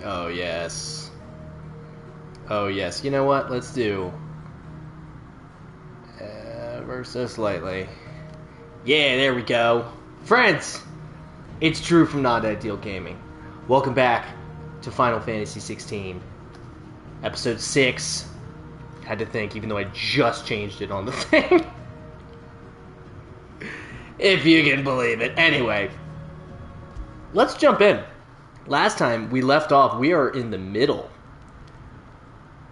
Oh, yes. Oh, yes. You know what? Let's do... versus lightly. Yeah, there we go. Friends! It's Drew from Not Ideal Gaming. Welcome back to Final Fantasy XVI. Episode 6. Had to think, even though I just changed it on the thing. If you can believe it. Anyway, let's jump in. Last time we left off, we are in the middle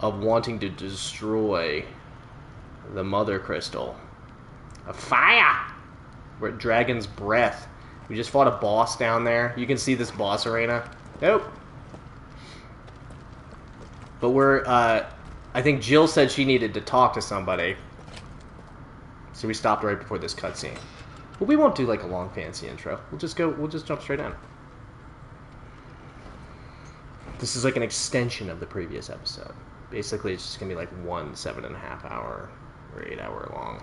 of wanting to destroy the Mother Crystal. A fire! We're at Dragon's Breath. We just fought a boss down there. You can see this boss arena. Nope. But we're, I think Jill said she needed to talk to somebody. So we stopped right before this cutscene. But we won't do like a long fancy intro. We'll just jump straight in. This is like an extension of the previous episode. Basically, it's just gonna be like one 7.5 hour or 8 hour long.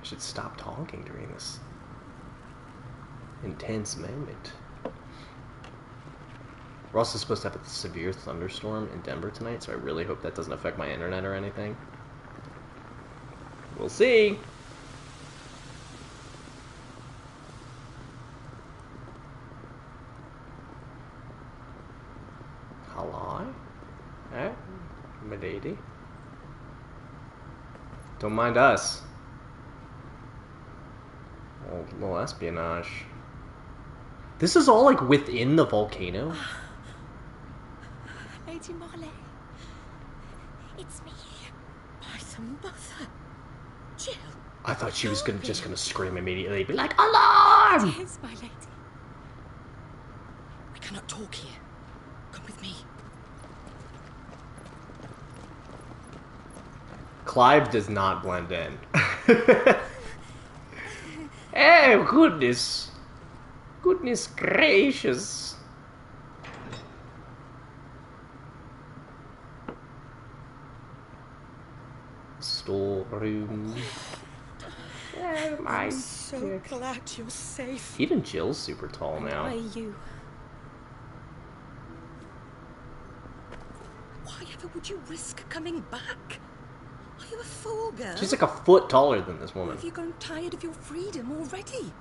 I should stop talking during this intense moment. We're also supposed to have a severe thunderstorm in Denver tonight, so I really hope that doesn't affect my internet or anything. We'll see. Hello? Eh? Milady? Don't mind us. Oh, little espionage. This is all like within the volcano? Lady Marley, it's me, my mother, Jill. I thought she was just gonna scream immediately, be like, alarm! It is, my lady. We cannot talk here. Come with me. Clive does not blend in. Oh, goodness. Goodness gracious. Storeroom. Oh, my I'm so glad you're safe. Even Jill's super tall now. Why you? Why ever would you risk coming back? Are you a fool, girl? She's like a foot taller than this Or woman. have you grown tired of your freedom already?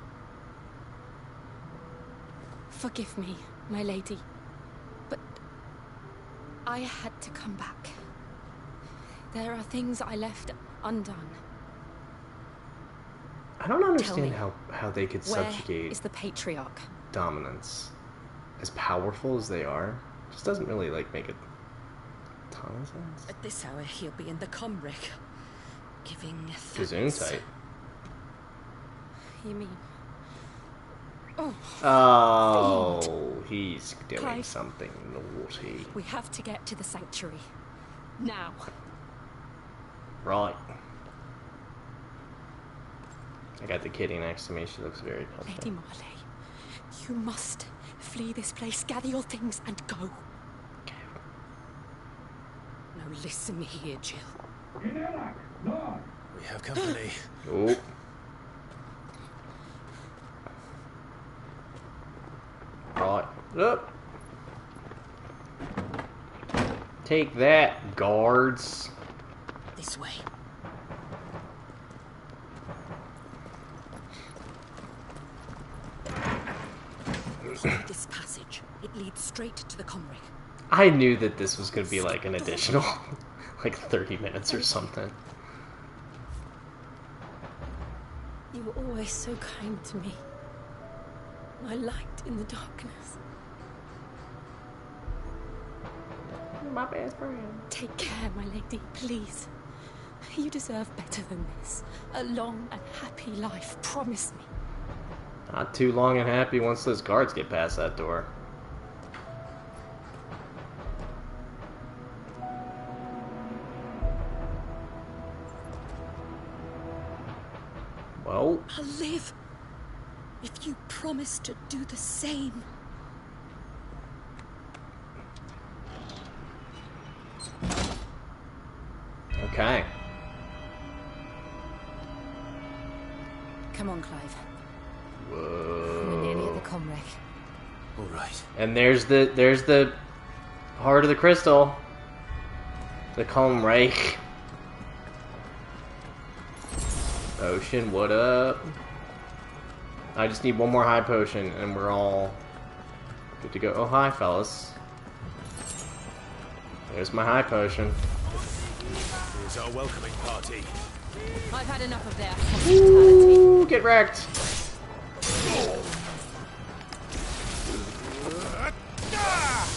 Forgive me, my lady, but I had to come back. There are things I left undone. I don't understand how they could Where subjugate is the patriarch? dominance. As powerful as they are, just doesn't really like make a ton of sense. At this hour, he'll be in the comric, giving Gazoon thanks. tight. You mean? Oh, he's doing Clive. something naughty. We have to get to the sanctuary. Now. Right. I got the kitty next to me. She looks very Lady comfortable. Marley, you must flee this place, gather your things, and go. Okay. Now listen here, Jill. We have company. Oh. Right. Up. Take that, guards. This way. Follow this passage. It leads straight to the comric. I knew that this was going to be like an additional, like 30 minutes or something. You were always so kind to me. My light in the darkness. My best friend. Take care, my lady, please. You deserve better than this. A long and happy life, promise me. Not too long and happy once those guards get past that door. Well, I'll live if you promise to do the same. okay. Come on, Clive. Whoa. We're nearly at the comrade. All right. And there's the heart of the crystal. The comrade. Potion, what up? I just need one more high potion and we're all good to go. Oh, hi, fellas. There's my high potion. Here's our welcoming party. I've had enough of their hospitality. Ooh, get wrecked.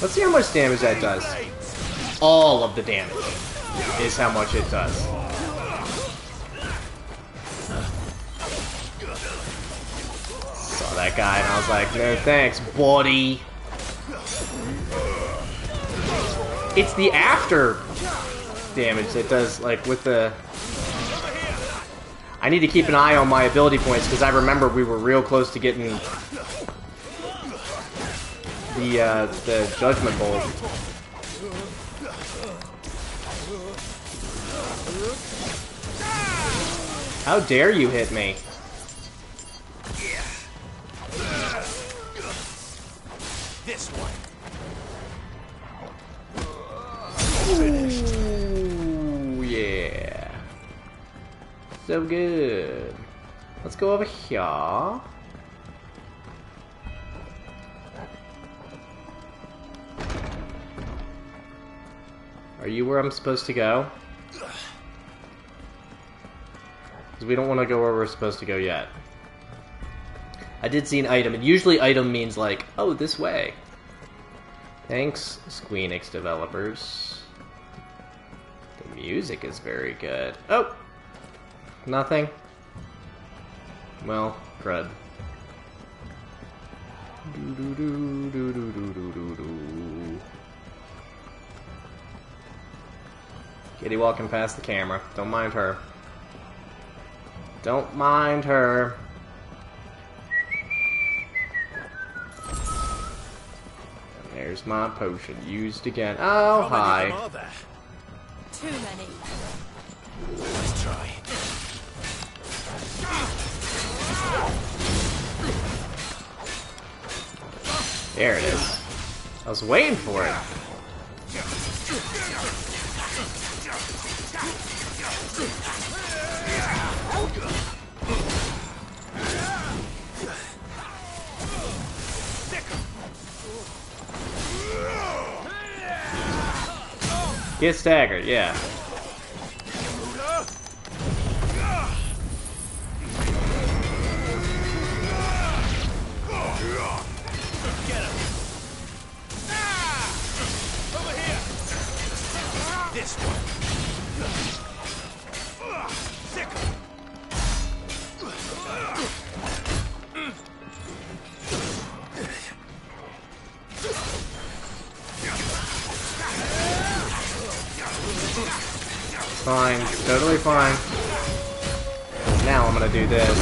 Let's see how much damage that does. All of the damage is how much it does. Saw that guy and I was like, no thanks, buddy. It's the after damage that does, like, with the... I need to keep an eye on my ability points, because I remember we were real close to getting the Judgment Bolt. How dare you hit me? This one. Ooh, yeah. So good. Let's go over here. Are you where I'm supposed to go? Because we don't want to go where we're supposed to go yet. I did see an item, and usually item means like, oh, this way. Thanks, Squeenix developers. The music is very good. Oh! Nothing? Well, crud. Kitty walking past the camera. Don't mind her. Don't mind her. And there's my potion used again. Oh, hi. How many of them are there? Too many. Let's try. There it is. I was waiting for it. Get staggered, yeah. This one. Fine, totally fine. Now I'm gonna do this.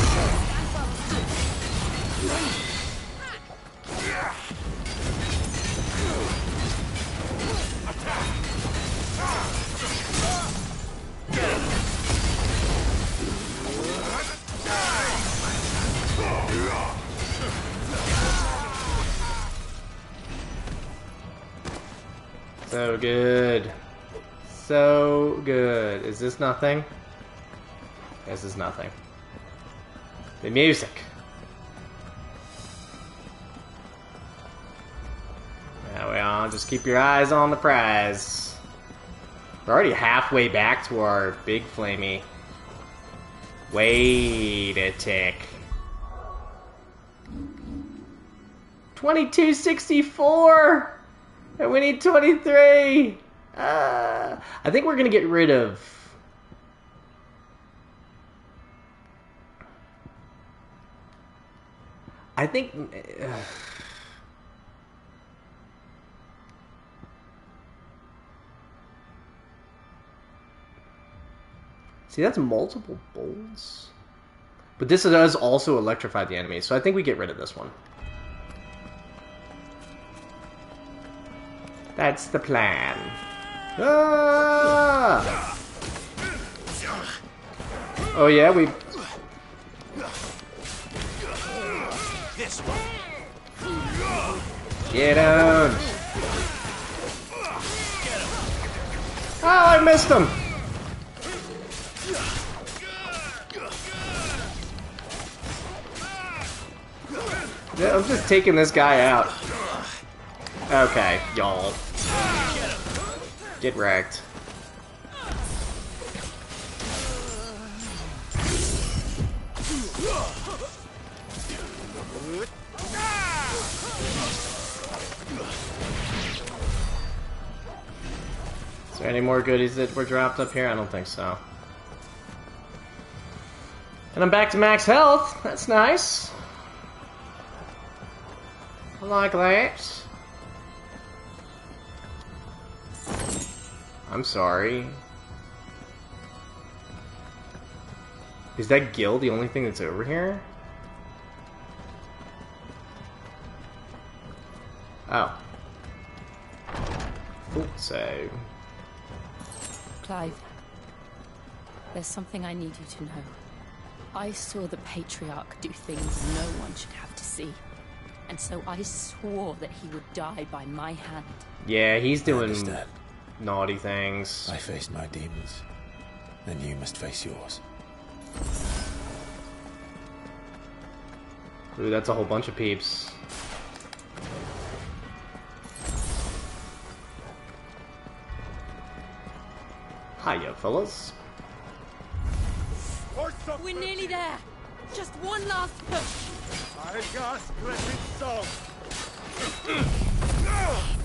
So good. So good. Is this nothing? This is nothing. The music. There we are. Just keep your eyes on the prize. We're already halfway back to our big flamey. Wait a tick. 2264! And we need 23! I think we're gonna get rid of... I think... See, that's multiple bolts. But this does also electrify the enemy, so I think we get rid of this one. That's the plan. Ah! Oh yeah, we... This one. Get on! Oh, I missed him! Yeah, I'm just taking this guy out. Okay, y'all. Get wrecked. Is there any more goodies that were dropped up here? I don't think so. And I'm back to max health. That's nice. I like that. I'm sorry. Is that Gil the only thing that's over here? Oh. Thought so. Clive, there's something I need you to know. I saw the Patriarch do things no one should have to see. And so I swore that he would die by my hand. Yeah, he's doing Understand. naughty things. I faced my demons. Then you must face yours. Ooh, that's a whole bunch of peeps. Hiya, fellas. We're nearly there. Just one last push.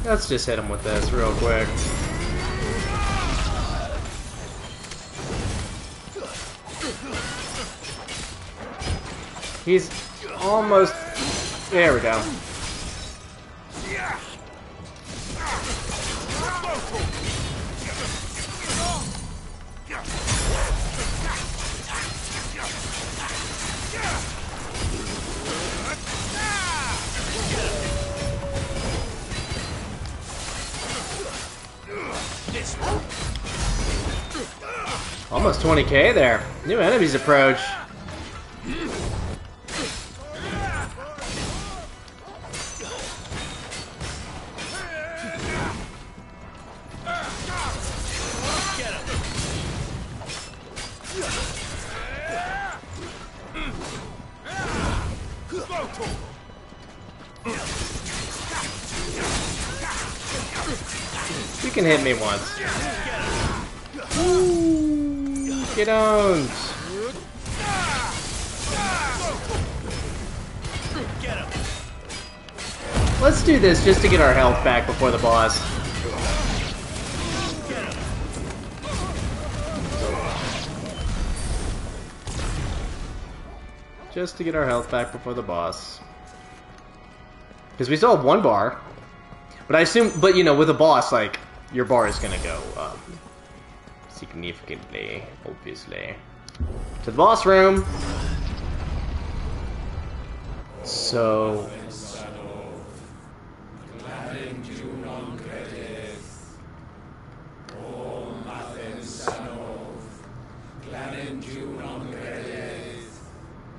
Let's just hit him with this real quick. He's almost... There we go. Almost 20k there. New enemies approach. You can hit me once. Ooh, get owned. Let's do this just to get our health back before the boss. Just to get our health back before the boss. Because we still have one bar. But I assume, but you know, with a boss, like, your bar is gonna go up significantly, obviously. To the boss room. So...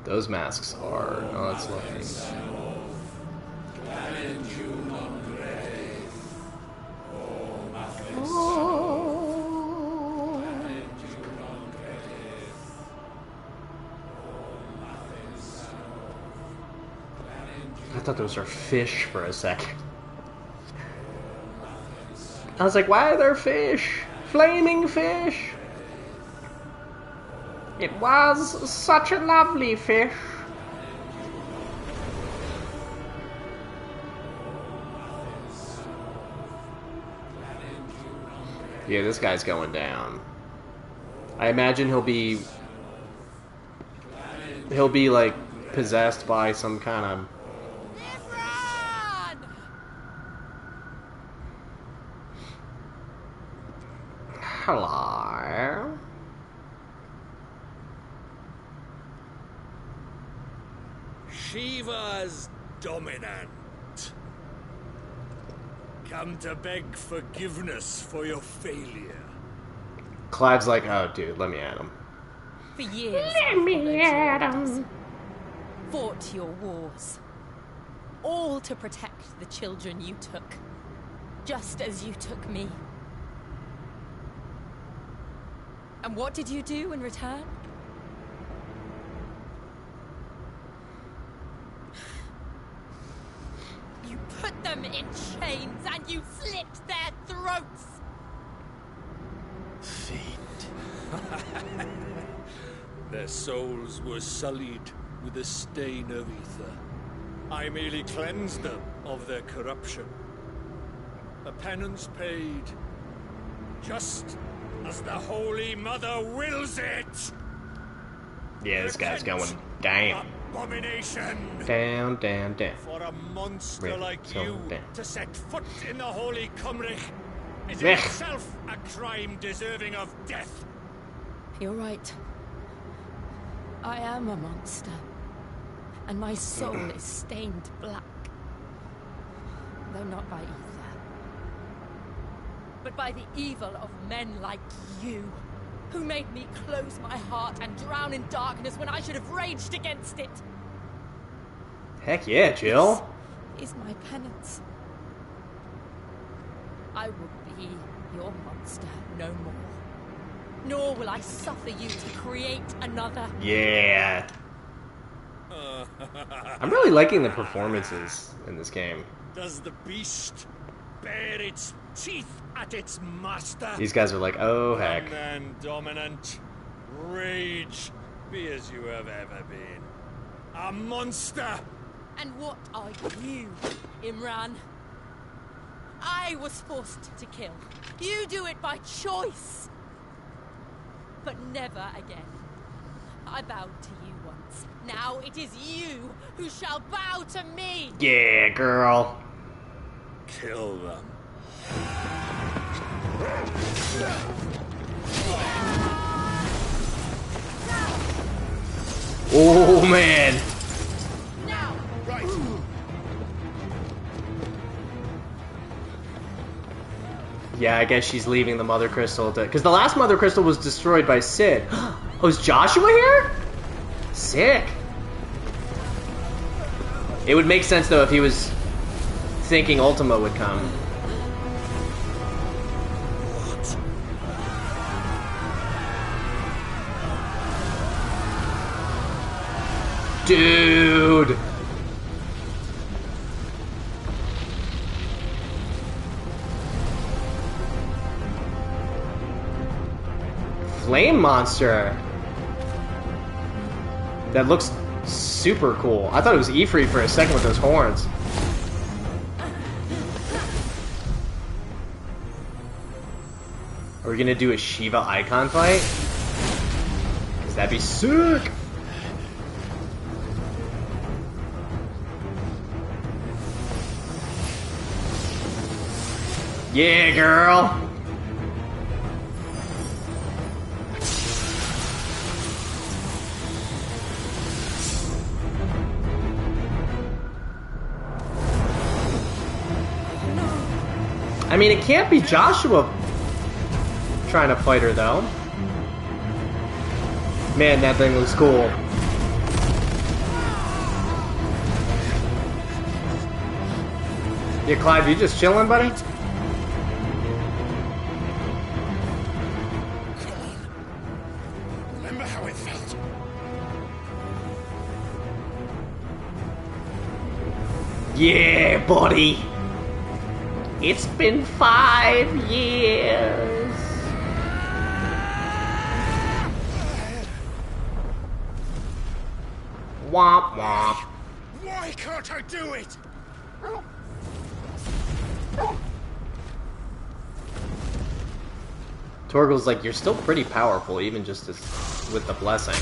Those masks are not looking. I thought those were fish for a second. I was like, why are there fish? Flaming fish! It was such a lovely fish. Yeah, this guy's going down. I imagine he'll be like possessed by some kind of... Hello? Shiva's dominant. Come to beg forgiveness for your failure. Clive's like, oh dude, let me at him. For years, let me at him. Fought your wars, all to protect the children you took. Just as you took me. And what did you do in return? You put them in chains and you slit their throats! Fiend. Their souls were sullied with the stain of ether. I merely cleansed them of their corruption. A penance paid, just as the Holy Mother wills it! Yeah, this guy's going down. Abomination! Down, down, down. For a monster Really? like So you down. to set foot in the Holy Cymric is in Ugh. itself a crime deserving of death. You're right. I am a monster. And my soul is stained black. Though not by ether. But by the evil of men like you, who made me close my heart and drown in darkness when I should have raged against it. Heck yeah, Jill. This is my penance. I will be your monster no more. Nor will I suffer you to create another. Yeah. I'm really liking the performances in this game. Does the beast bare its teeth at its master? These guys are like, oh heck. And then dominant, rage, be as you have ever been. A monster! And what are you, Imran? I was forced to kill. You do it by choice. But never again. I bowed to you once. Now it is you who shall bow to me. Yeah, girl. Kill them. Oh man. Now. Right. Yeah, I guess she's leaving the Mother Crystal to... Because the last Mother Crystal was destroyed by Sid. Oh, is Joshua here? Sick. It would make sense, though, if he was thinking Ultima would come. Dude! Flame monster. That looks super cool. I thought it was Ifrit for a second with those horns. Are we gonna do a Shiva icon fight? 'Cause that'd be sick! Yeah, girl! I mean, it can't be Joshua trying to fight her, though. Man, that thing looks cool. Yeah, Clive, you just chilling, buddy? Remember how it felt? Yeah, buddy. It's been 5 years. Womp womp. Why can't I do it? Torgal's like, you're still pretty powerful, even just as, with the blessing.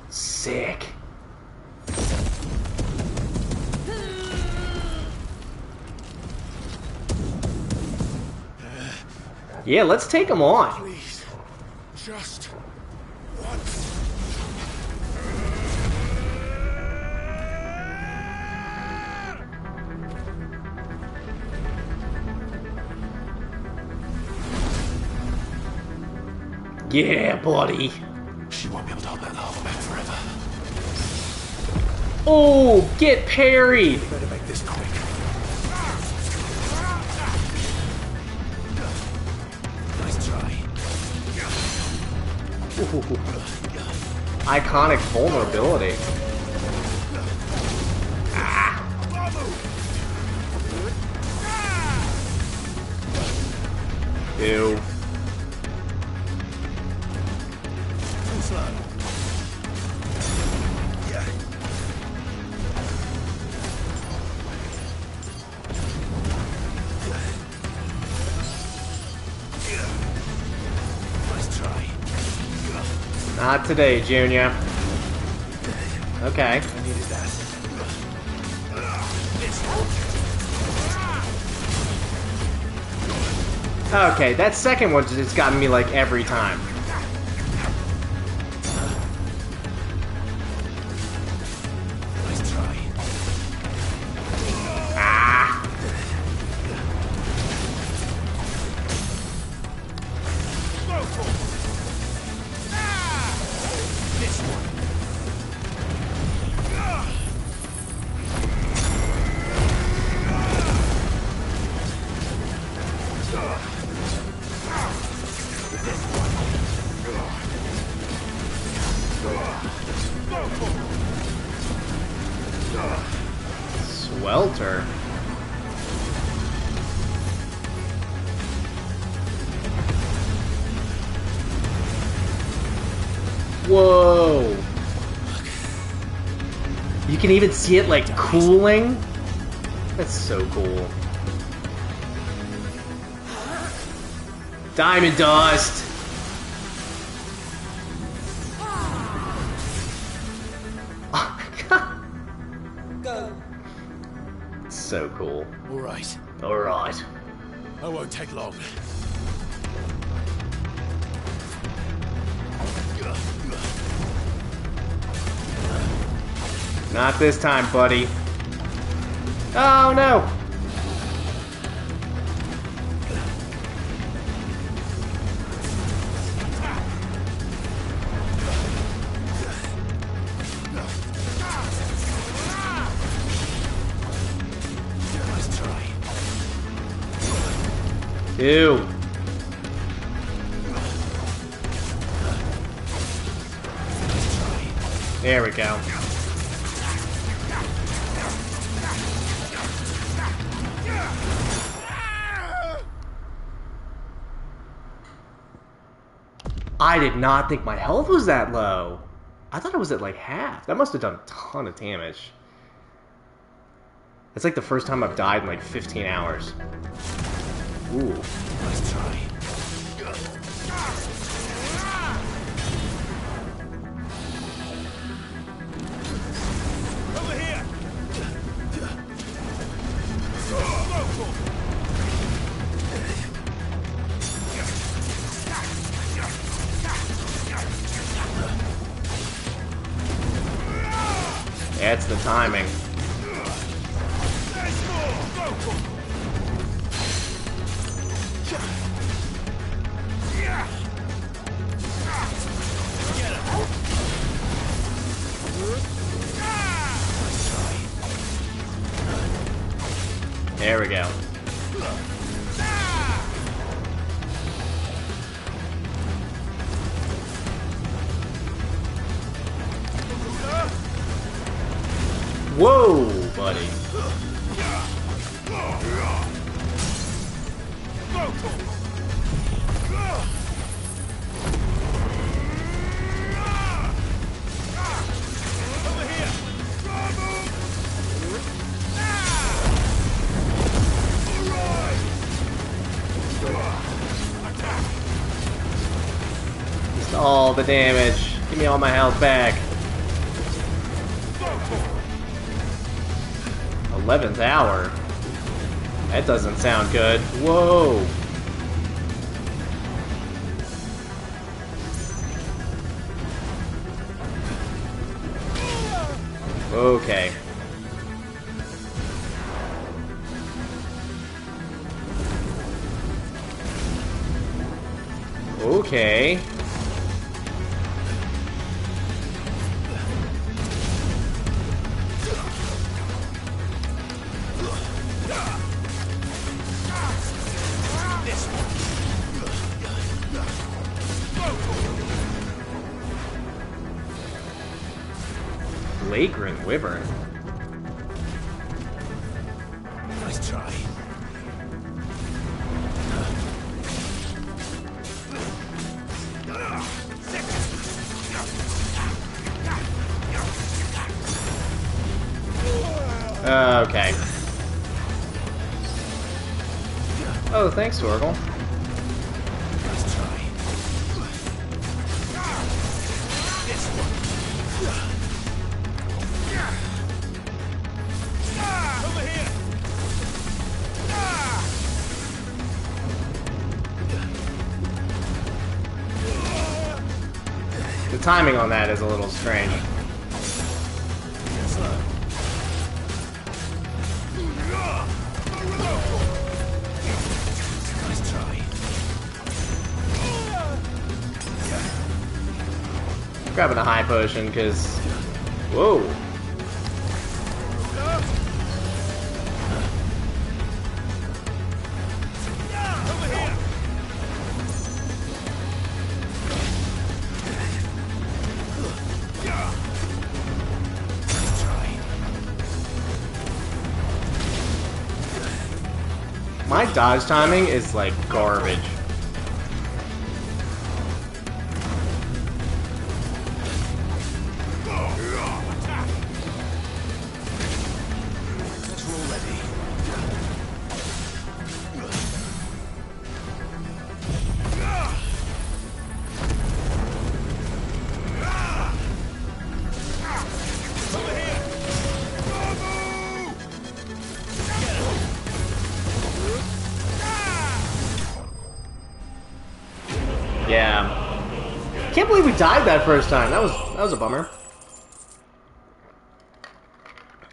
Sick. Yeah, let's take him on. Please. Just once. Yeah, buddy. She won't be able to hold that alphabet forever. Oh, get parried! Better make this quick. Nice try. Ooh. Iconic vulnerability. Ah. Ew. Too slow. Nice try. Not today, Junior. Okay. I needed that. Okay, that second one just gotten me like every time. Nice try. Ah. This one. Swelter. Whoa. You can even see it like cooling. That's so cool. Diamond dust. Oh my god. Go. So cool. All right. Alright. I won't take long. Not this time, buddy. Oh no! Nice try. Ew. There we go. I did not think my health was that low. I thought it was at like half. That must have done a ton of damage. It's like the first time I've died in like 15 hours. Ooh. Nice try. Over here. That's the timing. There we go. Whoa, buddy. Just all the damage. Give me all my health back. 11th hour. That doesn't sound good. Whoa. Okay. Okay. Flagrant wyvern. Nice try. Okay. Oh, thanks, Torgal. Nice try. This one. Over here. The timing on that is a little strange. Nice try. Grabbing a high potion, because... Whoa. My dodge timing is like garbage. Yeah. Can't believe we died that first time. That was a bummer.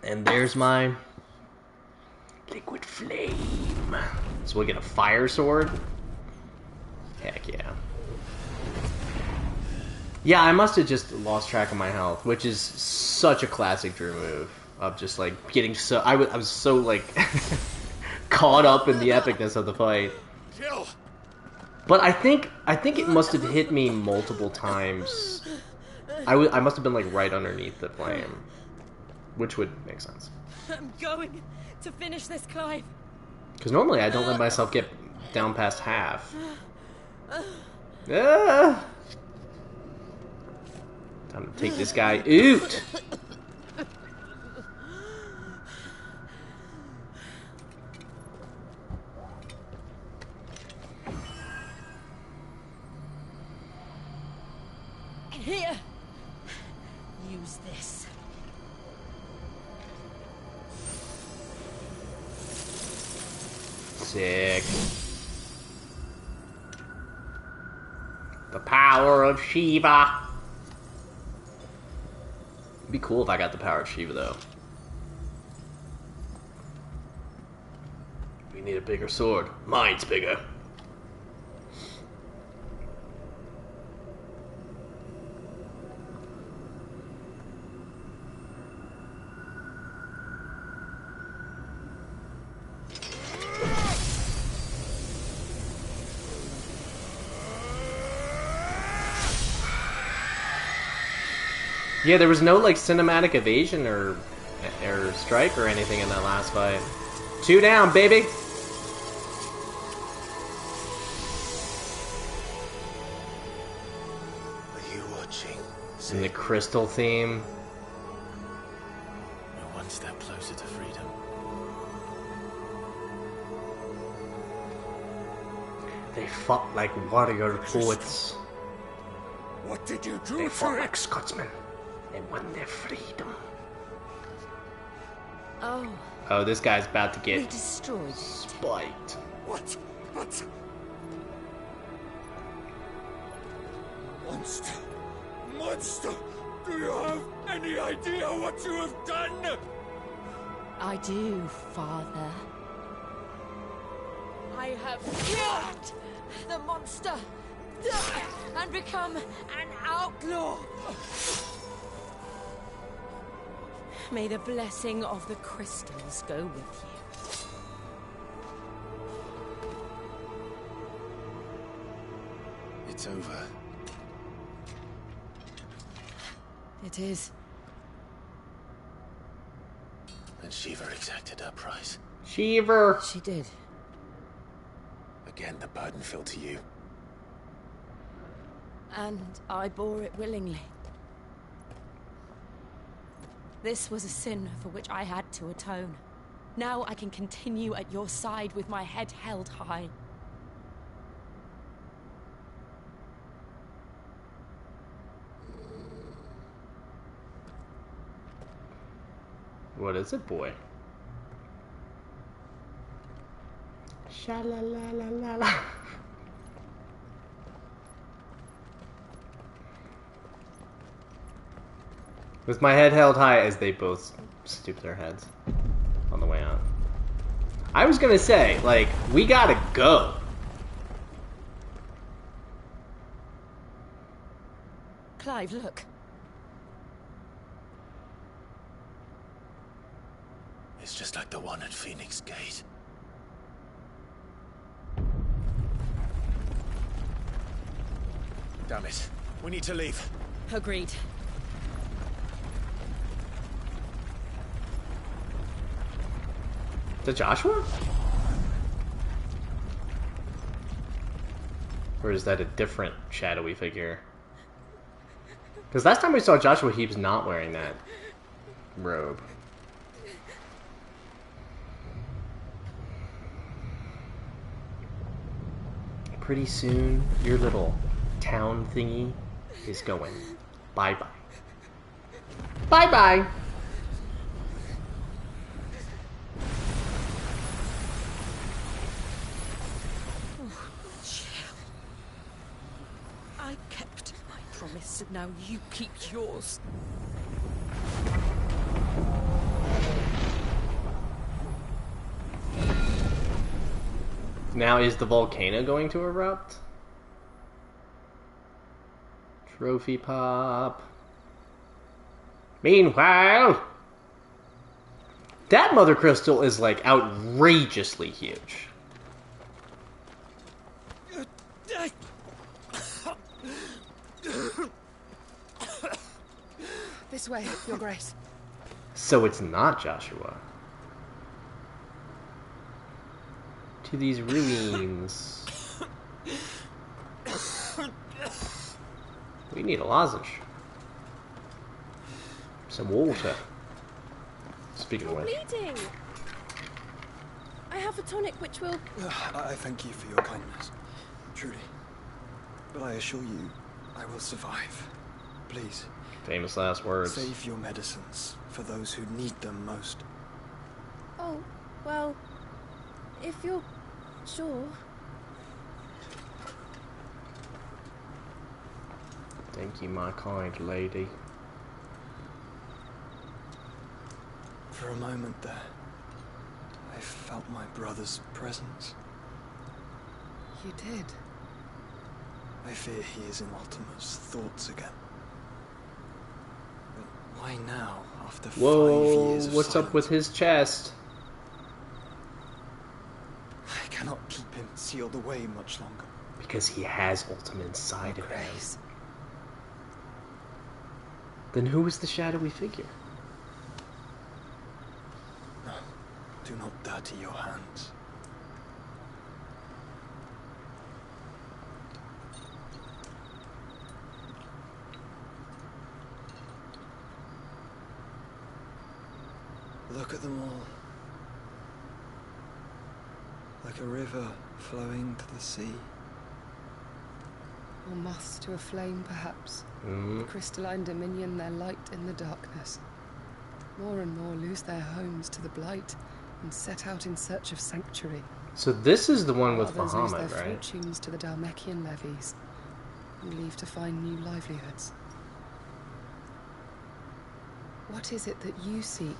And there's my liquid flame. So we'll get a fire sword. Heck yeah. Yeah, I must have just lost track of my health, which is such a classic Drew move. Of just like getting so I was so like caught up in the epicness of the fight. Kill. But I think it must have hit me multiple times. I must have been like right underneath the flame, which would make sense. I'm going to finish this, Clive. Because normally I don't let myself get down past half. Ah! Time to take this guy out. Here. Use this. Sick. The power of Shiva. It'd be cool if I got the power of Shiva, though. We need a bigger sword. Mine's bigger. Yeah, there was no like cinematic evasion or strike or anything in that last fight. 2 down, baby. Are you watching? And the crystal theme. We're one step closer to freedom. They fought like warrior poets. What did you They do fought for like it? Scotsmen. They won their freedom. Oh, Oh, this guy's about to we get destroyed it. spiked. What? Monster! Monster! Do you have any idea what you have done? I do, Father. I have killed the monster and become an outlaw. May the blessing of the crystals go with you. It's over. It is. And Shiva exacted her price. Shiver. She did. Again, the burden fell to you. And I bore it willingly. This was a sin for which I had to atone. Now I can continue at your side with my head held high. What is it, boy? Sha-la-la-la-la-la. With my head held high as they both stoop their heads on the way out. I was gonna say, like, we gotta go. Clive, look. It's just like the one at Phoenix Gate. Damn it. We need to leave. Agreed. Is it Joshua? Or is that a different shadowy figure? Because last time we saw Joshua, he was not wearing that robe. Pretty soon, your little town thingy is going bye-bye. Bye-bye! I kept my promise, and now you keep yours. Now is the volcano going to erupt? Trophy pop. Meanwhile, that mother crystal is like outrageously huge. This way, Your Grace. So it's not Joshua. To these ruins. We need a lozenge. Some water. Speaking of You're which. bleeding. I have a tonic which will... I thank you for your kindness, truly. But I assure you, I will survive. Please, Famous last words. save your medicines for those who need them most. Oh, well, if you're sure. Thank you, my kind lady. For a moment there, I felt my brother's presence. You did. I fear he is in Ultima's thoughts again. But why now, after 5 Whoa, years of what's up with silence? his chest? I cannot keep him sealed away much longer. Because he has Ultima inside of him. Grace. Then who is the shadowy figure? No, do not dirty your hands. Look at them all. Like a river flowing to the sea. Or moths to a flame, perhaps. Mm. The crystalline dominion their light in the darkness. More and more lose their homes to the blight and set out in search of sanctuary. So this is the one with Others lose their Bahamut, right? fortunes to the Dalmekian levies and leave to find new livelihoods. What is it that you seek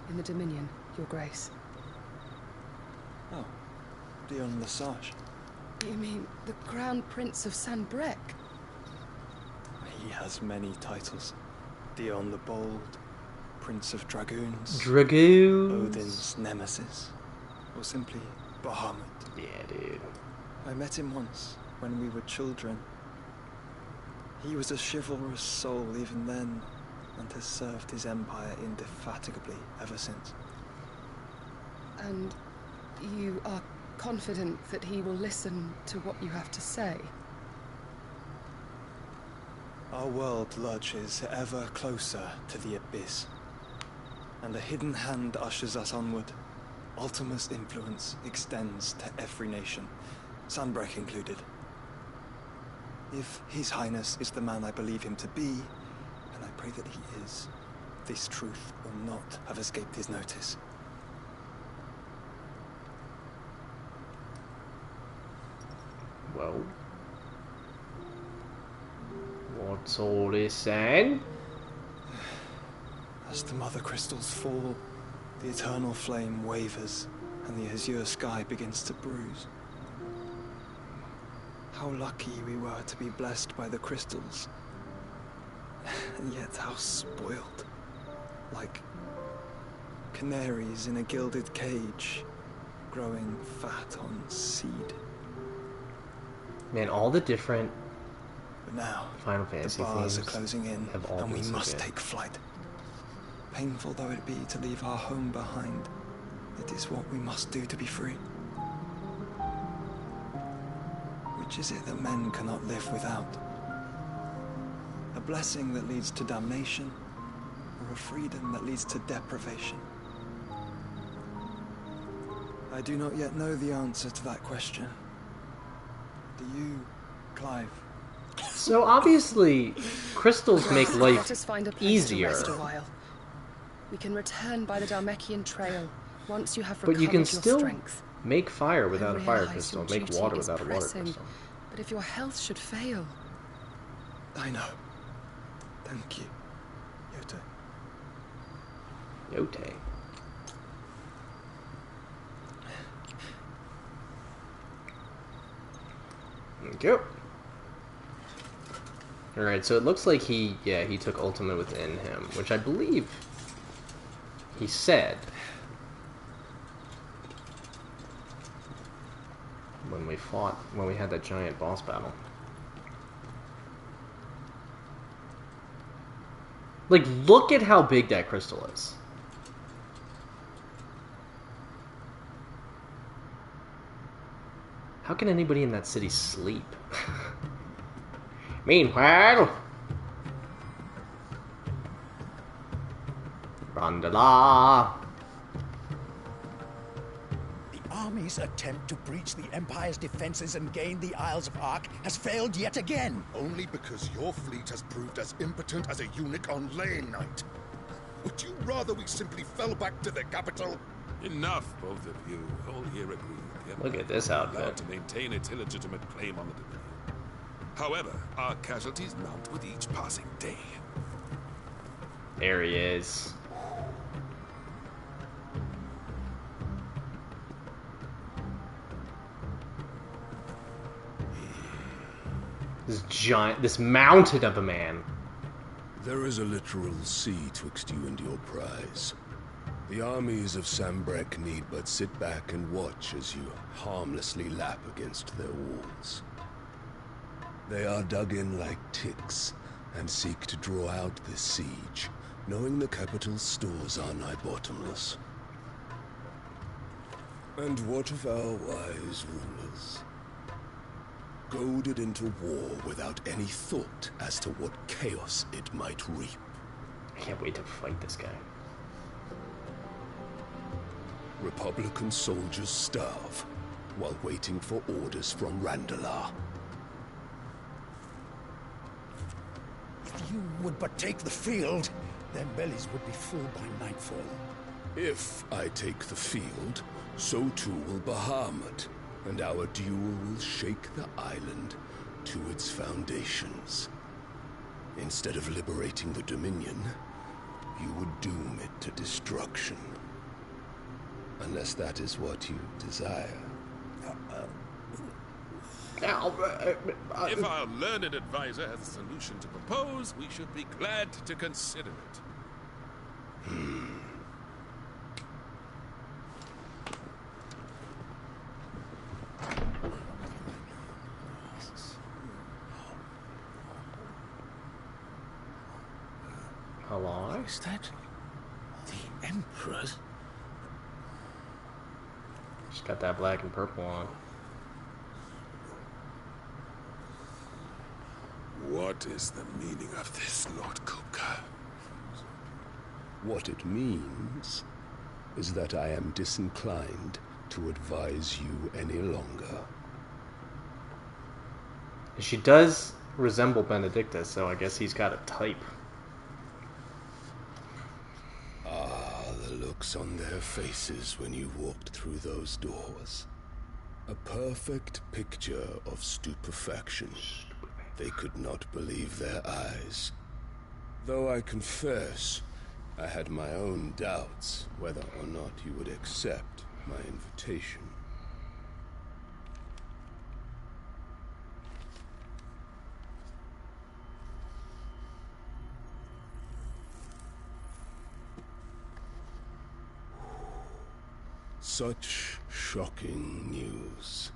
in the Dominion, Your Grace? Oh, Dion Lesage. You mean the Crown Prince of Sanbrec? He has many titles. Dion the Bold, Prince of Dragoons, Dragoons. Odin's nemesis, or simply Bahamut. Yeah, dude. I met him once, when we were children. He was a chivalrous soul even then, and has served his empire indefatigably ever since. And you are confident that he will listen to what you have to say? Our world lurches ever closer to the abyss, and a hidden hand ushers us onward. Ultima's influence extends to every nation, Sunbreak included. If His Highness is the man I believe him to be, and I pray that he is, this truth will not have escaped his notice. Well, what's all this saying? As the mother crystals fall, the eternal flame wavers, and the azure sky begins to bruise. How lucky we were to be blessed by the crystals, and yet how spoiled. Like canaries in a gilded cage, growing fat on seed. Man, all the different But now, Final Fantasy the bars themes are closing in, have all and we been so must good. take flight. Painful though it be to leave our home behind, it is what we must do to be free. Which is it that men cannot live without? A blessing that leads to damnation, or a freedom that leads to deprivation? I do not yet know the answer to that question. Do you, Clive? So obviously, crystals make Let life us find a place easier, to rest a while. We can return by the Dalmekian trail once you have but recovered you can your still strength. make fire without a I fire realize crystal, your make duty water is without a water pressing, crystal. But if your health should fail... I know. Thank you, Yoto. Yote. Thank you. Alright, so it looks like he took Ultima within him, which I believe he said when we had that giant boss battle. Like, look at how big that crystal is. How can anybody in that city sleep? Meanwhile, Randala. The army's attempt to breach the Empire's defenses and gain the Isles of Ark has failed yet again. Only because your fleet has proved as impotent as a eunuch on laying night. Would you rather we simply fell back to the capital? Enough, both of you. All here agree. Look at this outfit. Allowed to maintain its illegitimate claim on the Dominion. However, our casualties mount with each passing day. There he is. This giant, this mountain of a man. There is a literal sea twixt you and your prize. The armies of Sambrek need but sit back and watch as you harmlessly lap against their walls. They are dug in like ticks and seek to draw out this siege, knowing the capital's stores are nigh bottomless. And what of our wise rulers? Goaded into war without any thought as to what chaos it might reap. I can't wait to fight this guy. Republican soldiers starve while waiting for orders from Randalar. If you would but take the field, their bellies would be full by nightfall. If I take the field, so too will Bahamut, and our duel will shake the island to its foundations. Instead of liberating the Dominion, you would doom it to destruction. Unless that is what you desire. If our learned advisor has a solution to propose, we should be glad to consider it. Hello? Is that the Emperor's? She's got that black and purple on. What is the meaning of this, Lord Kupka? What it means is that I am disinclined to advise you any longer. She does resemble Benedicta, so I guess he's got a type. Ah, the looks on their faces when you walked through those doors. A perfect picture of stupefaction. They could not believe their eyes. Though I confess, I had my own doubts whether or not you would accept my invitation. Such shocking news.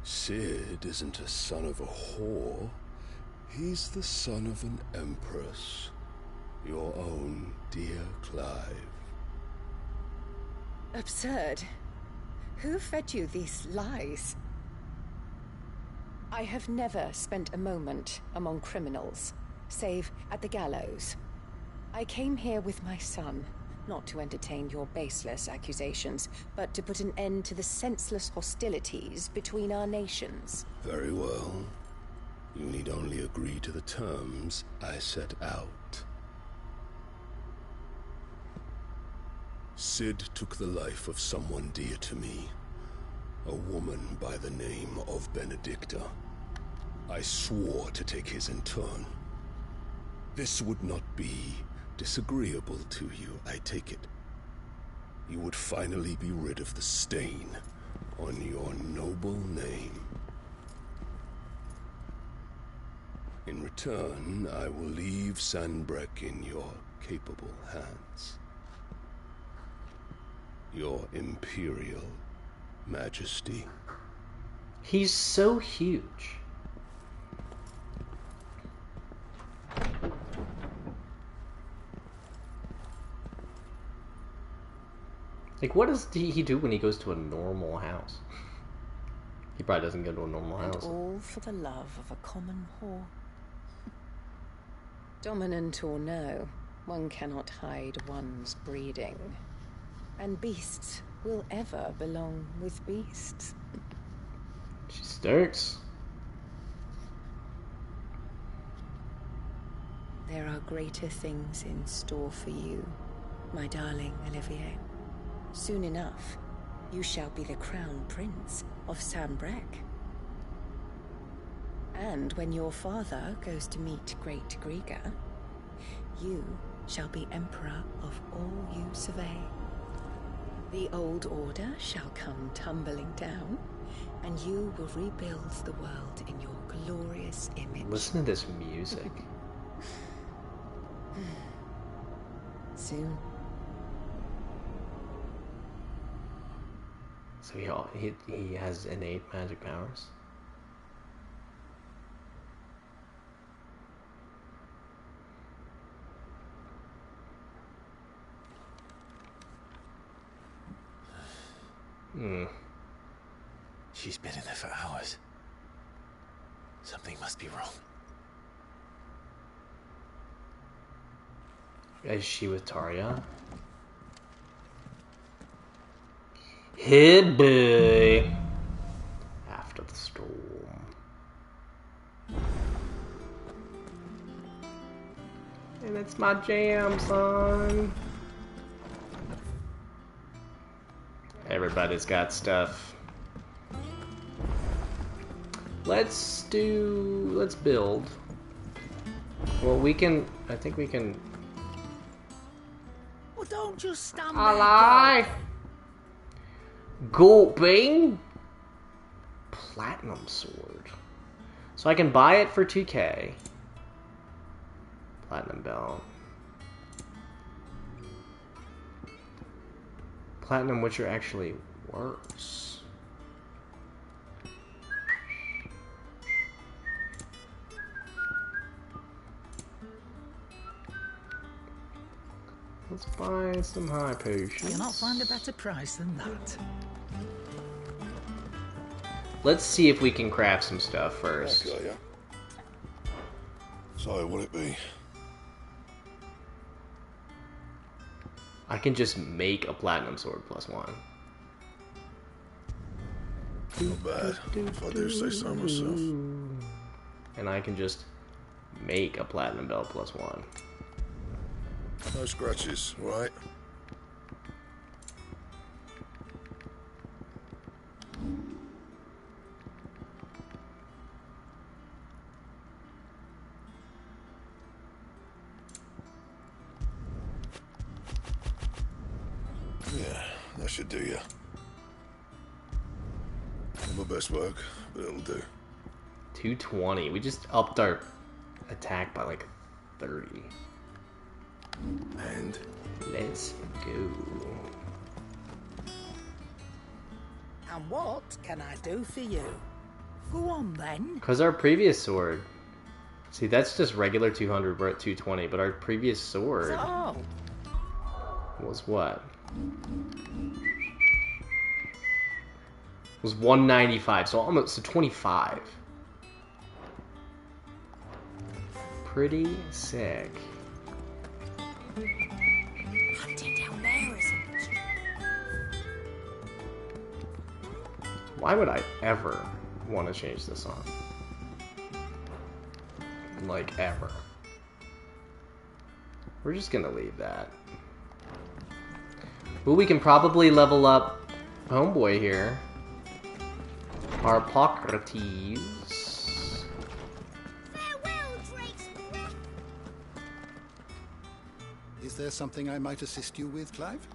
Sid isn't a son of a whore. He's the son of an empress. Your own dear Clive. Absurd. Who fed you these lies? I have never spent a moment among criminals, save at the gallows. I came here with my son, not to entertain your baseless accusations, but to put an end to the senseless hostilities between our nations. Very well. You need only agree to the terms I set out. Sid took the life of someone dear to me, a woman by the name of Benedicta. I swore to take his in turn. This would not be disagreeable to you, I take it. You would finally be rid of the stain on your noble name. In return, I will leave Sanbreque in your capable hands. Your Imperial Majesty. He's so huge. Like, what does he do when he goes to a normal house? He probably doesn't go to a normal house. And all for the love of a common whore. Dominant or no, one cannot hide one's breeding. And beasts will ever belong with beasts. She stinks. There are greater things in store for you, my darling Olivier. Soon enough, you shall be the crown prince of Sanbreque. And when your father goes to meet Great Griga, you shall be emperor of all you survey. The old order shall come tumbling down, and you will rebuild the world in your glorious image. Listen to this music. Soon. So he has innate magic powers. She's been in there for hours. Something must be wrong. Is she with Tarja? Hey, boy. After the storm. And it's my jam, son. Everybody's got stuff. Let's build. Well, I think we can. Well, don't just stand Alive. Gold Bane Platinum Sword. So I can buy it for 2K. Platinum Belt. Platinum Witcher actually works. Let's buy some high potions. You'll not find a better price than that. Let's see if we can craft some stuff first. Okay, yeah. So, will it be? I can just make a platinum sword +1. Not bad, if I do say so myself. And I can just make a platinum belt +1. No scratches, right? Yeah, that should do you. Not my best work, but it'll do. 220. We just upped our attack by like 30. And let's go. And what can I do for you? Go on then. Because our previous sword... See, that's just regular 200, we're at 220, but our previous sword... So, was what? Was 195, so almost 25. Pretty sick. Hunting down there, isn't it? Why would I ever want to change this on? Like, ever. We're just gonna leave that. Ooh, we can probably level up Homeboy here. Harpocrates. is there something I might assist you with, Clive?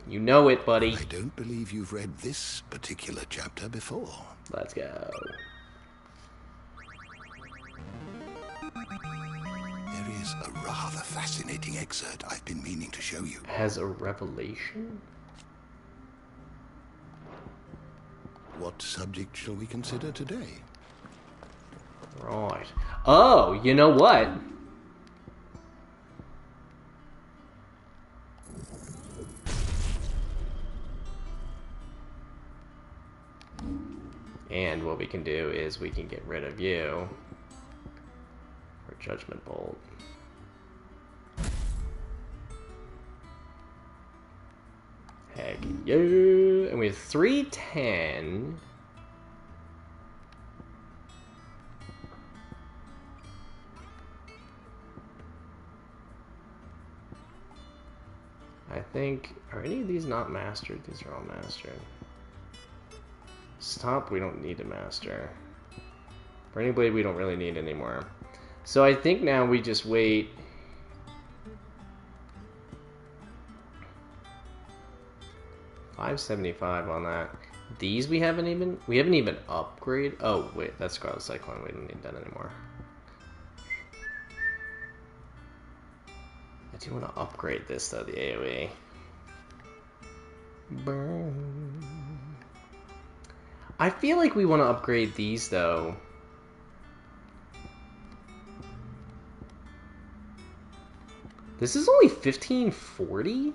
You know it, buddy. I don't believe you've read this particular chapter before. Let's go. There is a rather fascinating excerpt I've been meaning to show you. Has a revelation? What subject shall we consider today? Right. Oh, you know what? And what we can do is we can get rid of you for Judgment Bolt. Heck yeah! And we have 310. I think, are any of these not mastered? These are all mastered. Stop, we don't need to master. Burning Blade, we don't really need anymore. So I think now we just wait. $575 on that. These we haven't even upgraded. Oh wait, that's Scarlet Cyclone. We don't need that anymore. I do want to upgrade this though, the AoE. Burn. I feel like we want to upgrade these though. This is only 1540?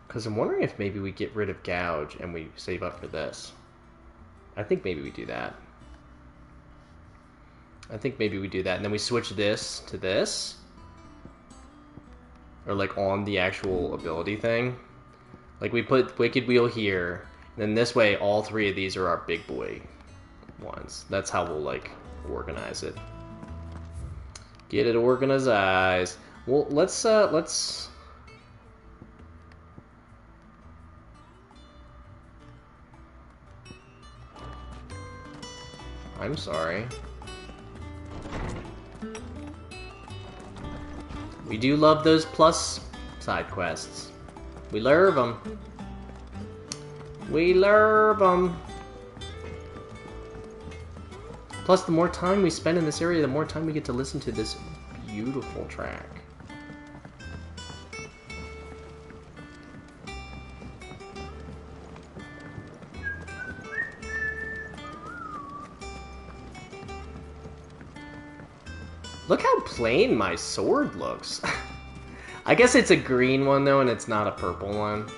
Because I'm wondering if maybe we get rid of Gouge and we save up for this. I think maybe we do that. I think maybe we do that, and then we switch this to this. Or like on the actual ability thing. Like we put Wicked Wheel here, and then this way all three of these are our big boy ones. That's how we'll like organize it. Get it organized. Well, let's I'm sorry. We do love those plus side quests. We love them. We love them. Plus, the more time we spend in this area, the more time we get to listen to this beautiful track. Look how plain my sword looks. I guess it's a green one, though, and it's not a purple one.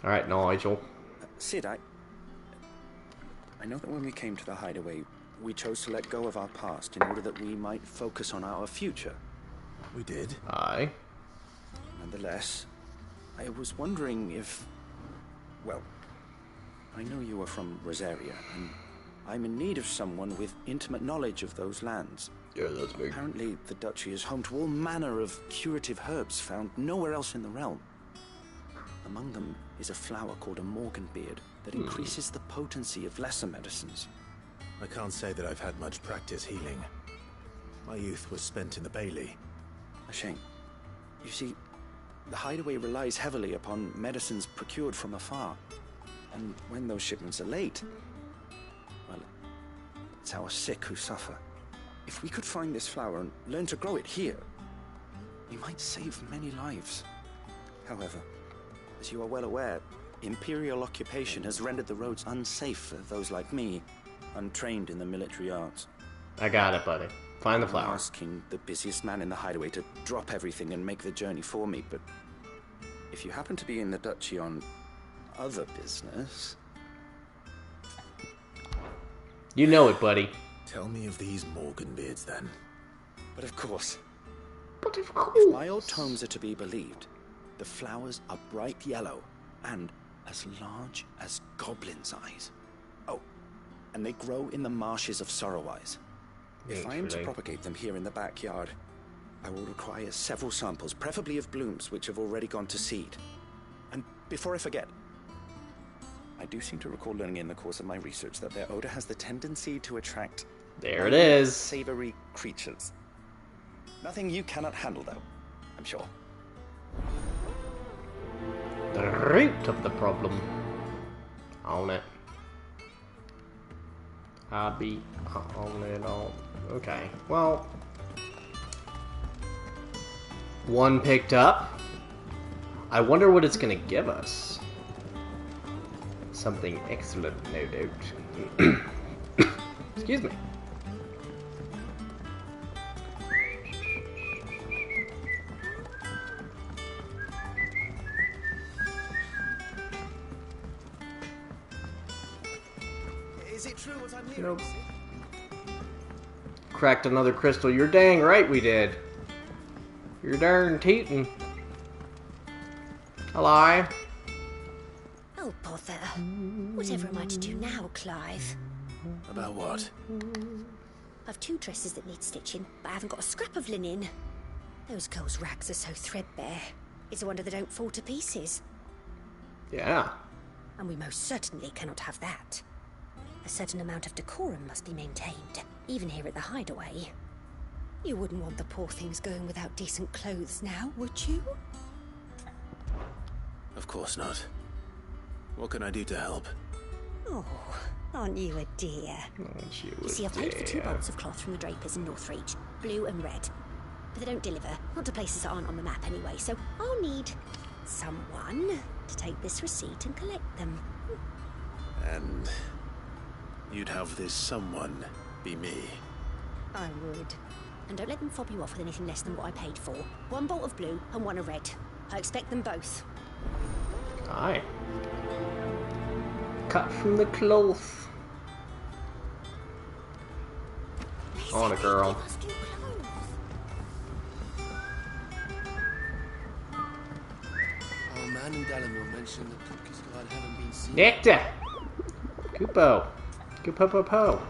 Alright, Nigel. Sid, I know that when we came to the hideaway, we chose to let go of our past in order that we might focus on our future. We did. Aye. Nonetheless, I was wondering if... Well, I know you are from Rosaria, and I'm in need of someone with intimate knowledge of those lands. Yeah, that's me. Apparently, the duchy is home to all manner of curative herbs found nowhere else in the realm. Among them is a flower called a morganbeard that increases the potency of lesser medicines. I can't say that I've had much practice healing. My youth was spent in the Bailey. A shame. You see, the hideaway relies heavily upon medicines procured from afar. And when those shipments are late, well, it's our sick who suffer. If we could find this flower and learn to grow it here, we might save many lives. However, as you are well aware, Imperial occupation has rendered the roads unsafe for those like me, untrained in the military arts. I got it, buddy. Find the flower. I'm asking the busiest man in the hideaway to drop everything and make the journey for me, but if you happen to be in the duchy on other business... You know it, buddy. Tell me of these morganbeards, then. But of course. But of course. If my old tomes are to be believed, the flowers are bright yellow and as large as goblins' eyes. Oh, and they grow in the marshes of Sorrowise. If I am to propagate them here in the backyard, I will require several samples, preferably of blooms which have already gone to seed. And before I forget, I do seem to recall learning in the course of my research that their odor has the tendency to attract... There it is. ...savory creatures. Nothing you cannot handle, though, I'm sure. The root of the problem. Own it. I'll be on it all. Okay, well. One picked up. I wonder what it's gonna give us. Something excellent, no doubt. Excuse me. Is it true what I'm hearing? Nope. Cracked another crystal. You're dang right we did. You're darn tootin'. Hello? Oh, bother. Whatever am I to do now, Clive? About what? I've 2 dresses that need stitching, but I haven't got a scrap of linen. Those girls' rags are so threadbare. It's a wonder they don't fall to pieces. Yeah. And we most certainly cannot have that. A certain amount of decorum must be maintained, even here at the hideaway. You wouldn't want the poor things going without decent clothes now, would you? Of course not. What can I do to help? Oh, aren't you a dear? You see, I've paid for 2 bolts of cloth from the drapers in Northreach, blue and red. But they don't deliver, not to places that aren't on the map anyway, so I'll need someone to take this receipt and collect them. And you'd have this someone be me? I would. And don't let them fob you off with anything less than what I paid for. 1 bolt of blue and 1 of red. I expect them both. Aye. Cut from the cloth. On a girl. Our man in Dalamore mentioned that Cookie's guard haven't been seen. Nectar! Kupo. Kupo-po-po.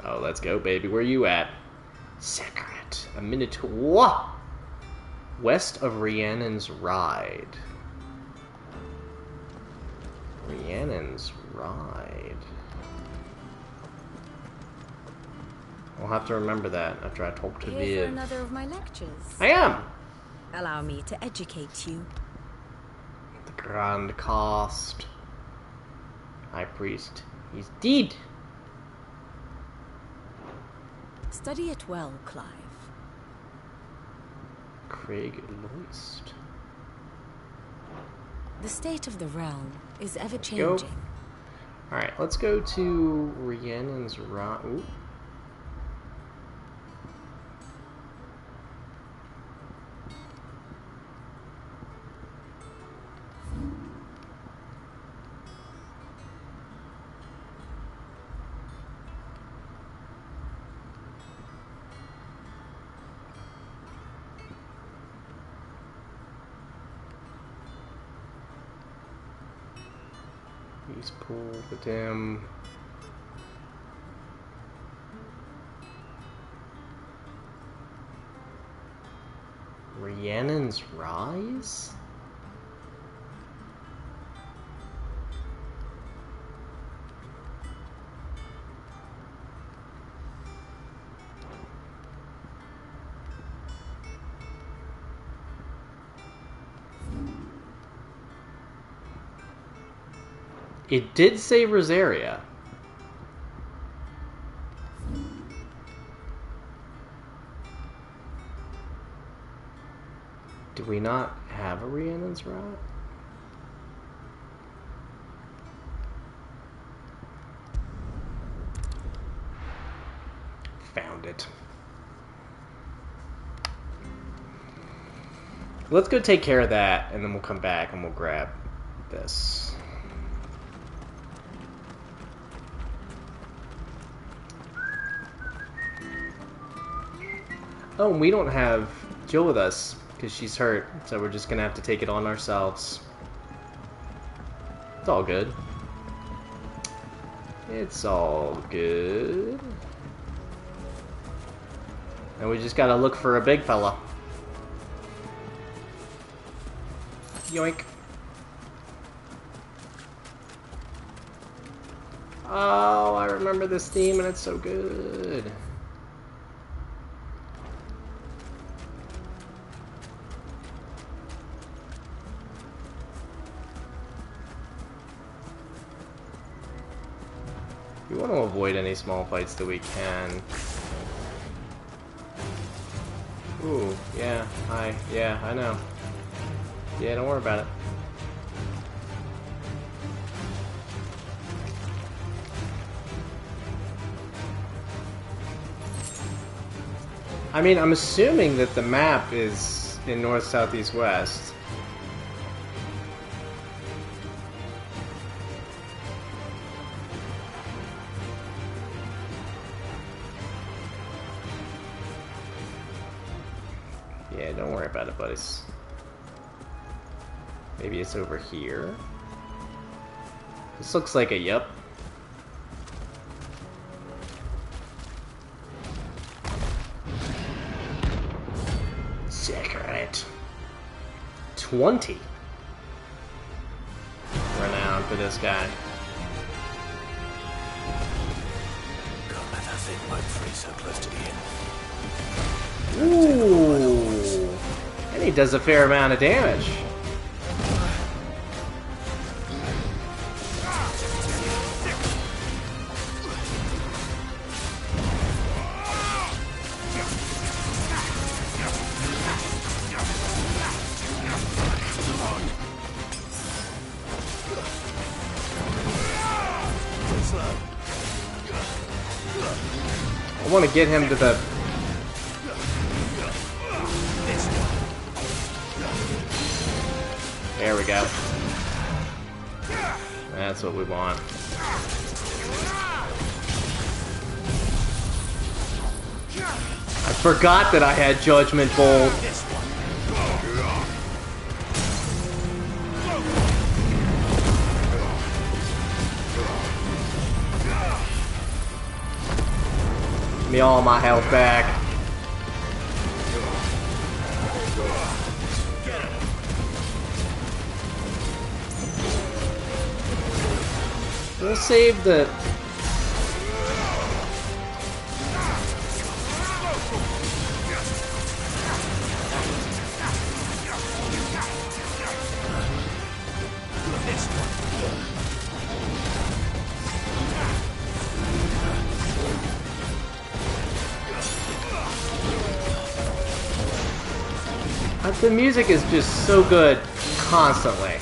Oh, let's go, baby. Where you at? Secret. A Minotaur. West of Rhiannon's Ride. Rhiannon's Ride. I'll have to remember that after I talk to Here Viv. for another of my lectures. I am! Allow me to educate you. The Grand Cast. High Priest. He's dead! Study it well, Clive. Craig Loist. The state of the realm is ever-changing. Alright, let's go to Rhiannon's Ride. Ooh. Use pull the damn. Rhiannon's Rise? It did say Rosaria. Do we not have a Rhiannon's Rot? Found it. Let's go take care of that, and then we'll come back and we'll grab this. Oh, and we don't have Jill with us because she's hurt, so we're just gonna have to take it on ourselves. It's all good. It's all good. And we just gotta look for a big fella. Yoink. Oh, I remember this theme and it's so good. We want to avoid any small fights that we can. Ooh, yeah, yeah, I know. Yeah, don't worry about it. I mean, I'm assuming that the map is in north, south, east, west. Yeah, don't worry about it, buddies. Maybe it's over here. This looks like a yup. Secret. 20. Renown for this guy. God, let that thing wipe free so close to the end. Ooh. And he does a fair amount of damage. I want to get him to the... There we go. That's what we want. I forgot that I had Judgment Bolt. Give me all my health back. We'll save the... The music is just so good constantly.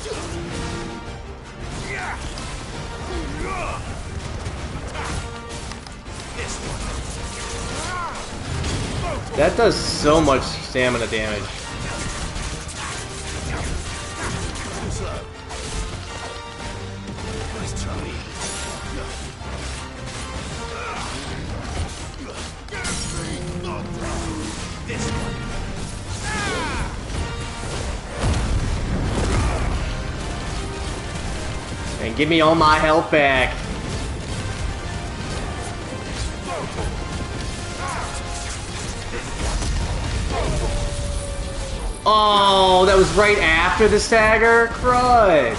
That does so much stamina damage. And give me all my health back. Oh, that was right after the stagger? Crud.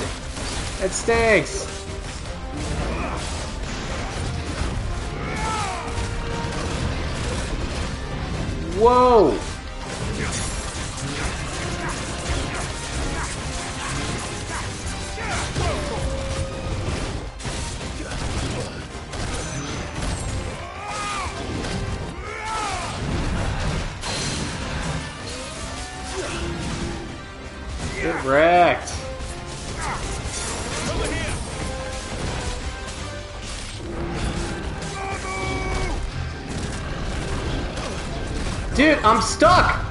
That stinks. Whoa. Get wrecked. Dude, I'm stuck.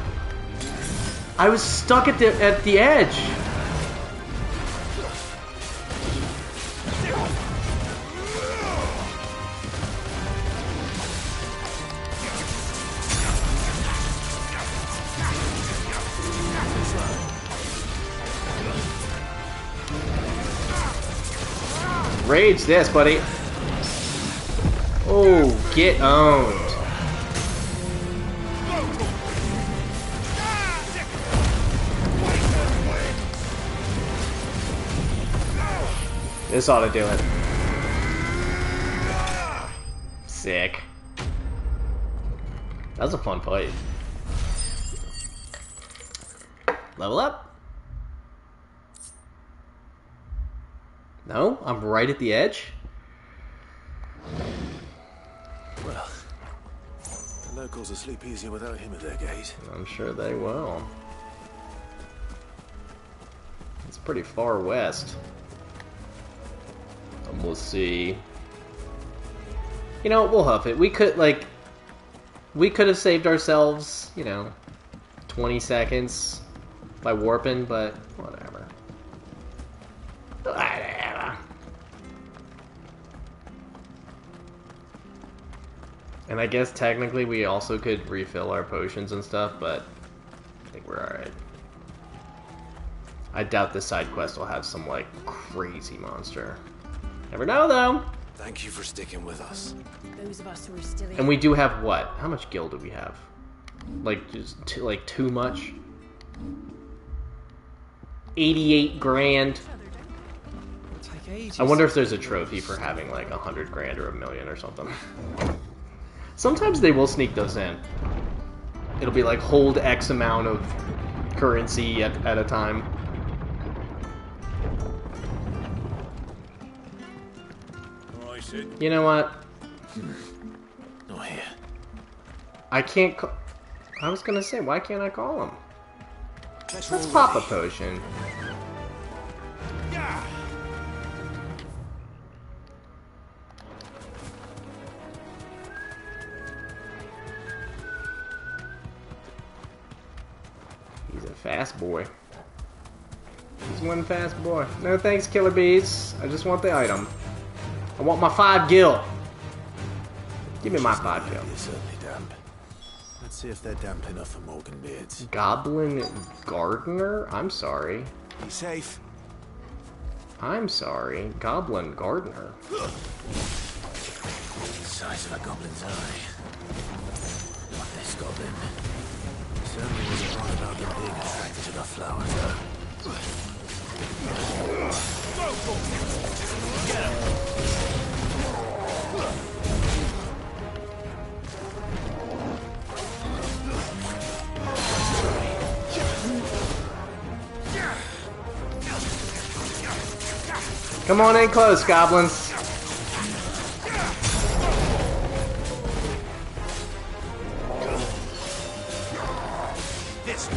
I was stuck at the edge. Rage this, buddy. Oh, get owned. This ought to do it. Sick. That was a fun fight. Level up. No, I'm right at the edge. Well, the locals will sleep easier without him at their gate. I'm sure they will. It's pretty far west. And we'll see. You know, we'll huff it. We could have saved ourselves, 20 seconds by warping, but whatever. Whatever. And I guess technically we also could refill our potions and stuff, but I think we're alright. I doubt this side quest will have some, crazy monster. Never know, though! Thank you for sticking with us. Those of us who are still in... And we do have what? How much gil do we have? Just too much? 88 grand? I wonder if there's a trophy for having 100 grand or 1 million or something. Sometimes they will sneak those in. It'll be hold X amount of currency at a time. You know what? Not here. I can't call... I was gonna say, why can't I call him? Let's pop a potion. He's a fast boy. He's one fast boy. No thanks, Killer Bees. I just want the item. I want my 5 gil. Give me my 5 gil. It's certainly damp. Let's see if they're damp enough for Morgan beards. Goblin Gardener? I'm sorry. Be safe. I'm sorry. Goblin Gardener. The size of a goblin's eye. Not this goblin. Certainly wasn't wrong about them being attracted to the flowers, though. Get him! Come on in close, goblins. This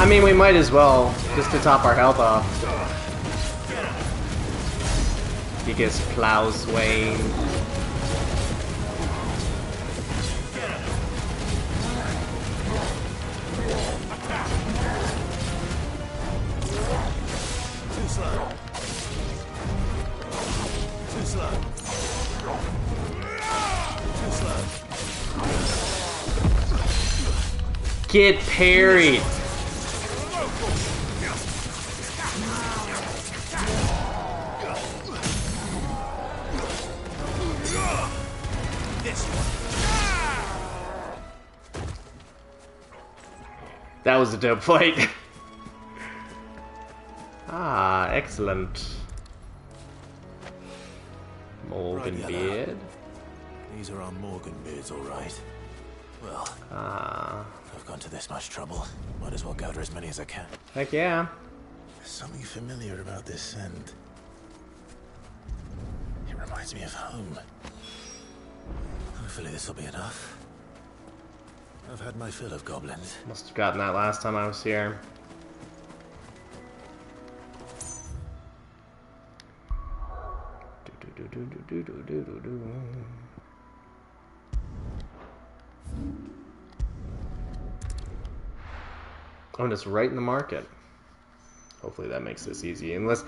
I mean, we might as well, just to top our health off. Biggest plow swain. Get parried. That was a dope fight. Ah, excellent. Morgan beard. These are our Morgan beards, all right. Well, I've gone to this much trouble. Might as well gather as many as I can. Heck yeah. There's something familiar about this scent. It reminds me of home. Hopefully this will be enough. I've had my fill of goblins. Must have gotten that last time I was here. Oh, and it's right in the market. Hopefully that makes this easy. Unless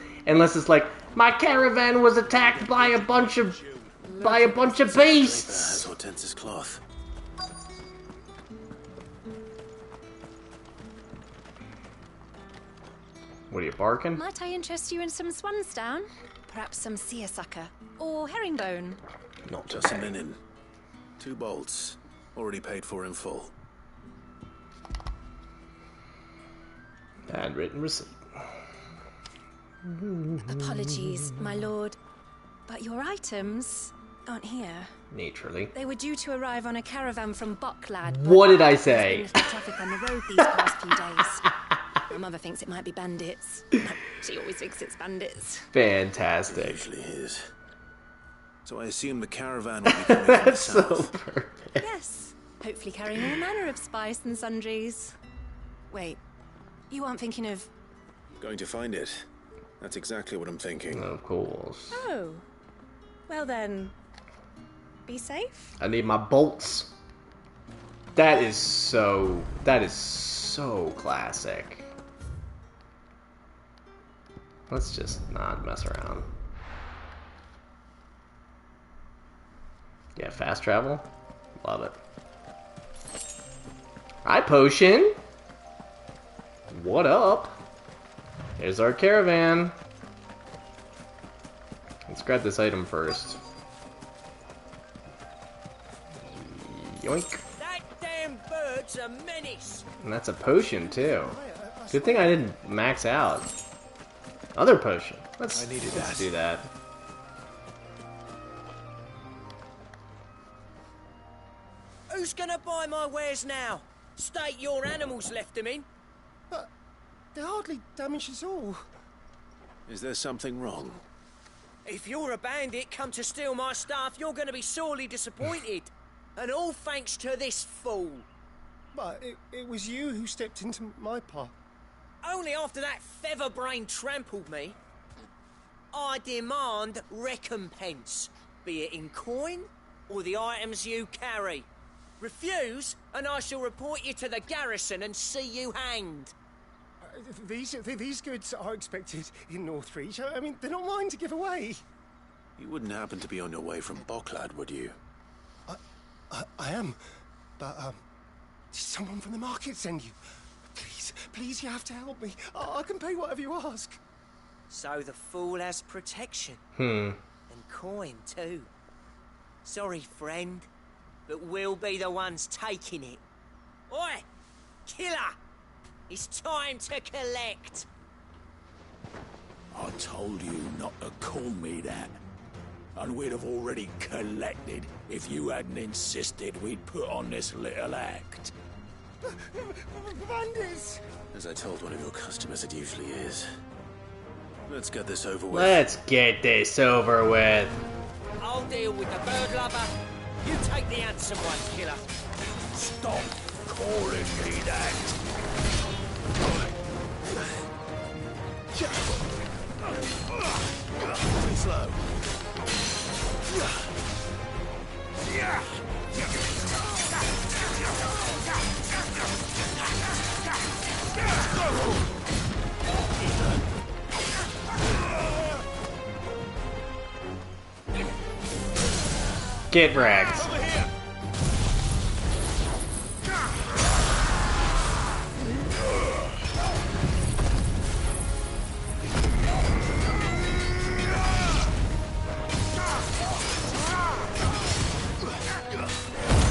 it's like my caravan was attacked by a bunch of beasts. Hortensis cloth. What are you barking? Might I interest you in some swansdown? Perhaps some seersucker or herringbone? Not just linen. 2 bolts, already paid for in full. Handwritten receipt. Apologies, my lord, but your items aren't here. Naturally. They were due to arrive on a caravan from Bucklad. What did I say? There's been traffic on the road these past few days. My mother thinks it might be bandits. She always thinks it's bandits. Fantastic. It usually is. So I assume the caravan will be coming from the south. Yes, hopefully carrying all manner of spice and sundries. Wait, you aren't thinking of... Going to find it. That's exactly what I'm thinking. Of course. Oh, well then, be safe. I need my bolts. That is so classic. Let's just not mess around. Yeah, fast travel. Love it. Hi, Potion. What up? Here's our caravan. Let's grab this item first. Yoink. That damn bird's a menace. And that's a potion, too. Good thing I didn't max out. Other potion. Let's do that. Who's gonna buy my wares now? State your animals left them in. But they hardly damage us all. Is there something wrong? If you're a bandit come to steal my stuff, you're gonna be sorely disappointed. And all thanks to this fool. But it was you who stepped into my path. Only after that featherbrain trampled me. I demand recompense, be it in coin or the items you carry. Refuse, and I shall report you to the garrison and see you hanged. These goods are expected in Northreach. I mean, they're not mine to give away. You wouldn't happen to be on your way from Bucklad, would you? I am, but did someone from the market send you? Please, you have to help me. I can pay whatever you ask. So the fool has protection. And coin, too. Sorry, friend, but we'll be the ones taking it. Oi! Killer! It's time to collect! I told you not to call me that. And we'd have already collected if you hadn't insisted we'd put on this little act. Bandits! As I told one of your customers, it usually is. Let's get this over with. Let's get this over with. I'll deal with the bird lover. You take the handsome one, killer. Stop calling me that. Pretty slow. Get wrecked.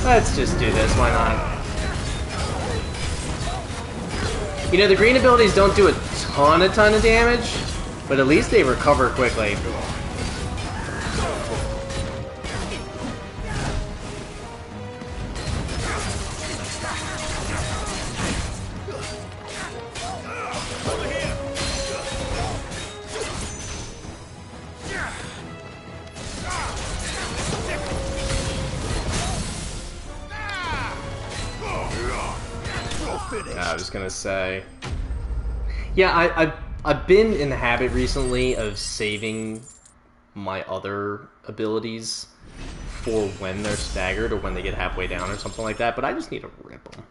Let's just do this, why not? You know, the green abilities don't do a ton of damage, but at least they recover quickly. I was gonna say, yeah, I've been in the habit recently of saving my other abilities for when they're staggered or when they get halfway down or something like that, but I just need to rip them.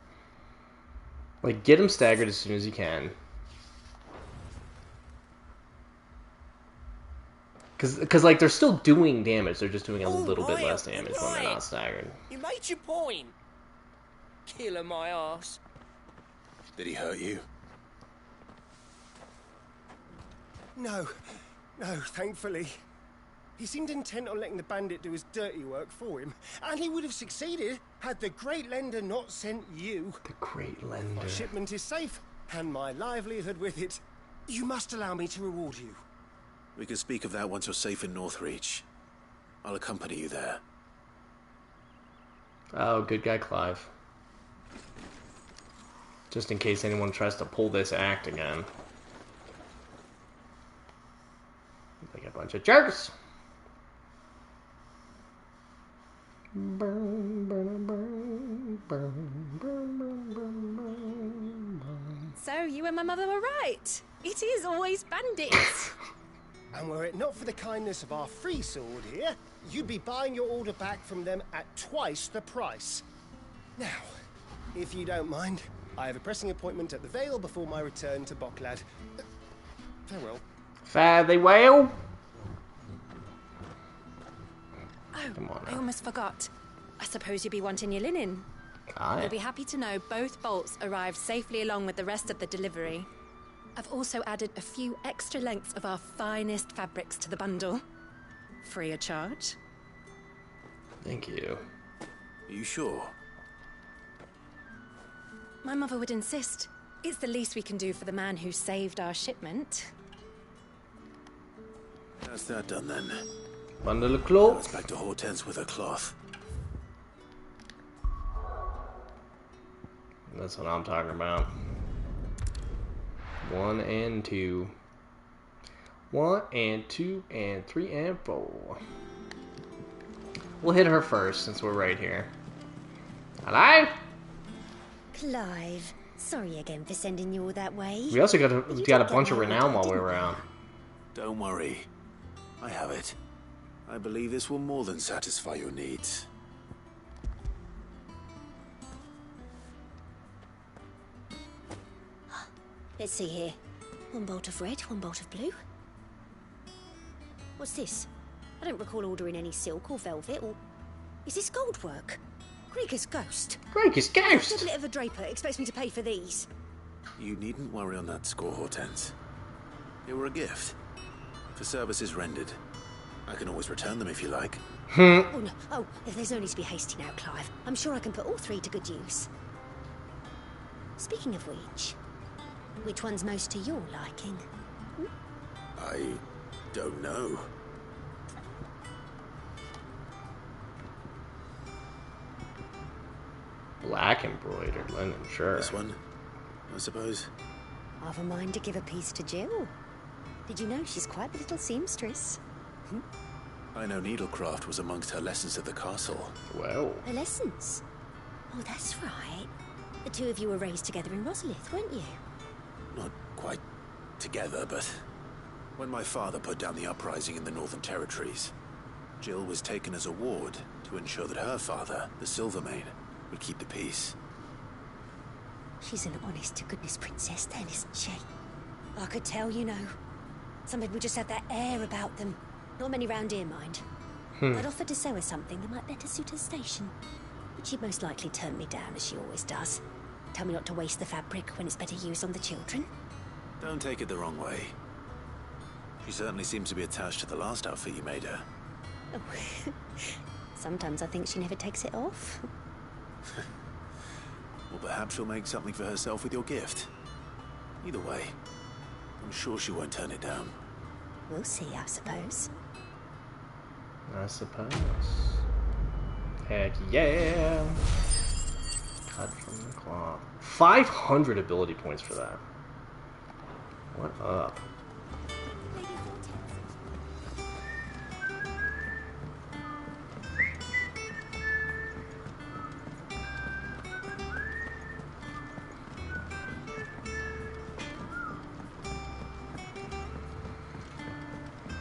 Like, get them staggered as soon as you can. Because like, they're still doing damage, they're just doing a little bit less damage when they're not staggered. You made your point. Killer my ass. Did he hurt you? No, thankfully. He seemed intent on letting the bandit do his dirty work for him, and he would have succeeded had the Great Lender not sent you. The Great Lender. My shipment is safe, and my livelihood with it. You must allow me to reward you. We can speak of that once you're safe in Northreach. I'll accompany you there. Oh, good guy Clive. Just in case anyone tries to pull this act again. Like a bunch of jerks. So, you and my mother were right. It is always bandits. And were it not for the kindness of our free sword here, you'd be buying your order back from them at twice the price. Now, if you don't mind, I have a pressing appointment at the Vale before my return to Boklad. Farewell. Fare thee well. Oh, come on now. I almost forgot. I suppose you'll be wanting your linen. Aye. You'll be happy to know both bolts arrived safely along with the rest of the delivery. I've also added a few extra lengths of our finest fabrics to the bundle. Free of charge. Thank you. Are you sure? My mother would insist. It's the least we can do for the man who saved our shipment. That's that done then. Bundle of cloth. Let's back to Hortense with her cloth. That's what I'm talking about. 1 and 2. 1 and 2 and 3 and 4. We'll hit her first since we're right here. Hello? Clive, sorry again for sending you all that way. We also got a bunch of renown while we were out. Don't worry. I have it. I believe this will more than satisfy your needs. Let's see here. 1 bolt of red, 1 bolt of blue. What's this? I don't recall ordering any silk or velvet, or... Is this gold work? Grieger's ghost. Grieger's ghost? What of a draper expects me to pay for these? You needn't worry on that score, Hortense. They were a gift. For services rendered. I can always return them if you like. Oh, no. Oh, there's no need to be hasty now, Clive. I'm sure I can put all 3 to good use. Speaking of which one's most to your liking? I don't know. Black embroidered linen, sure. This one, I suppose. I've a mind to give a piece to Jill. Did you know she's quite the little seamstress? I know needlecraft was amongst her lessons at the castle. Well. Her lessons? Oh, that's right. The 2 of you were raised together in Rosalith, weren't you? Not quite together, but when my father put down the uprising in the Northern Territories, Jill was taken as a ward to ensure that her father, the Silvermane, would keep the peace. She's an honest-to-goodness princess then, isn't she? I could tell, you know. Some people just have that air about them. Not many round here, mind. I'd offered to sew her something that might better suit her station. But she'd most likely turn me down, as she always does. Tell me not to waste the fabric when it's better used on the children. Don't take it the wrong way. She certainly seems to be attached to the last outfit you made her. Oh. Sometimes I think she never takes it off. Or perhaps she'll make something for herself with your gift. Either way, I'm sure she won't turn it down. We'll see, I suppose. I suppose. Heck yeah! Cut from the cloth. 500 ability points for that. What up?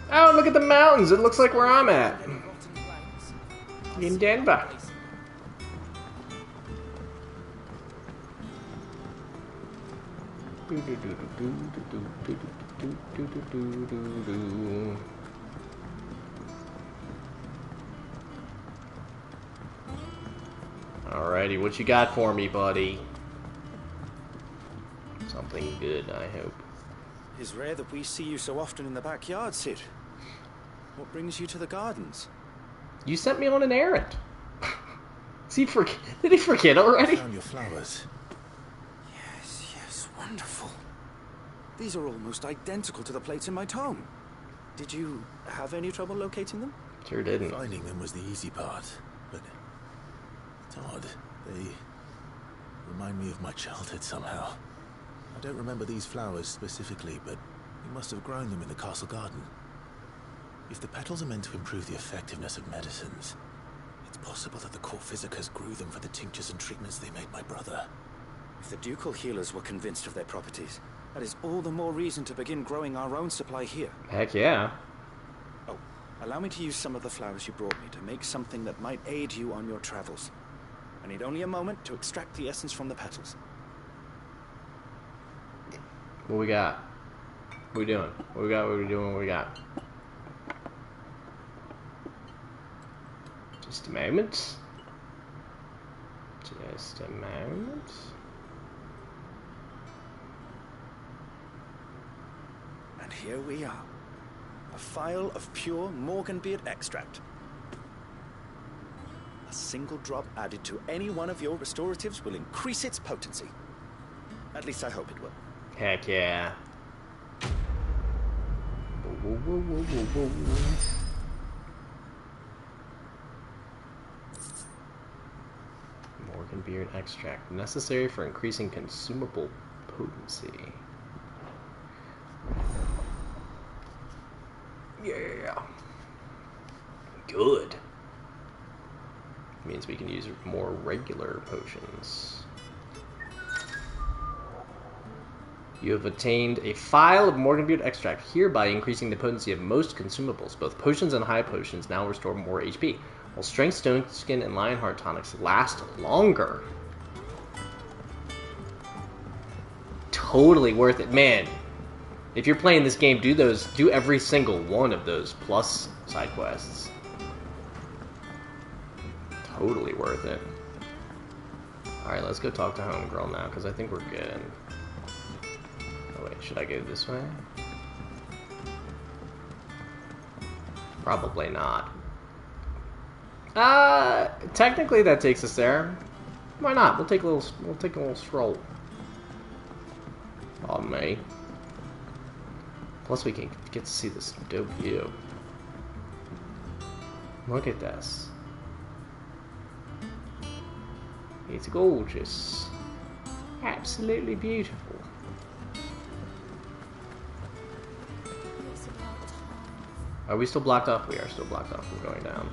Oh, look at the mountains! It looks like where I'm at. In Denver. Alrighty, what you got for me, buddy? Something good, I hope. It's rare that we see you so often in the backyard, Sid. What brings you to the gardens? You sent me on an errand. Did he forget already? I found your flowers. Yes, wonderful. These are almost identical to the plates in my tome. Did you have any trouble locating them? Sure didn't. Finding them was the easy part, but it's odd. They remind me of my childhood somehow. I don't remember these flowers specifically, but we must have grown them in the castle garden. If the petals are meant to improve the effectiveness of medicines, it's possible that the court physicers grew them for the tinctures and treatments they made my brother. If the ducal healers were convinced of their properties, that is all the more reason to begin growing our own supply here. Heck yeah. Oh, allow me to use some of the flowers you brought me to make something that might aid you on your travels. I need only a moment to extract the essence from the petals. What we got? What we doing? What we got? What we doing? What we got? Just a moment. Just a moment. And here we are. A phial of pure Morganbeard extract. A single drop added to any one of your restoratives will increase its potency. At least I hope it will. Heck yeah. Whoa, whoa, whoa, whoa, whoa. Morganbeard extract. Necessary for increasing consumable potency. Yeah. Good. Means we can use more regular potions. You have obtained a phial of Morganbeard extract, hereby increasing the potency of most consumables. Both potions and high potions now restore more HP, while Strength, Stone Skin, and Lionheart tonics last longer. Totally worth it. Man, if you're playing this game, do every single one of those plus side quests. Totally worth it. Alright, let's go talk to Homegirl now, because I think we're good. Oh wait, should I go this way? Probably not. Technically that takes us there. Why not? We'll take a little stroll. On me. Plus we can get to see this dope view. Look at this. It's gorgeous. Absolutely beautiful. Are we still blocked off? We are still blocked off from going down.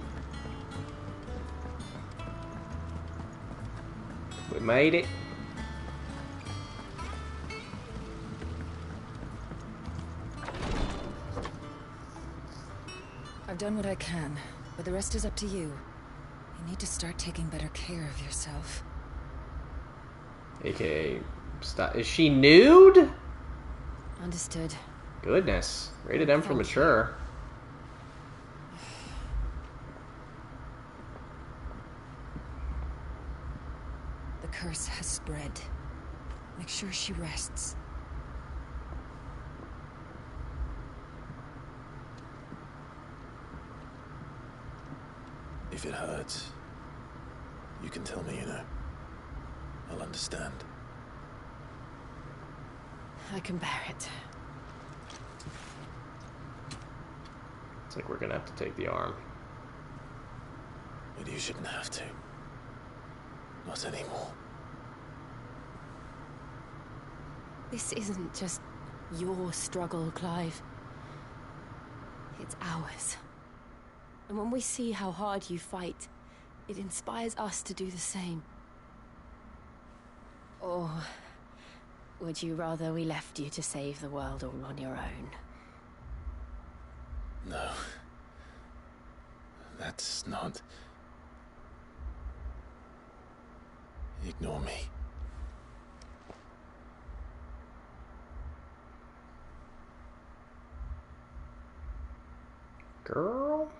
We made it. I've done what I can, but the rest is up to you. You need to start taking better care of yourself. AKA, stop. Is she nude? Understood. Goodness. Rated M for mature. The curse has spread. Make sure she rests. If it hurts, you can tell me, you know. I'll understand. I can bear it. It's like we're gonna have to take the arm. But you shouldn't have to. Not anymore. This isn't just your struggle, Clive. It's ours. And when we see how hard you fight, it inspires us to do the same. Or would you rather we left you to save the world all on your own? No. That's not... Ignore me. Girl?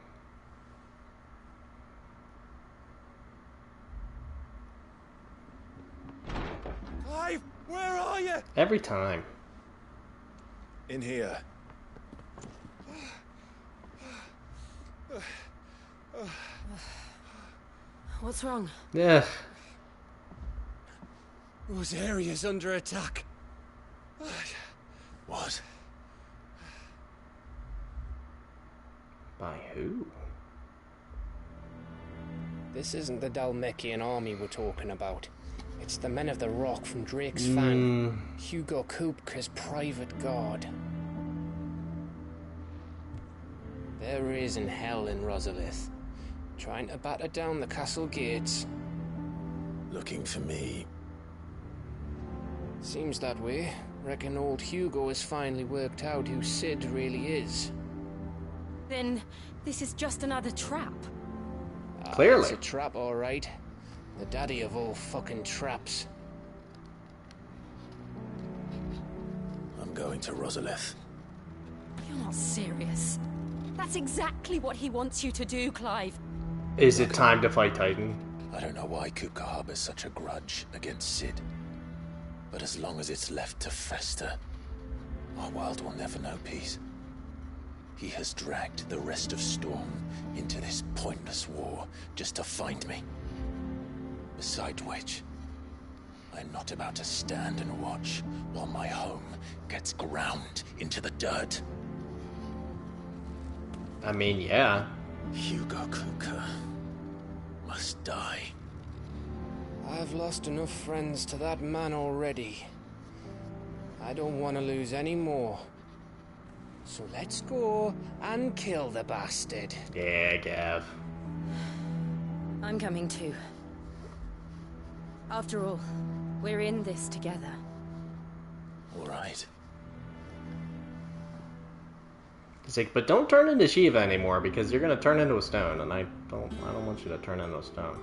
Clive, where are you? Every time. In here. What's wrong? Yeah. Rosaria's under attack. What? By who? This isn't the Dalmekian army we're talking about. It's the Men of the Rock from Drake's Fan. Hugo Kupka's private guard. There is in hell in Rosalith, trying to batter down the castle gates. Looking for me? Seems that way. Reckon old Hugo has finally worked out who Sid really is. Then this is just another trap. Clearly. It's a trap, all right. The daddy of all fucking traps. I'm going to Rosalith. You're not serious. That's exactly what he wants you to do, Clive. Is it time to fight Titan? I don't know why Kupka harbors such a grudge against Sid. But as long as it's left to fester, our world will never know peace. He has dragged the rest of Storm into this pointless war just to find me. Besides which, I'm not about to stand and watch while my home gets ground into the dirt. I mean, yeah. Hugo Kupka must die. I've lost enough friends to that man already. I don't want to lose any more. So let's go and kill the bastard. Yeah, Gav. I'm coming too. After all, we're in this together. All right. He's like, but don't turn into Shiva anymore because you're gonna turn into a stone, and I don't want you to turn into a stone.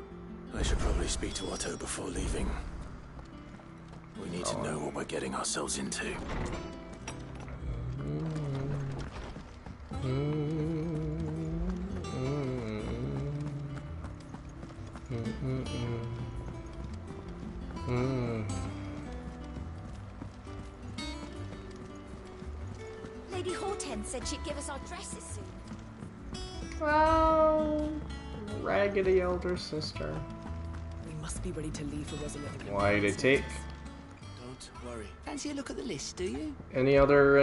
I should probably speak to Otto before leaving. We need to know what we're getting ourselves into. Lady Hortense said she'd give us our dresses soon. Oh, raggedy elder sister. We must be ready to leave for Rosalind. Why'd it take? Don't worry. Fancy a look at the list, do you? Any other,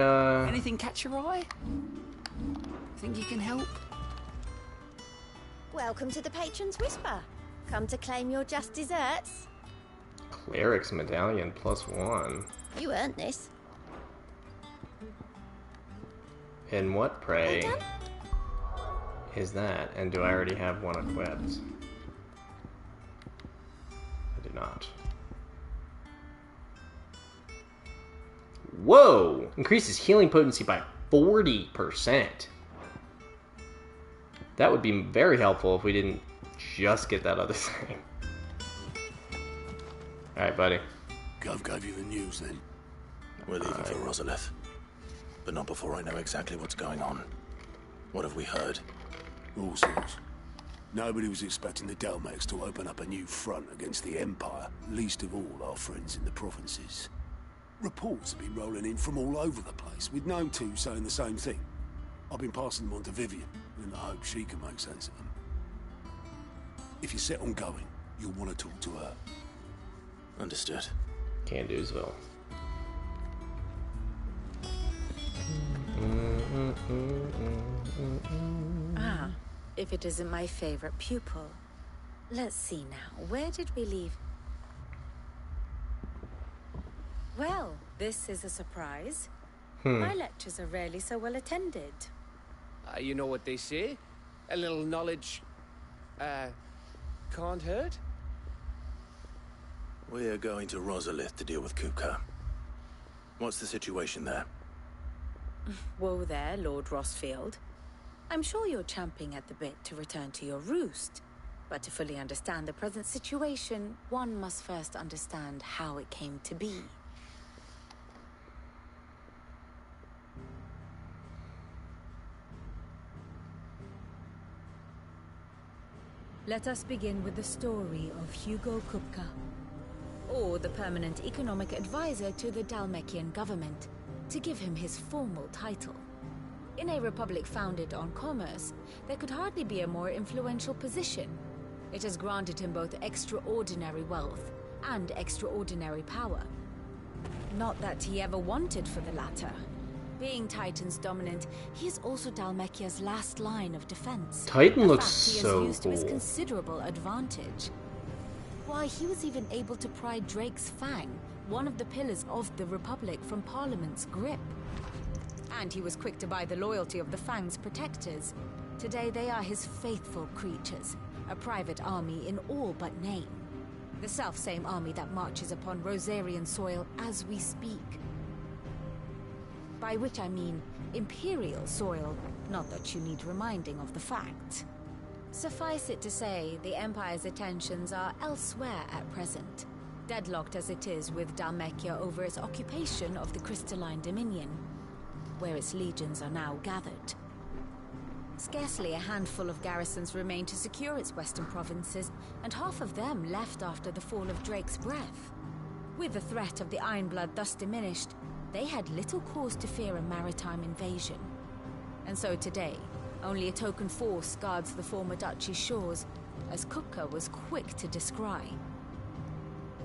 Anything catch your eye? Think you can help? Welcome to the Patron's Whisper. Come to claim your just desserts. Cleric's medallion +1. You earned this. And what, pray, is that? And do I already have one equipped? I do not. Whoa! Increases healing potency by 40%. That would be very helpful if we didn't just get that other thing. Alright, buddy. Gov gave you the news then. We're leaving for Rosalith. But not before I know exactly what's going on. What have we heard? All sorts. Nobody was expecting the Dalmex to open up a new front against the Empire, least of all our friends in the provinces. Reports have been rolling in from all over the place, with no two saying the same thing. I've been passing them on to Vivian, in the hope she can make sense of them. If you're set on going, you'll want to talk to her. Understood. Can-Do'sville. Ah, if it isn't my favorite pupil. Let's see now. Where did we leave? Well, this is a surprise. My lectures are rarely so well attended. You know what they say? A little knowledge, can't hurt? We're going to Rosalith to deal with Kupka. What's the situation there? Whoa there, Lord Rossfield. I'm sure you're champing at the bit to return to your roost. But to fully understand the present situation, one must first understand how it came to be. Let us begin with the story of Hugo Kupka, or the permanent economic advisor to the Dhalmekian government, to give him his formal title. In a republic founded on commerce, there could hardly be a more influential position. It has granted him both extraordinary wealth and extraordinary power. Not that he ever wanted for the latter. Being Titan's dominant, he is also Dhalmekia's last line of defense. Titan looks so so he has used to his cool. considerable advantage. Why, he was even able to pry Drake's Fang, one of the pillars of the Republic, from Parliament's grip. And he was quick to buy the loyalty of the Fang's protectors. Today they are his faithful creatures, a private army in all but name. The self-same army that marches upon Rosarian soil as we speak. By which I mean Imperial soil, not that you need reminding of the fact. Suffice it to say, the Empire's attentions are elsewhere at present, deadlocked as it is with Dhalmekia over its occupation of the Crystalline Dominion, where its legions are now gathered. Scarcely a handful of garrisons remain to secure its western provinces, and half of them left after the fall of Drake's Breath. With the threat of the Ironblood thus diminished, they had little cause to fear a maritime invasion. And so today, only a token force guards the former duchy's shores, as Kupka was quick to descry.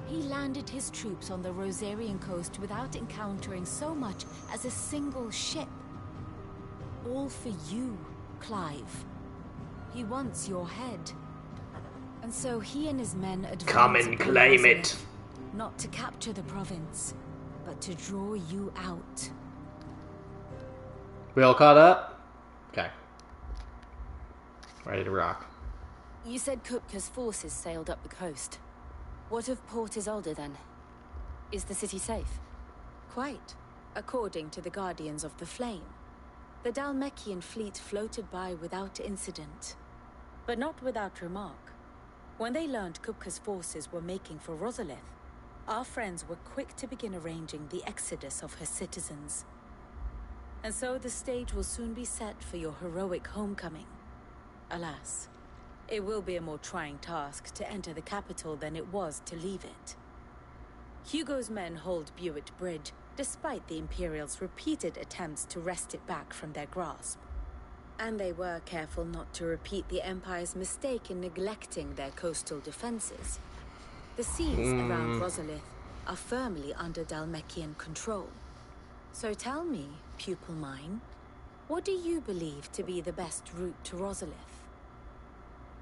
He landed his troops on the Rosarian coast without encountering so much as a single ship. All for you, Clive. He wants your head. And so he and his men advance. Come and claim it. Not to capture the province, but to draw you out. We all caught up? Okay. Ready to rock. You said Kupka's forces sailed up the coast. What of Port Isolde then? Is the city safe? Quite, according to the Guardians of the Flame. The Dhalmekian fleet floated by without incident. But not without remark. When they learned Kupka's forces were making for Rosalith, our friends were quick to begin arranging the exodus of her citizens. And so the stage will soon be set for your heroic homecoming. Alas, it will be a more trying task to enter the capital than it was to leave it. Hugo's men hold Buett Bridge, despite the Imperials' repeated attempts to wrest it back from their grasp. And they were careful not to repeat the Empire's mistake in neglecting their coastal defenses. The seas around Rosalith are firmly under Dhalmekian control. So tell me, pupil mine, what do you believe to be the best route to Rosalith?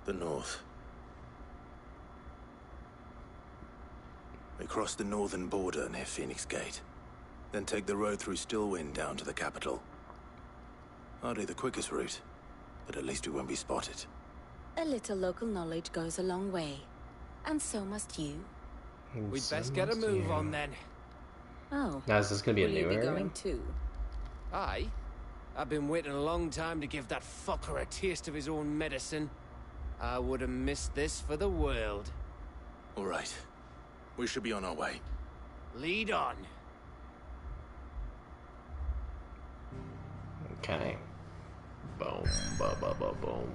The north. We cross the northern border near Phoenix Gate, then take the road through Stillwind down to the capital. Hardly the quickest route, but at least we won't be spotted. A little local knowledge goes a long way, and so must you. We'd best get a move on then. Oh, now is this gonna be a will new you be area? going too? Aye. I've been waiting a long time to give that fucker a taste of his own medicine. I would have missed this for the world. All right. We should be on our way. Lead on. Okay. Boom, ba ba ba boom.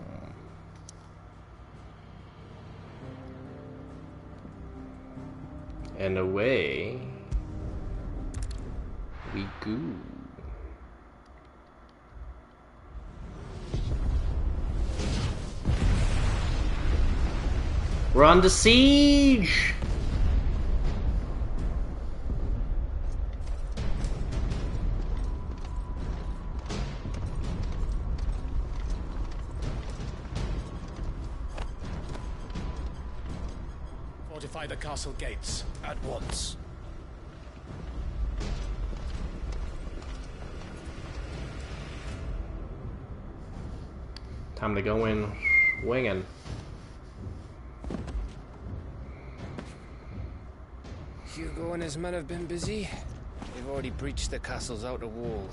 And away we go. We're on the siege! Fortify the castle gates at once. Time to go in winging. Hugo and his men have been busy. They've already breached the castle's outer wall.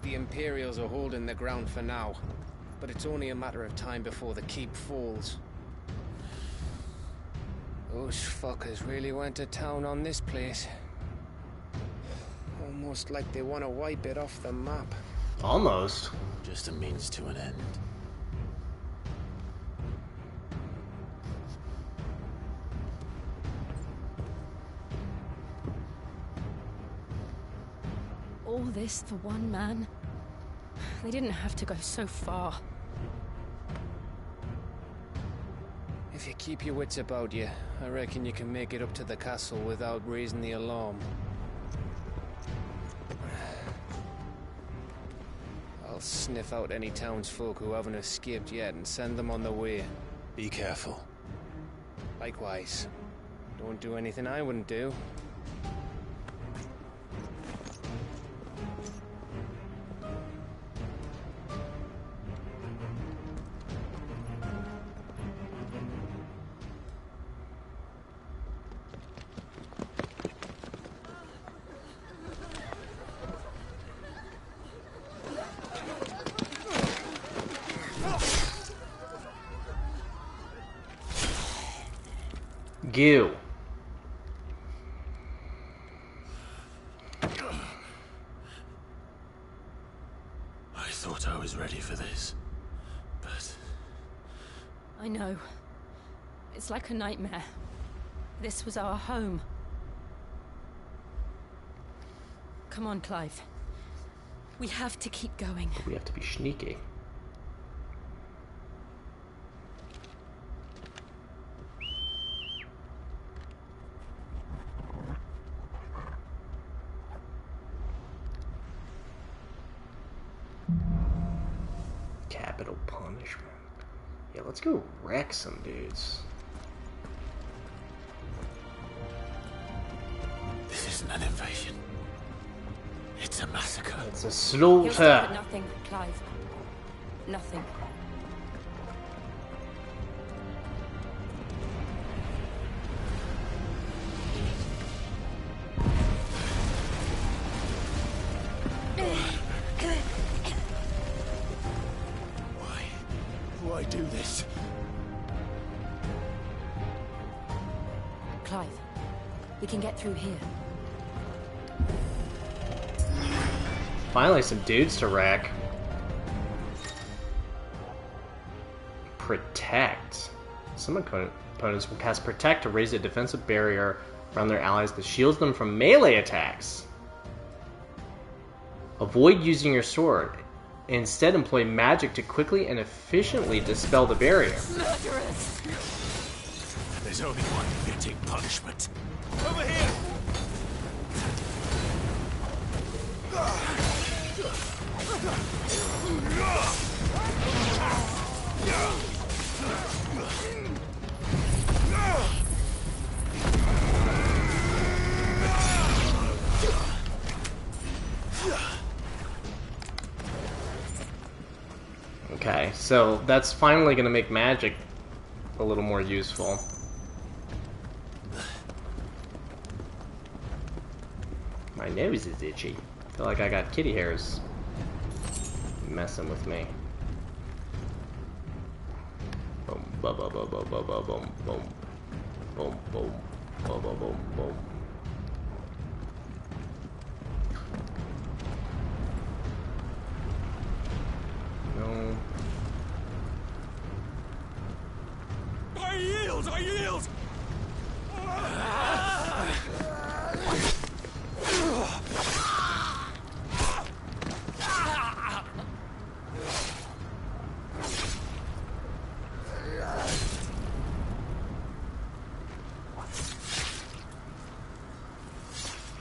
The Imperials are holding the ground for now, but it's only a matter of time before the keep falls. Those fuckers really went to town on this place. Almost like they want to wipe it off the map. Almost. Just a means to an end. All this for one man? They didn't have to go so far. If you keep your wits about you, I reckon you can make it up to the castle without raising the alarm. I'll sniff out any townsfolk who haven't escaped yet and send them on their way. Be careful. Likewise. Don't do anything I wouldn't do. Goo. I thought I was ready for this, but... I know. It's like a nightmare. This was our home. Come on, Clive. We have to keep going. We have to be sneaky. Capital punishment. Yeah, let's go wreck some dudes. This isn't an invasion. It's a massacre. It's a You'll stop at slaughter. nothing, Clive. Nothing. Why do this? Clive, we can get through here. Finally, some dudes to wreck. Protect. Some opponents will cast Protect to raise a defensive barrier around their allies that shields them from melee attacks. Avoid using your sword. Instead, employ magic to quickly and efficiently dispel the barrier. Murderers! There's only one fitting punishment. Over here! Okay, so that's finally going to make magic a little more useful. My nose is itchy. I feel like I got kitty hairs messing with me. Boom, boom, boom, boom, boom, boom, boom, boom, boom, boom, boom, boom, boom, boom, boom. No. I yield! I yield!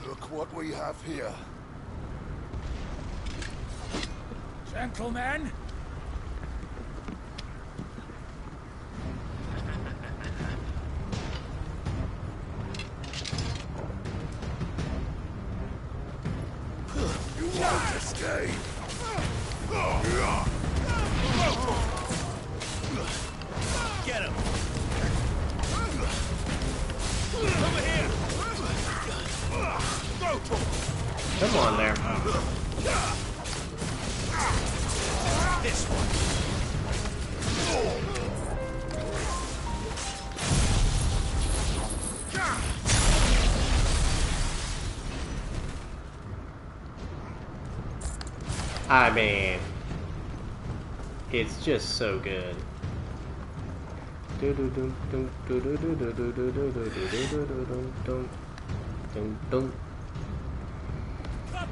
Look what we have here. Gentlemen, Get him! Over here! Come on there. This one. I mean, it's just so good. Cut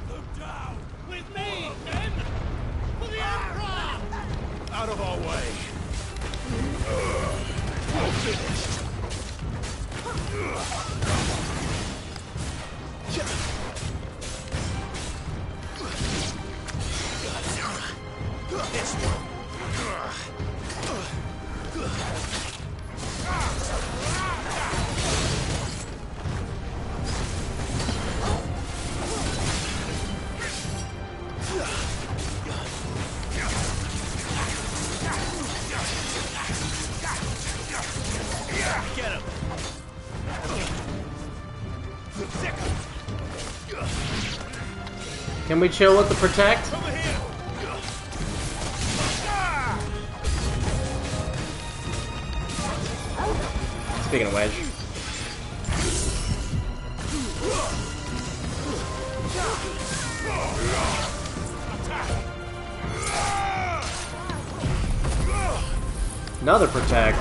them down! With me, men! For the Emperor! Out of our way! We're finished! This one! Get him! Can we chill with the protect? Speaking of which. Another protect.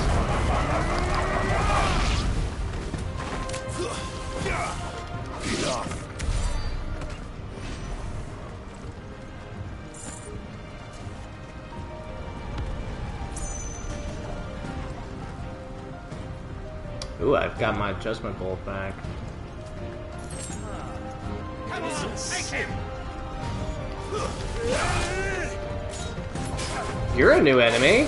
Ooh, I've got my adjustment bolt back. Come on, take him! You're a new enemy.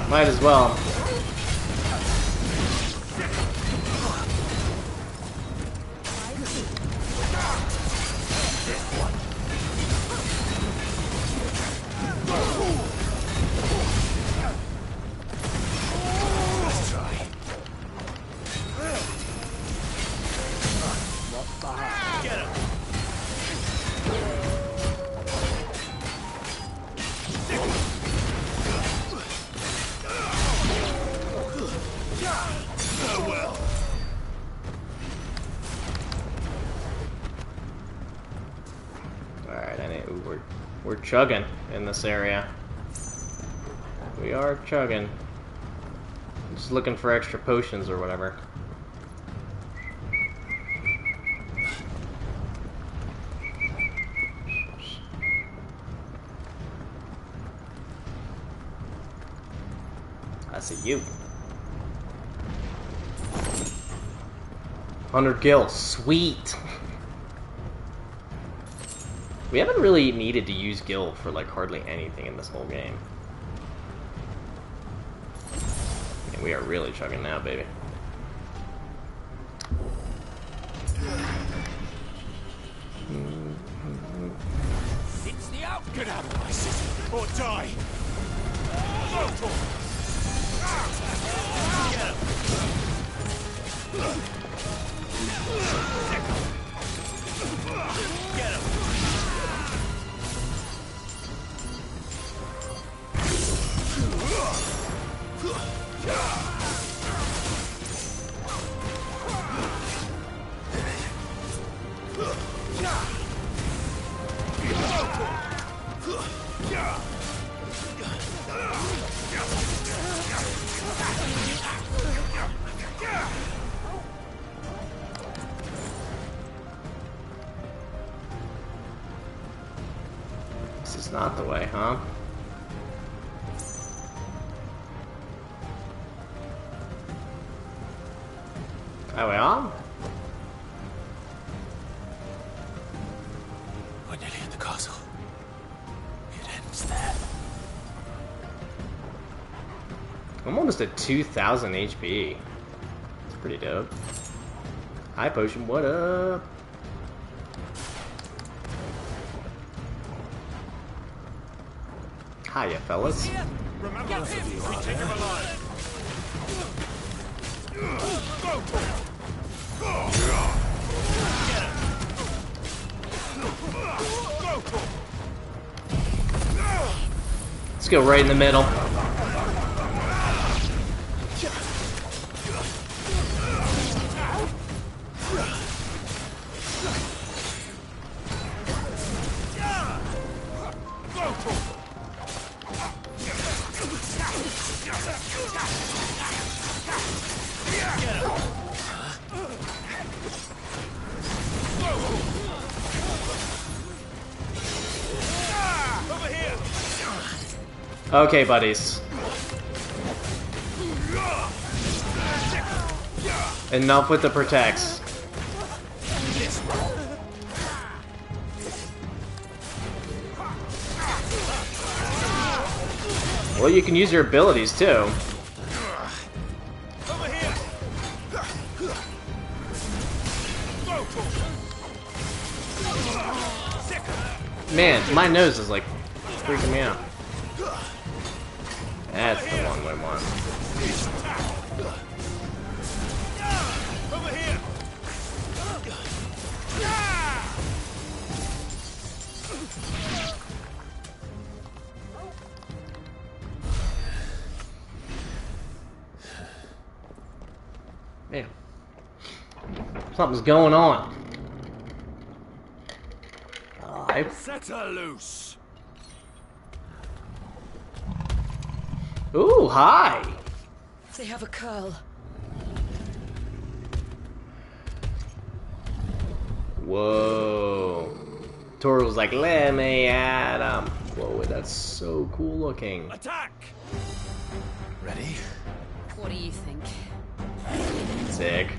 Might as well. Let's try. Get him! Well. Alright, we're chugging in this area. We are chugging. Just looking for extra potions or whatever. I see you. 100 gil, sweet! We haven't really needed to use gil for like hardly anything in this whole game. And we are really chugging now, baby. It's the out! Get out of my city, or die! Get him! Get him! This is not the way, huh? Highway on? We're nearly at the castle. It ends there. I'm almost at 2,000 HP. It's pretty dope. Hi, Potion, what up? Hiya, fellas. Remember, we take him alive. Let's go right in the middle. Okay, buddies. Enough with the protects. Well, you can use your abilities too. Man, my nose is like freaking me out. That's the one we want. Over here. Man, something's going on. Set her loose. Ooh, hi. They have a curl. Whoa. Tor was like, let me at him. Whoa, that's so cool looking. Attack! Ready? What do you think? Sick.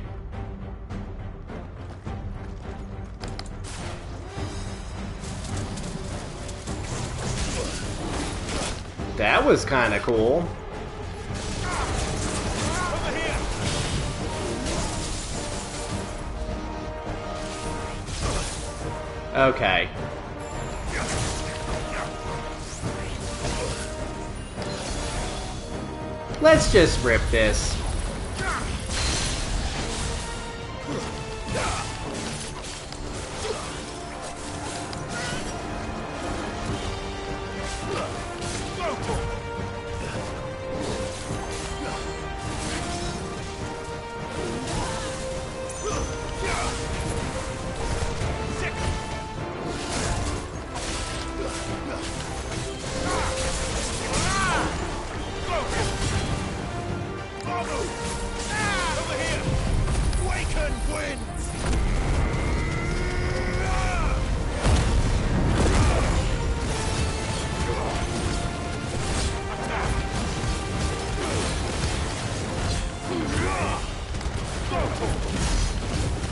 That was kind of cool. Okay. Let's just rip this.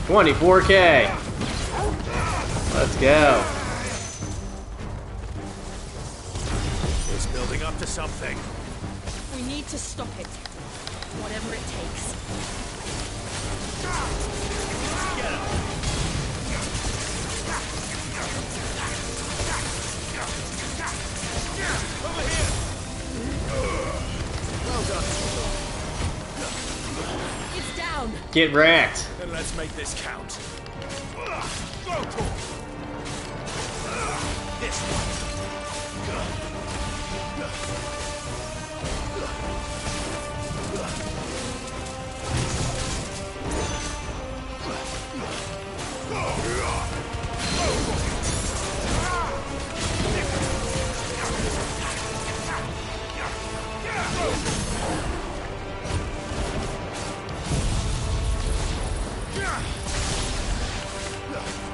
$24K. Let's go. It's building up to something. We need to stop it. Whatever it takes. Get him. Over here. Well done. It's down. Get wrecked. Then let's make this count. This one.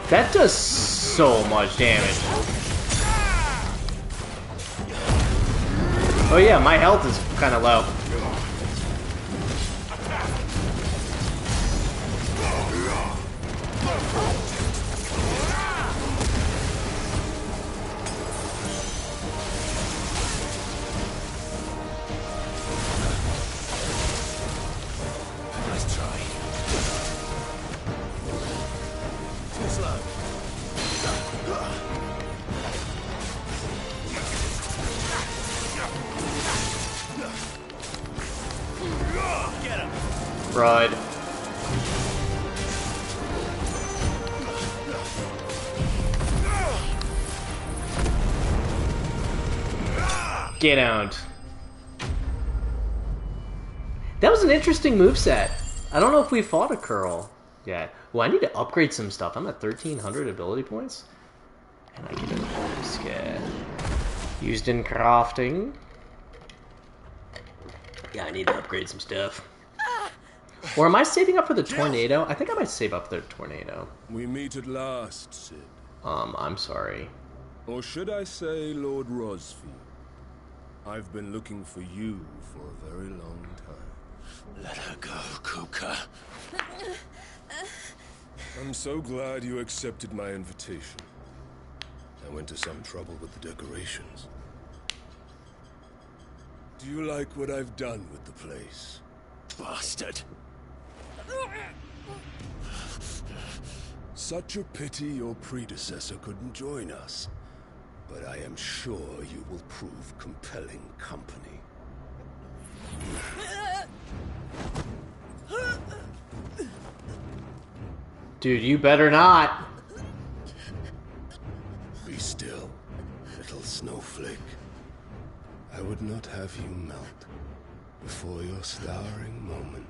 That does so much damage. Oh yeah, my health is kind of low. Nice try. Too slow. Get him. Right. Get out. That was an interesting moveset. I don't know if we fought a curl yet. Well, I need to upgrade some stuff. I'm at 1,300 ability points. And I get a bonus get used in crafting. Yeah, I need to upgrade some stuff. Or am I saving up for the tornado? I think I might save up for the tornado. We meet at last, Sid. I'm sorry. Or should I say Lord Rosfield? I've been looking for you for a very long time. Let her go, Kuka. I'm so glad you accepted my invitation. I went to some trouble with the decorations. Do you like what I've done with the place? Bastard. Such a pity your predecessor couldn't join us. But I am sure you will prove compelling company. Dude, you better not. Be still, little snowflake. I would not have you melt before your starring moment.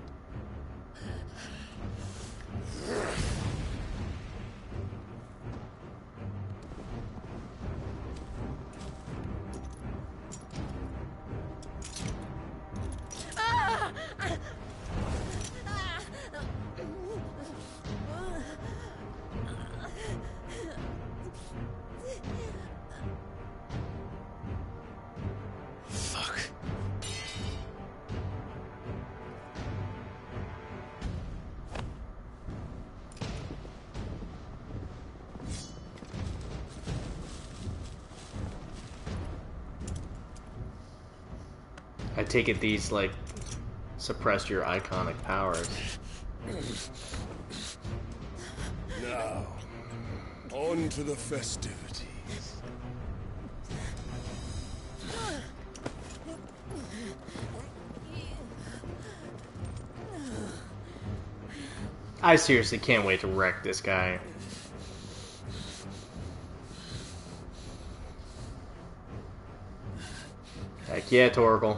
Fuck. I take it these, like, suppress your iconic powers. Now, on to the festivities. I seriously can't wait to wreck this guy. Heck yeah, Torgal.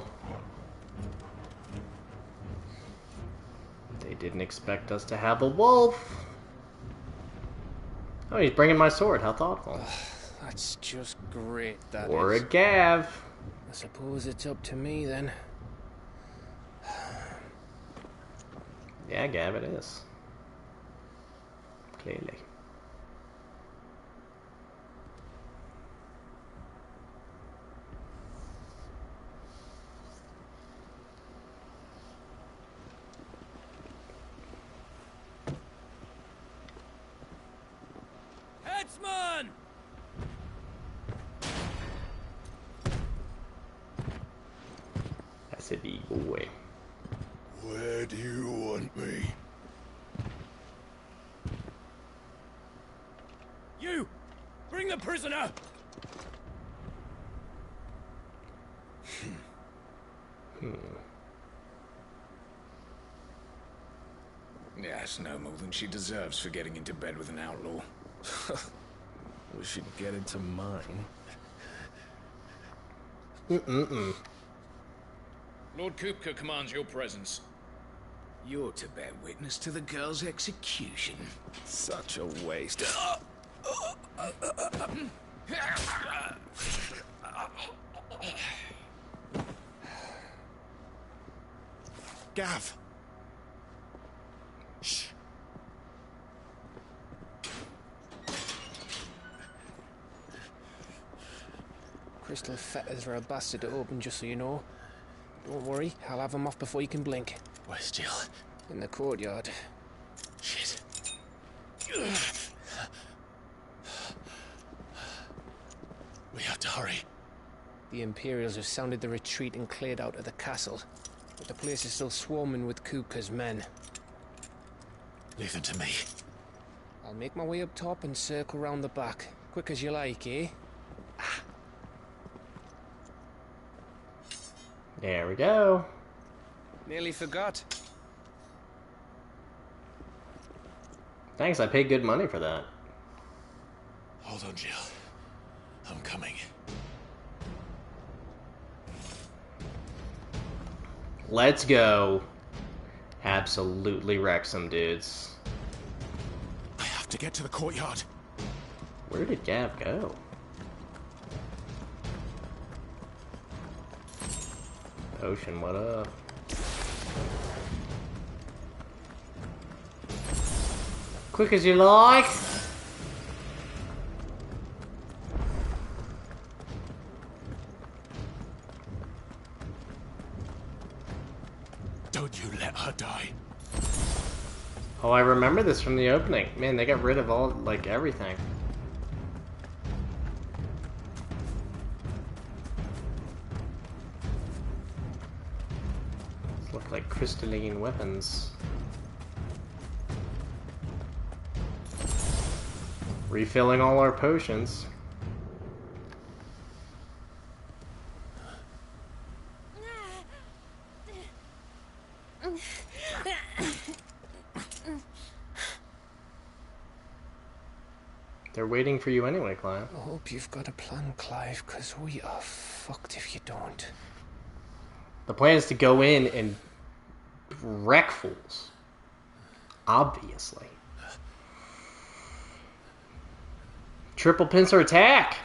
They didn't expect us to have a wolf. Oh, he's bringing my sword. How thoughtful. That's just great, that or is. a Gav. I suppose it's up to me, then. Yeah, Gav, it is. Clearly. Headsman! That's a big boy. Where do you want me? You! Bring the prisoner! Yes, no more than she deserves for getting into bed with an outlaw. We should get into mine. Lord Kupka commands your presence. You're to bear witness to the girl's execution. Such a waste. Gav! Shh. crystal fetters are a bastard to open, just so you know. Don't worry, I'll have them off before you can blink. Where's Jill? In the courtyard. Shit. We have to hurry. The Imperials have sounded the retreat and cleared out of the castle. But the place is still swarming with Kupka's men. Leave them to me. I'll make my way up top and circle round the back. Quick as you like, eh? There we go. Nearly forgot. Thanks, I paid good money for that. Hold on, Jill. I'm coming. Let's go. Absolutely wreck some dudes. I have to get to the courtyard. Where did Gav go? Ocean, what up? Quick as you like. Don't you let her die. Oh, I remember this from the opening. Man, they got rid of all, like, everything. These look like crystalline weapons. Refilling all our potions. They're waiting for you anyway, Clive. I hope you've got a plan, Clive, because we are fucked if you don't. The plan is to go in and wreck fools. Obviously. Triple pincer attack!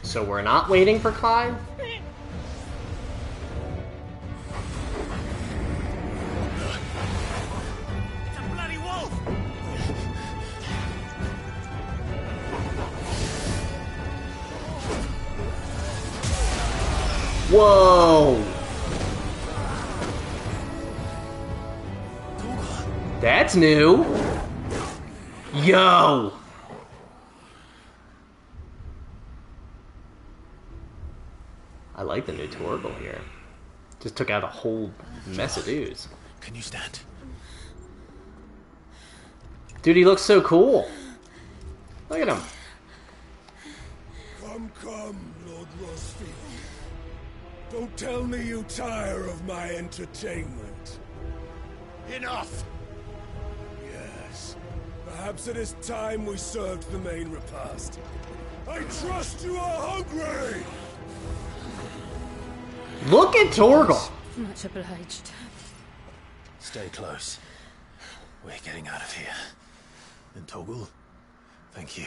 So we're not waiting for Clive? Whoa! That's new! Yo! I like the new Torgal here. Just took out a whole mess of dudes. Can you stand? Dude, he looks so cool. Look at him. Come, Lord Rosfield. Don't tell me you tire of my entertainment. Enough! Yes. Perhaps it is time we served the main repast. I trust you are hungry! Look at Torgal! Much obliged. Stay close. We're getting out of here. And Torgal, thank you.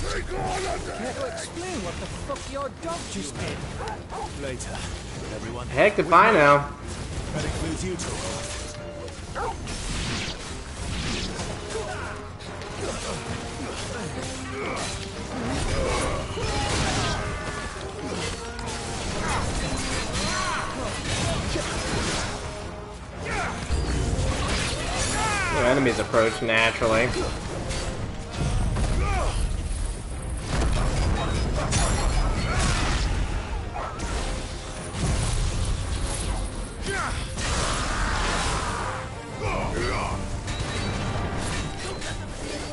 Care to explain what the fuck your dog just did? Later. Everyone. Heck if I know. That includes you, Torgal. The enemies approach naturally.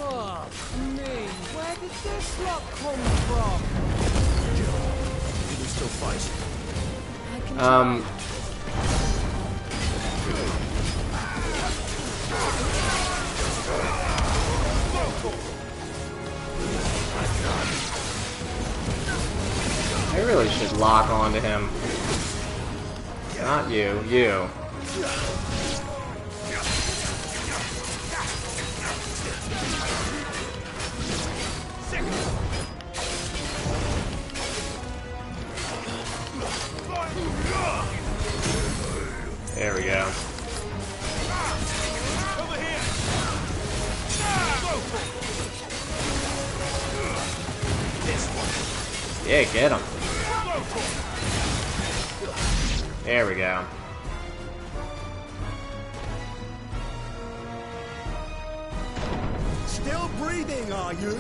Oh, me, where did this lot come from? Can we still fight? I really should lock onto him. Not you, you. There we go. Over here! Yeah, get him. There we go. Still breathing, are you?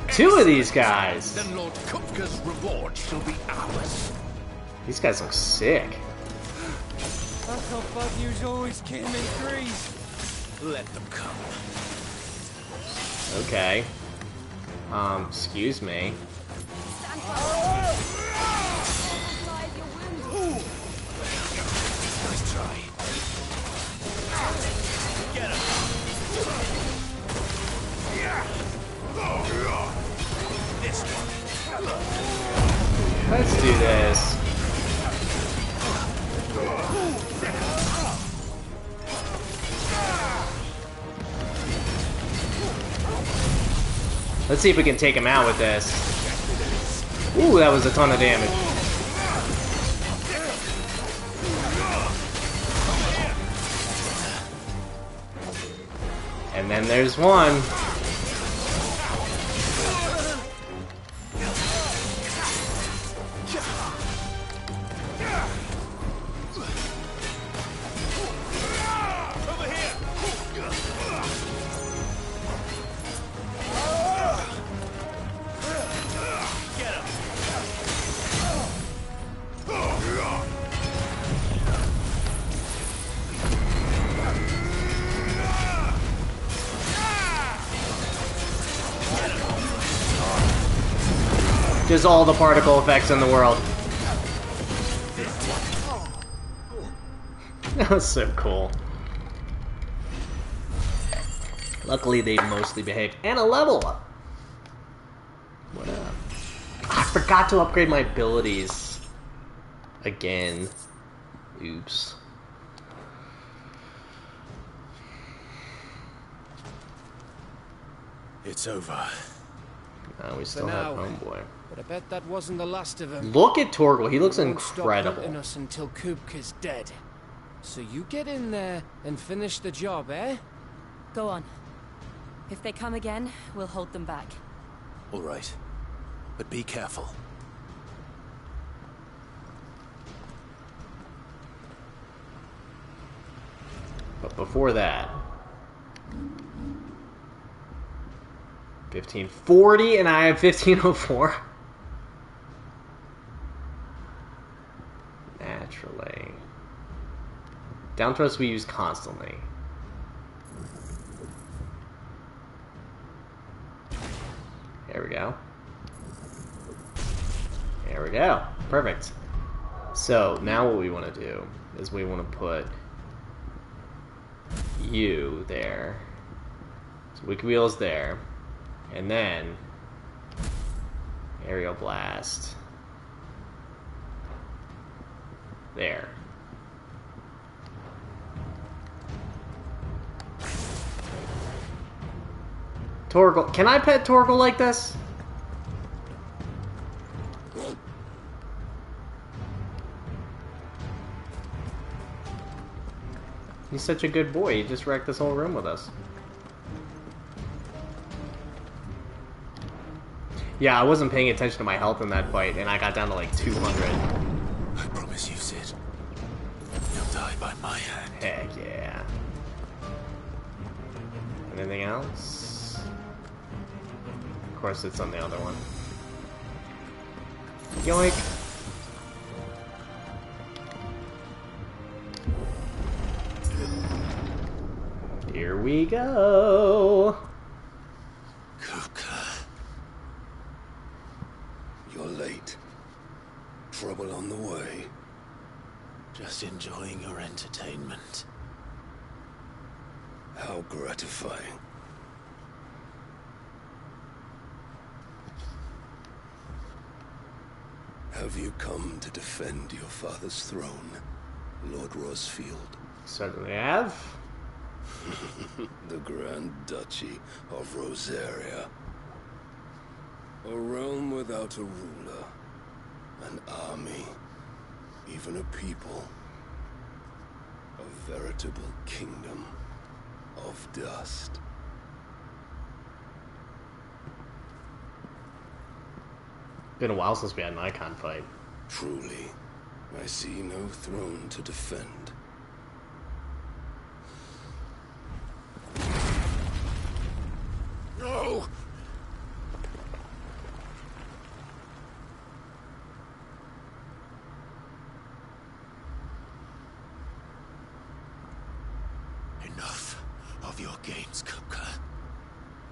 2 of these guys. Then Lord Kupka's reward shall be ours. These guys look sick. I thought bad news always came in threes. Let them come. Okay. Excuse me. Nice try. Get him. This one. Let's do this. Let's see if we can take him out with this. Ooh, that was a ton of damage. And then there's one. Just all the particle effects in the world. That was so cool. Luckily, they mostly behaved. And a level up! What up? I forgot to upgrade my abilities. Again. Oops. It's over. No, we still have now. Homeboy. But I bet that wasn't the last of him. Look at Torgal. He looks Won't stop incredible. hunting us until Kupka's dead. So you get in there and finish the job, eh? Go on. If they come again, we'll hold them back. All right. But be careful. But before that, 1540 and I have 1504. Naturally. Down thrust we use constantly. There we go. There we go. Perfect. So now what we want to do is we want to put you there. So Wicked Wheel's there. And then Aerial Blast there. Torgal, can I pet Torgal like this? He's such a good boy, he just wrecked this whole room with us. Yeah, I wasn't paying attention to my health in that fight, and I got down to like 200. I promise you, Sid. You'll die by my hand. Heck yeah. Anything else? Of course it's on the other one. Yoink! Here we go! Kupka. You're late. Trouble on the way. Just enjoying your entertainment. How gratifying. Have you come to defend your father's throne, Lord Rosfield? Certainly have. The Grand Duchy of Rosaria. A realm without a ruler. An army. Even a people. A veritable kingdom of dust. Been a while since we had an Eikon fight. Truly, I see no throne to defend. No! Enough of your games, Kuka.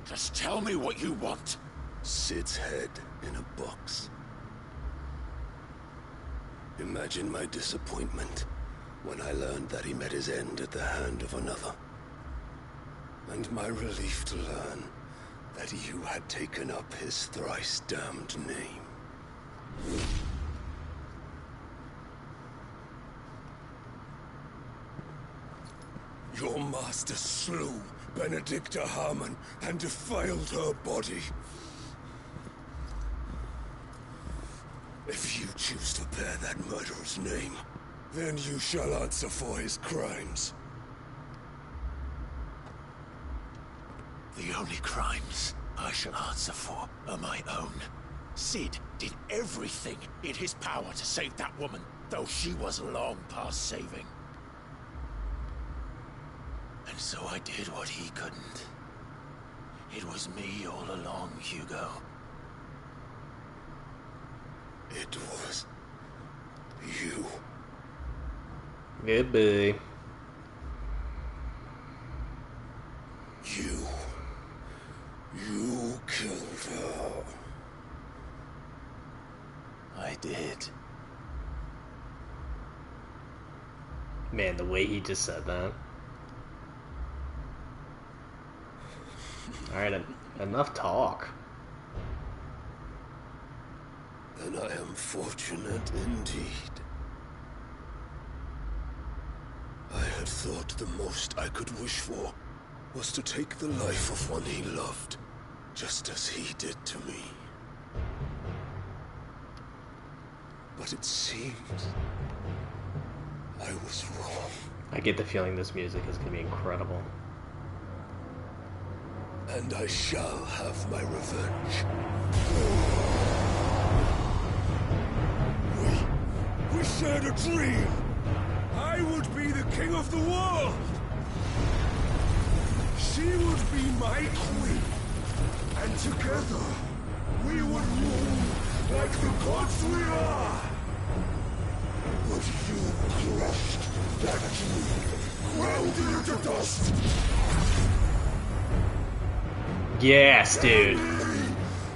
Just tell me what you want. Sid's head in a box. Imagine my disappointment when I learned that he met his end at the hand of another. And my relief to learn that you had taken up his thrice-damned name. Your master slew Benedicta Harmon and defiled her body. If you choose to bear that murderer's name, then you shall answer for his crimes. The only crimes I shall answer for are my own. Sid did everything in his power to save that woman, though she was long past saving. And so I did what he couldn't. It was me all along, Hugo. It was you. Good boy. You killed her. I did. Man, the way he just said that. Alright, enough talk. Then I am fortunate indeed. I had thought the most I could wish for was to take the life of one he loved, just as he did to me. But it seems I was wrong. I get the feeling this music is going to be incredible. And I shall have my revenge. We shared a dream. I would be the king of the world. She would be my queen. And together, we would rule like the gods we are. But you crushed that dream, ground it into dust. Yes, dude.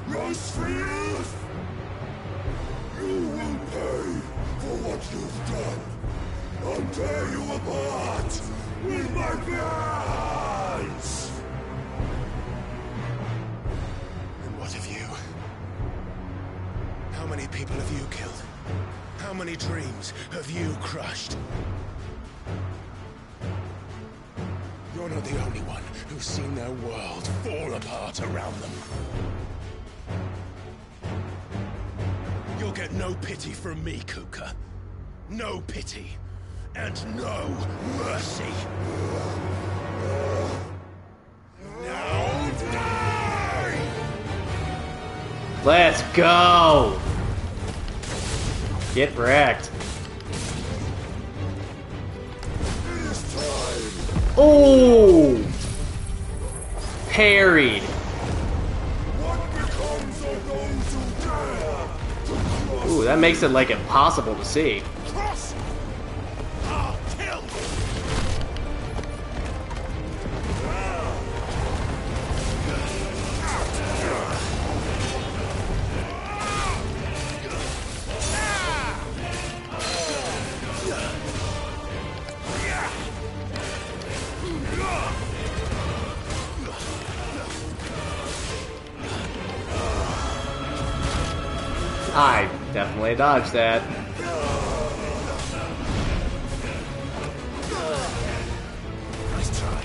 Rise for youth. You will pay for what you've done. I'll tear you apart with my hands. And what of you? How many people have you killed? How many dreams have you crushed? You're not the only one who's seen their world fall apart around them. You'll get no pity from me, Kuka. No pity. And no mercy. Now die! Let's go! Get wrecked. Oh! Parried. Ooh, that makes it like impossible to see. I definitely dodged that. Nice try.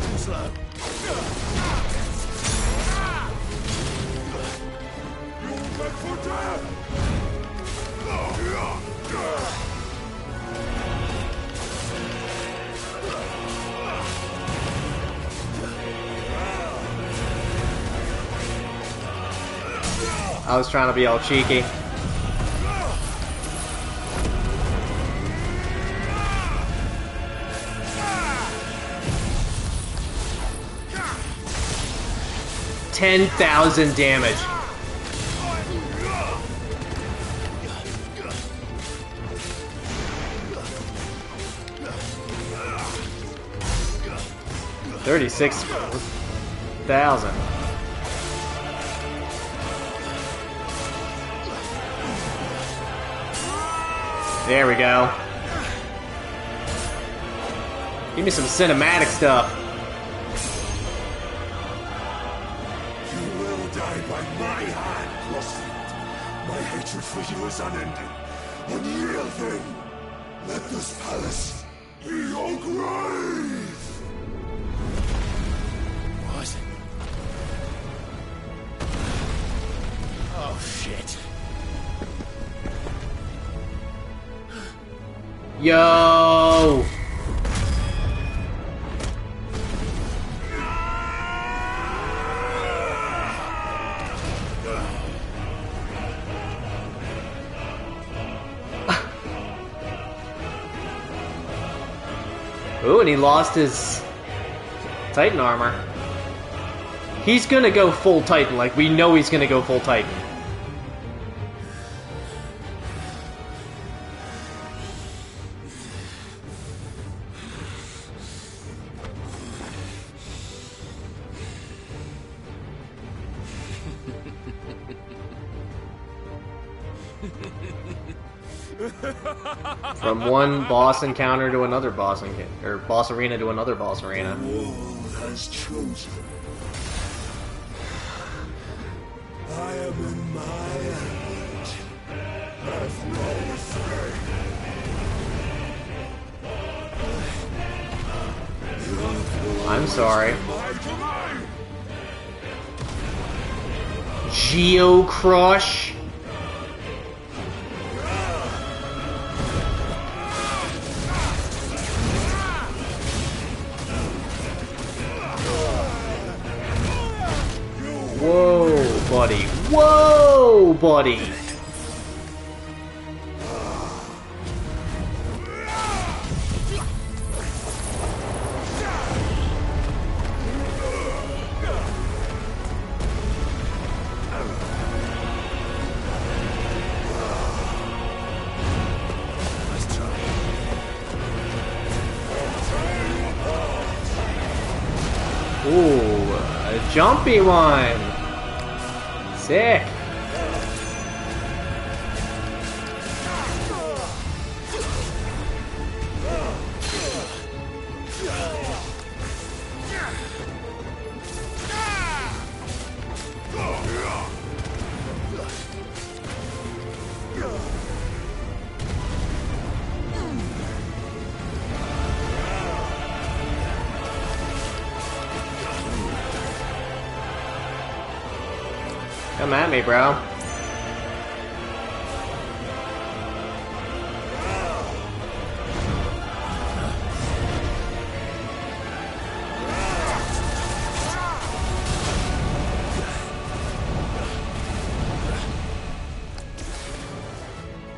Too slow. You beg for death! I was trying to be all cheeky. $10,000 damage. $36,000. There we go. Give me some cinematic stuff. You will die by my hand, Crossfield. My hatred for you is unending. Unyielding. Let this palace be your grave. What? Oh, shit. Yo! Ooh, and he lost his Titan armor. He's gonna go full Titan, like we know he's gonna go full Titan. From one boss encounter to another boss or boss arena to another boss arena. The world has chosen. I am in my hand. Have no escape. I'm sorry. Geo Crush. Whoa, buddy. Whoa, buddy. Ooh, a jumpy one. Sick. Come at me, bro.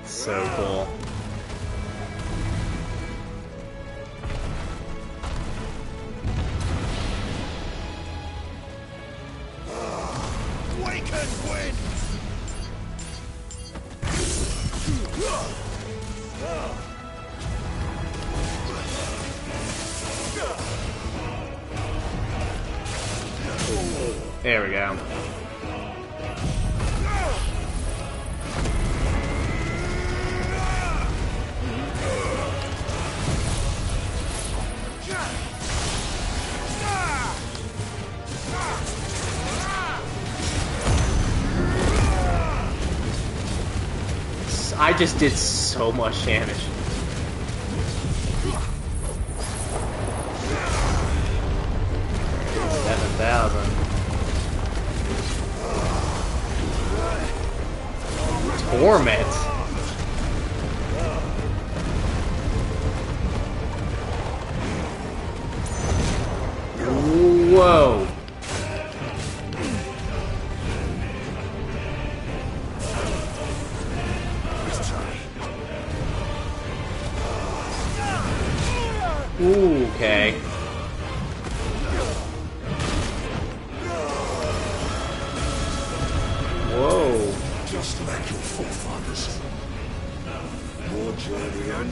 So cool. There we go. I just did so much damage. $7,000. Torment. Whoa. Ooh, okay. Whoa. Just like your forefathers. More journey and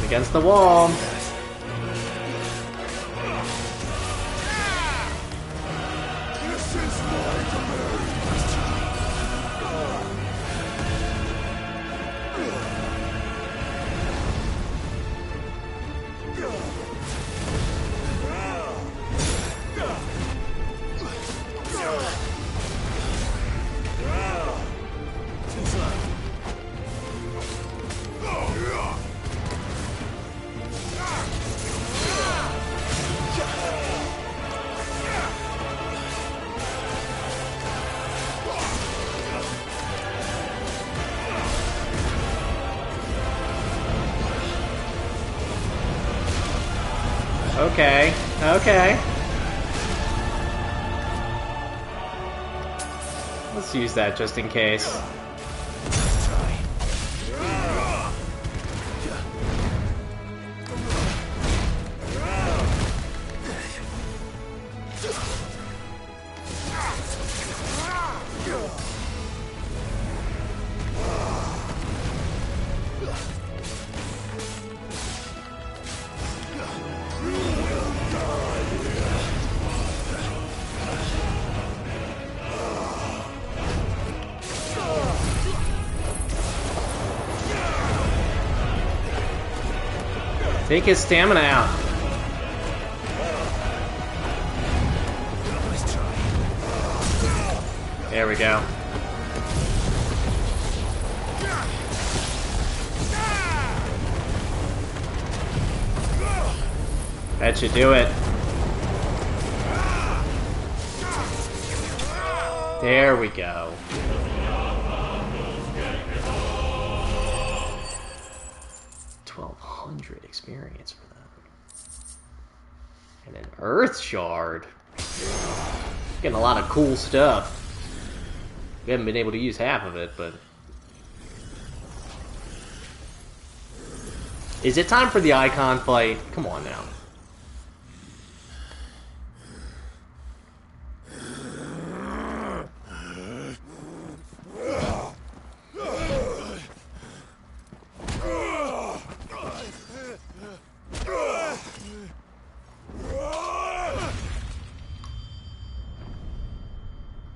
Against the wall. Okay, okay. Let's use that just in case. Take his stamina out. There we go. That should do it. There we go. Experience for that. And an earth shard. Getting a lot of cool stuff. We haven't been able to use half of it, but... Is it time for the Eikon fight? Come on now.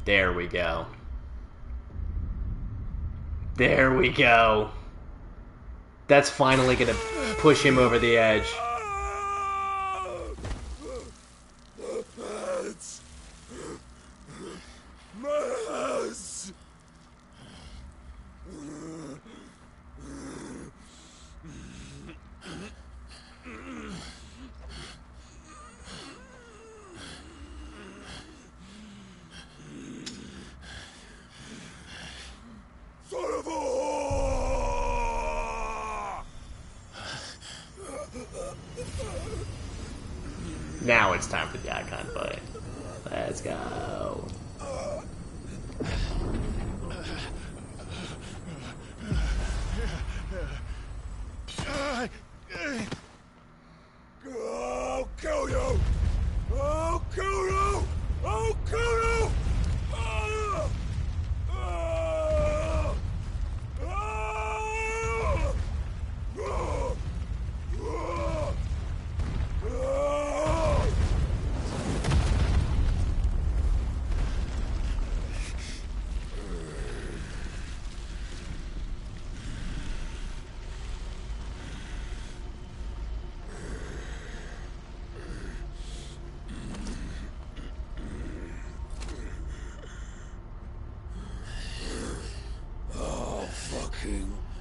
There we go. There we go. That's finally gonna push him over the edge. Now it's time for the Eikon fight. Let's go. I'll kill you! I'll kill you! I'll kill you!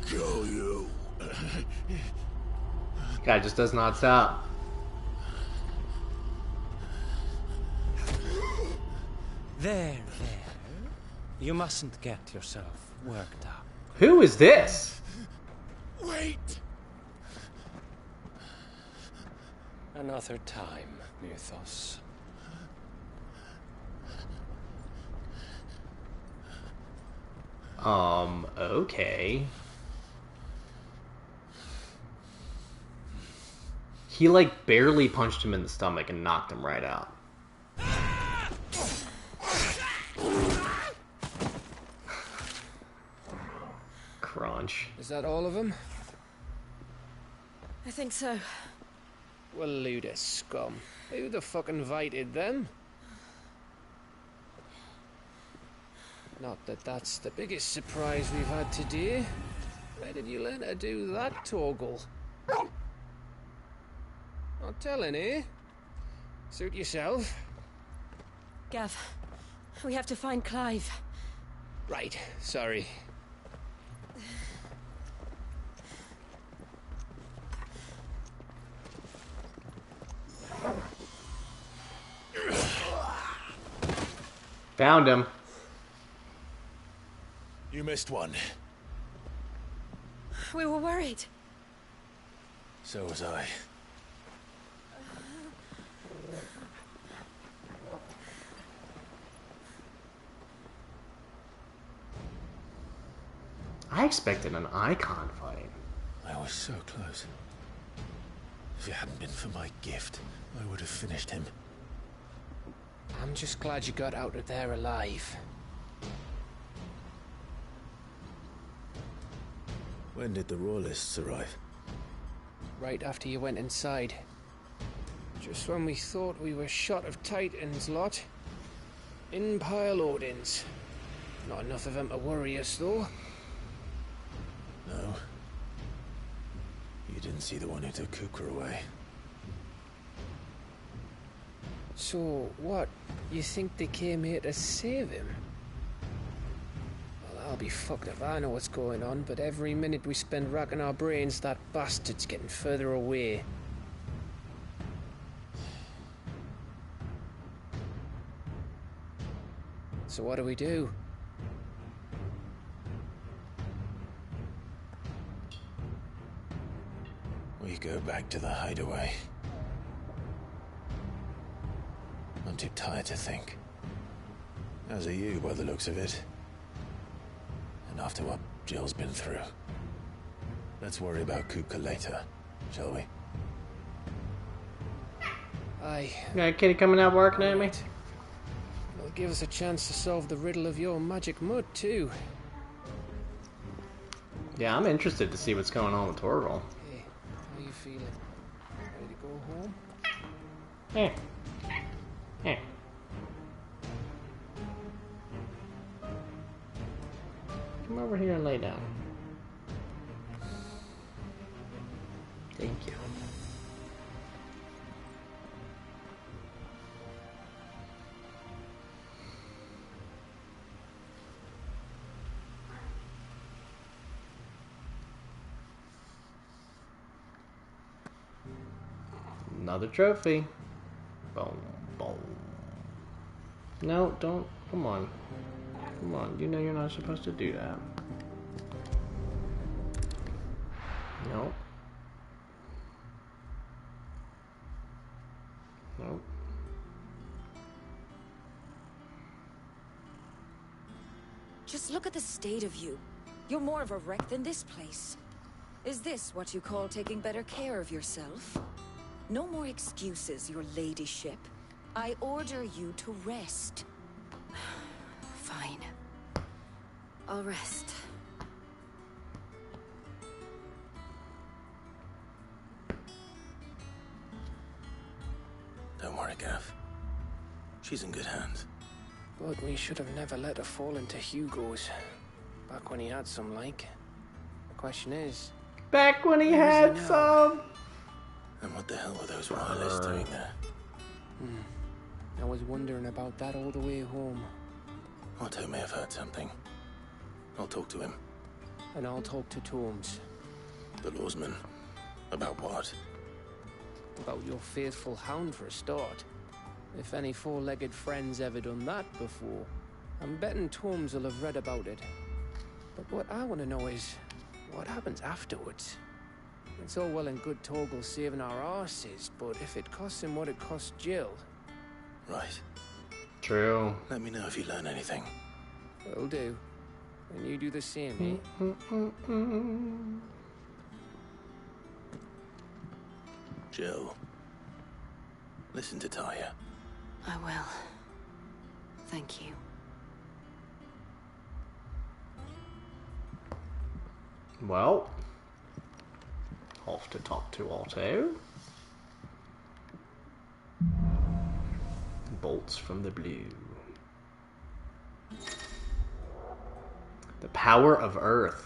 Kill you. Guy just does not stop. There. You mustn't get yourself worked up. Who is this? Wait! Another time, Mythos. Okay. He, like, barely punched him in the stomach and knocked him right out. Crunch. Is that all of them? I think so. Well, load of scum. Who the fuck invited them? Not that that's the biggest surprise we've had today. Where did you learn to do that, Torgal? Not telling, eh? Suit yourself. Gav, we have to find Clive. Right, sorry. Found him. You missed one. We were worried. So was I. I expected an Eikon fight. I was so close. If it hadn't been for my gift, I would have finished him. I'm just glad you got out of there alive. When did the Royalists arrive? Right after you went inside. Just when we thought we were shot of Titans lot. In pile Odins. Not enough of them to worry us, though. No. You didn't see the one who took Kukra away. So, what? You think they came here to save him? Well, I'll be fucked if I know what's going on, but every minute we spend racking our brains, that bastard's getting further away. So what do? We go back to the hideaway. I'm too tired to think. As are you, by the looks of it. And after what Jill's been through. Let's worry about Kupka later, shall we? Aye. Got a kitty coming out barking at me? It'll give us a chance to solve the riddle of your magic mud, too. Yeah, I'm interested to see what's going on with Torgal. Hey, how you feeling? Ready to go home? Hey. Hey. Come over here and lay down. Thank you. Another trophy. Boom, boom. No, don't. Come on. Come on. You know you're not supposed to do that. Nope. Nope. Just look at the state of you. You're more of a wreck than this place. Is this what you call taking better care of yourself? No more excuses, your ladyship. I order you to rest. Fine. I'll rest. Don't worry, Gav. She's in good hands. But we should have never let her fall into Hugo's. Back when he had some, like. The question is... Back when he where is had some! And what the hell were those royalists doing there? I was wondering about that all the way home. Otto may have heard something. I'll talk to him. And I'll talk to Tomes. The lawsman. About what? About your faithful hound for a start. If any four-legged friend's ever done that before. I'm betting Torms will have read about it. But what I want to know is, what happens afterwards? It's all well and good Torgal saving our arses, but if it costs him what it cost Jill... Right. True. Let me know if you learn anything. Will do. And you do the same, eh? Jill, listen to Taya. I will. Thank you. Well, off to talk to Otto. Bolts from the blue. The power of Earth.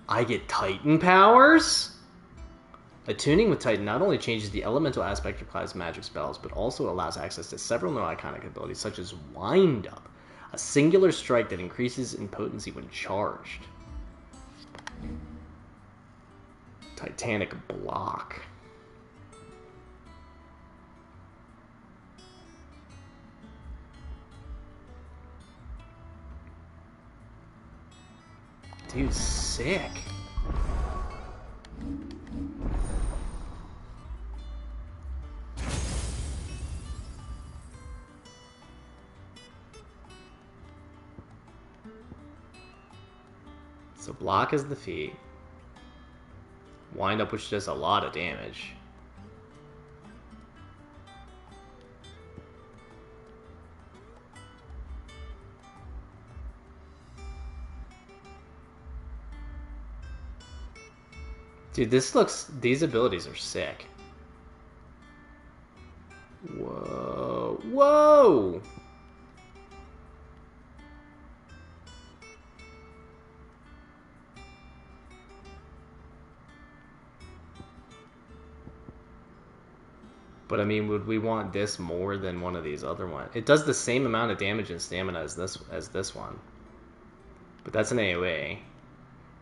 I get Titan powers? Attuning with Titan not only changes the elemental aspect of Clive's magic spells, but also allows access to several new iconic abilities, such as Wind Up, a singular strike that increases in potency when charged. Titanic Block. Dude, sick. So block is the feat. Wind up, which does a lot of damage. Dude, these abilities are sick. Whoa. Whoa! But I mean, would we want this more than one of these other ones? It does the same amount of damage and stamina as this one. But that's an AoE.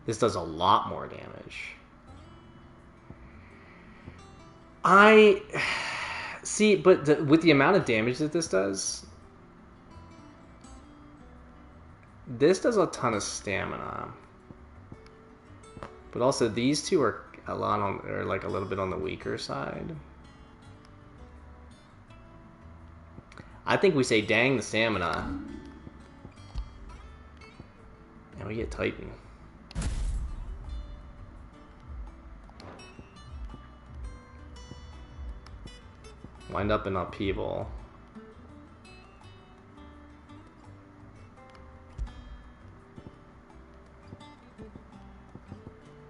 This does a lot more damage. I see, but with the amount of damage that this does a ton of stamina. But also these two are like a little bit on the weaker side. I think we say dang the stamina. And we get Titan. Wind up in upheaval.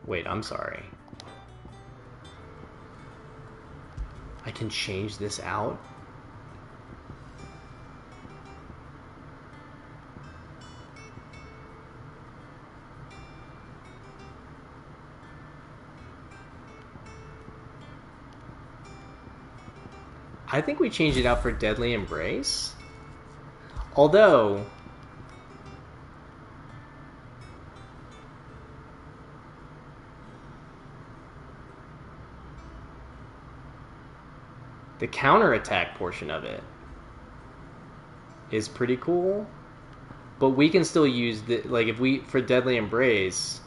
Wait, I'm sorry. I can change this out? I think we changed it out for Deadly Embrace. Although... the counterattack portion of it is pretty cool. But we can still use like if we for Deadly Embrace,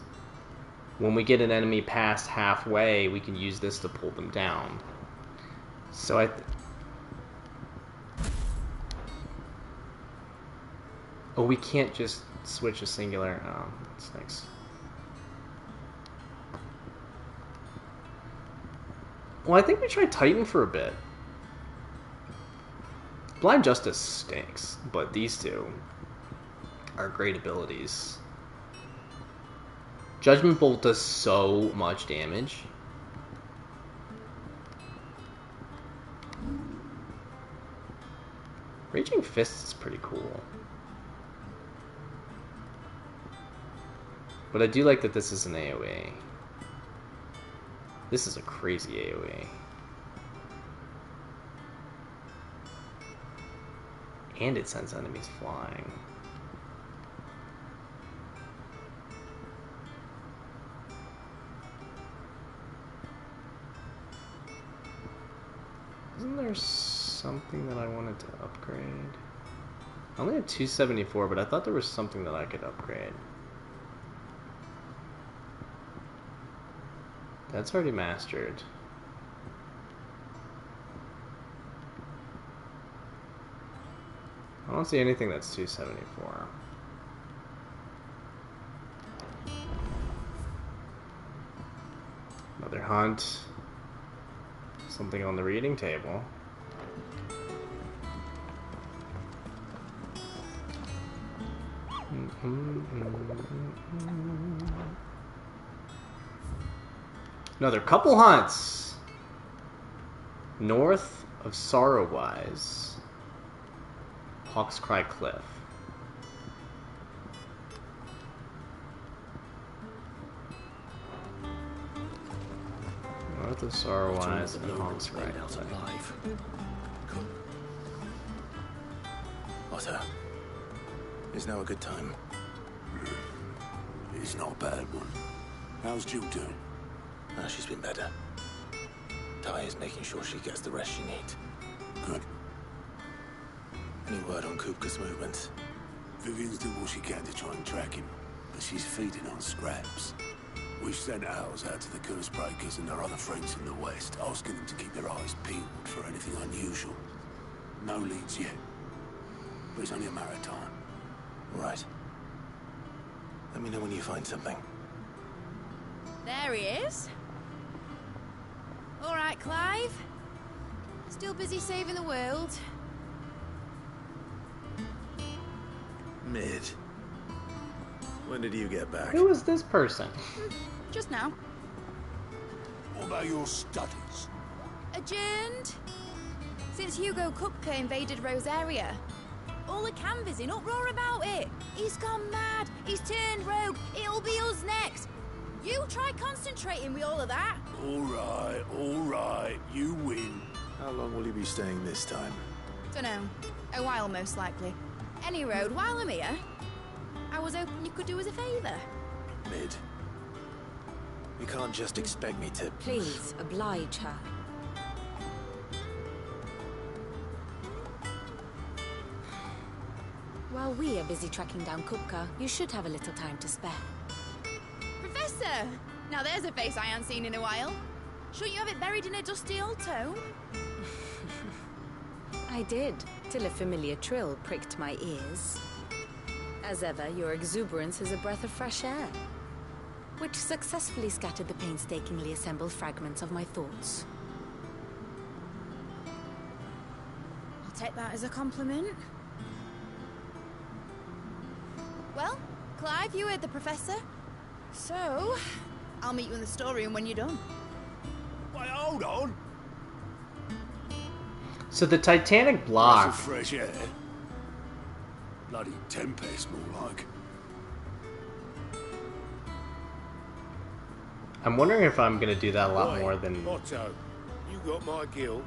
when we get an enemy past halfway, we can use this to pull them down. So oh, we can't just switch a singular. Oh, that's nice. Well, I think we tried Titan for a bit. Blind Justice stinks, but these two are great abilities. Judgment Bolt does so much damage. Raging Fist is pretty cool. But I do like that this is an AoE. This is a crazy AoE. And it sends enemies flying. Isn't there something that I wanted to upgrade? I only have 274, but I thought there was something that I could upgrade. That's already mastered. I don't see anything that's 274. Another hunt. Something on the reading table. Another couple hunts. North of Sorrowwise. Hawk's Cry Cliff. North of Sorrowwise and Hawk's Cry Cliff. Otto, is now a good time? It's not a bad one. How's Jill doing? She's been better. Ty is making sure she gets the rest she needs. Good. Any word on Kupka's movements? Vivian's doing what she can to try and track him, but she's feeding on scraps. We've sent ours out to the curse breakers and their other friends in the west, asking them to keep their eyes peeled for anything unusual. No leads yet, but it's only a matter of time. Right. Let me know when you find something. There he is. All right, Clive. Still busy saving the world. Mid. When did you get back? Who is this person? Just now. What about your studies? Adjourned. Since Hugo Kupka invaded Rosaria. All the canvass in uproar about it. He's gone mad. He's turned rogue. It'll be us next. You try concentrating with all of that. All right. You win. How long will you be staying this time? Dunno. A while, most likely. Any road, while I'm here, I was hoping you could do us a favour. Mid. You can't just expect me to... Please, oblige her. While we are busy tracking down Kupka, you should have a little time to spare. Professor! Now there's a face I haven't seen in a while. Shouldn't you have it buried in a dusty old tome? I did, till a familiar trill pricked my ears. As ever, your exuberance is a breath of fresh air, which successfully scattered the painstakingly assembled fragments of my thoughts. I'll take that as a compliment. Well, Clive, you heard the Professor. So, I'll meet you in the storeroom when you're done. Wait, hold on. So the Titanic block. That's a fresh air. Bloody tempest, more like. I'm wondering if I'm gonna do that a lot Oi, more than Otto, you got my gill.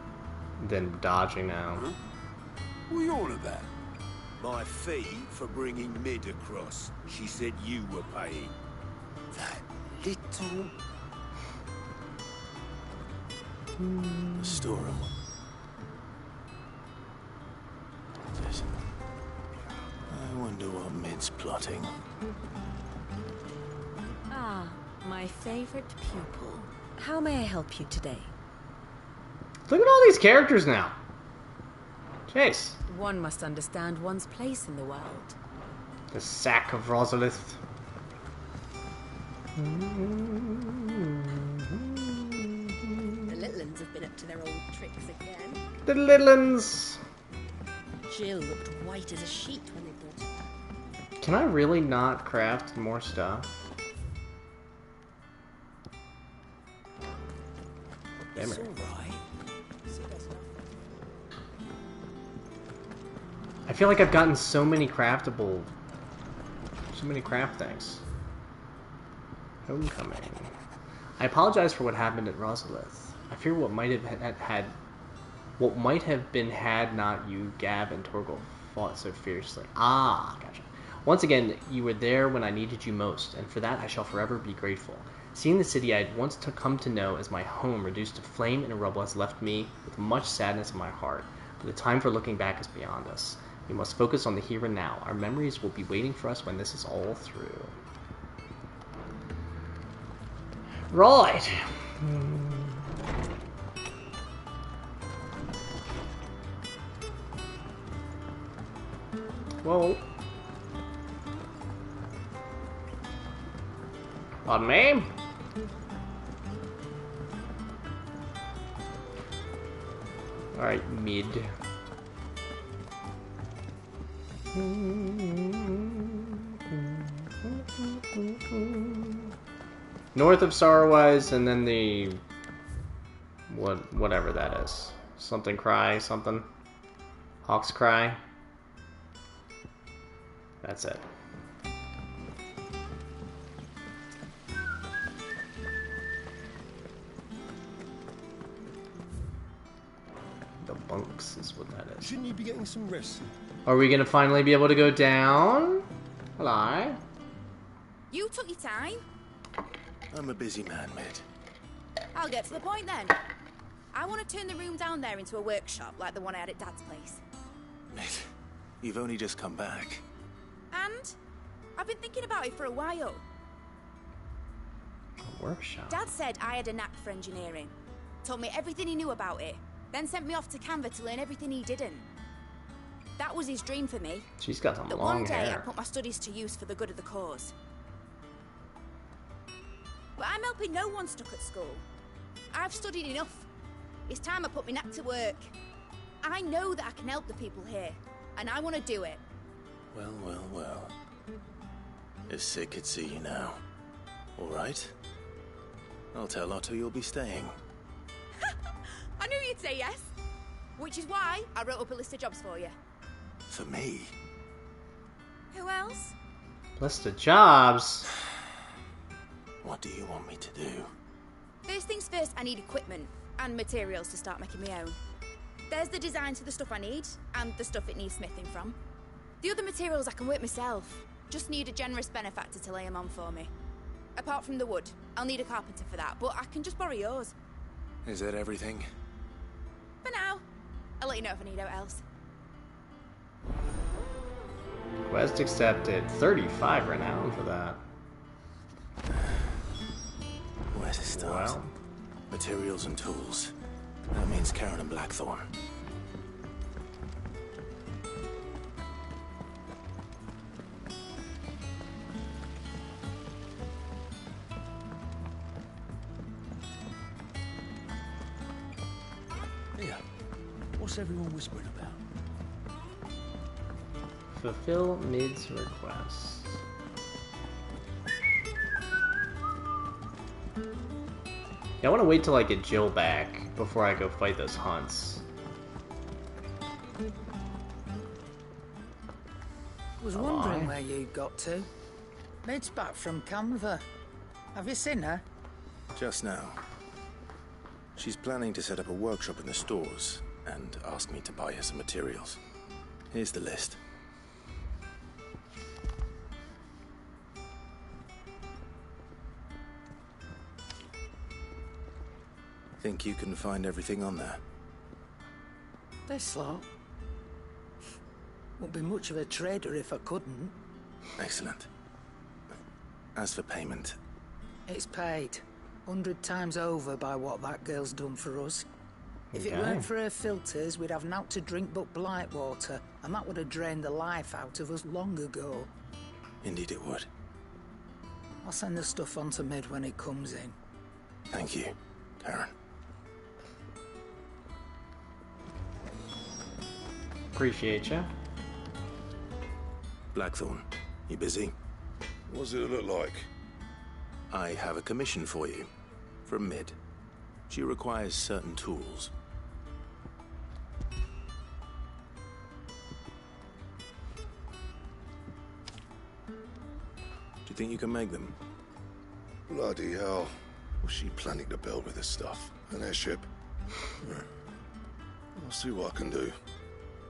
than dodging now. Huh? What are you on about? My fee for bringing Mid across. She said you were paying. That little... The storeroom. Listen. I wonder what Mid's plotting. Ah, my favorite pupil. How may I help you today? Look at all these characters now. Jeez. One must understand one's place in the world. The sack of Rosalith. The little uns have been up to their old tricks again. The little uns. Jill looked white as a sheet when they brought her. Can I really not craft more stuff? Damn it. I feel like I've gotten so many craft things. Homecoming. I apologize for what happened at Rosalith. I fear what might have been had not you, Gab, and Torgal fought so fiercely. Ah, gotcha. Once again, you were there when I needed you most, and for that I shall forever be grateful. Seeing the city I had once come to know as my home reduced to flame and rubble has left me with much sadness in my heart, but the time for looking back is beyond us. We must focus on the here and now. Our memories will be waiting for us when this is all through. Right. Whoa. Pardon me? Alright, mid. North of Starwise, and then the... whatever that is. Something Cry, something. Hawk's Cry. That's it. The bunks is what that is. Shouldn't you be getting some rest? Are we gonna finally be able to go down? Hello? You took your time. I'm a busy man, Mid. I'll get to the point then. I want to turn the room down there into a workshop like the one I had at Dad's place. Mid, you've only just come back. And I've been thinking about it for a while. A workshop? Dad said I had a knack for engineering. Told me everything he knew about it. Then sent me off to Canva to learn everything he didn't. That was his dream for me. She's got some that long one day hair. I put my studies to use for the good of the cause. But I'm helping no one stuck at school. I've studied enough. It's time I put my knack to work. I know that I can help the people here, and I want to do it. Well, well, well. If Sid could see you now. All right. I'll tell Otto you'll be staying. I knew you'd say yes. Which is why I wrote up a list of jobs for you. For me? Who else? List of jobs? What do you want me to do? First things first, I need equipment and materials to start making my own. There's the designs for the stuff I need, and the stuff it needs smithing from. The other materials I can work myself. Just need a generous benefactor to lay them on for me. Apart from the wood, I'll need a carpenter for that, but I can just borrow yours. Is that everything? For now. I'll let you know if I need out else. Quest accepted. 35 renown for that. Where to start? Wow. Materials and tools. That means Karen and Blackthorn. Yeah. What's everyone whispering about? Fulfill Mid's request. Yeah, I want to wait till I get Jill back before I go fight those hunts. Was wondering where you got to. Mid's back from Canva. Have you seen her? Just now. She's planning to set up a workshop in the stores and asked me to buy her some materials. Here's the list. Think you can find everything on there? This lot. Wouldn't be much of a trader if I couldn't. Excellent. As for payment... It's paid. 100 times over by what that girl's done for us. If it Okay. weren't for her filters, we'd have naught to drink but blight water, and that would have drained the life out of us long ago. Indeed it would. I'll send the stuff on to Mid when it comes in. Thank you, Karen. Appreciate you. Blackthorn, you busy? What does it look like? I have a commission for you. From Mid. She requires certain tools. Do you think you can make them? Bloody hell. What's she planning to build with this stuff? An airship? Yeah. I'll see what I can do.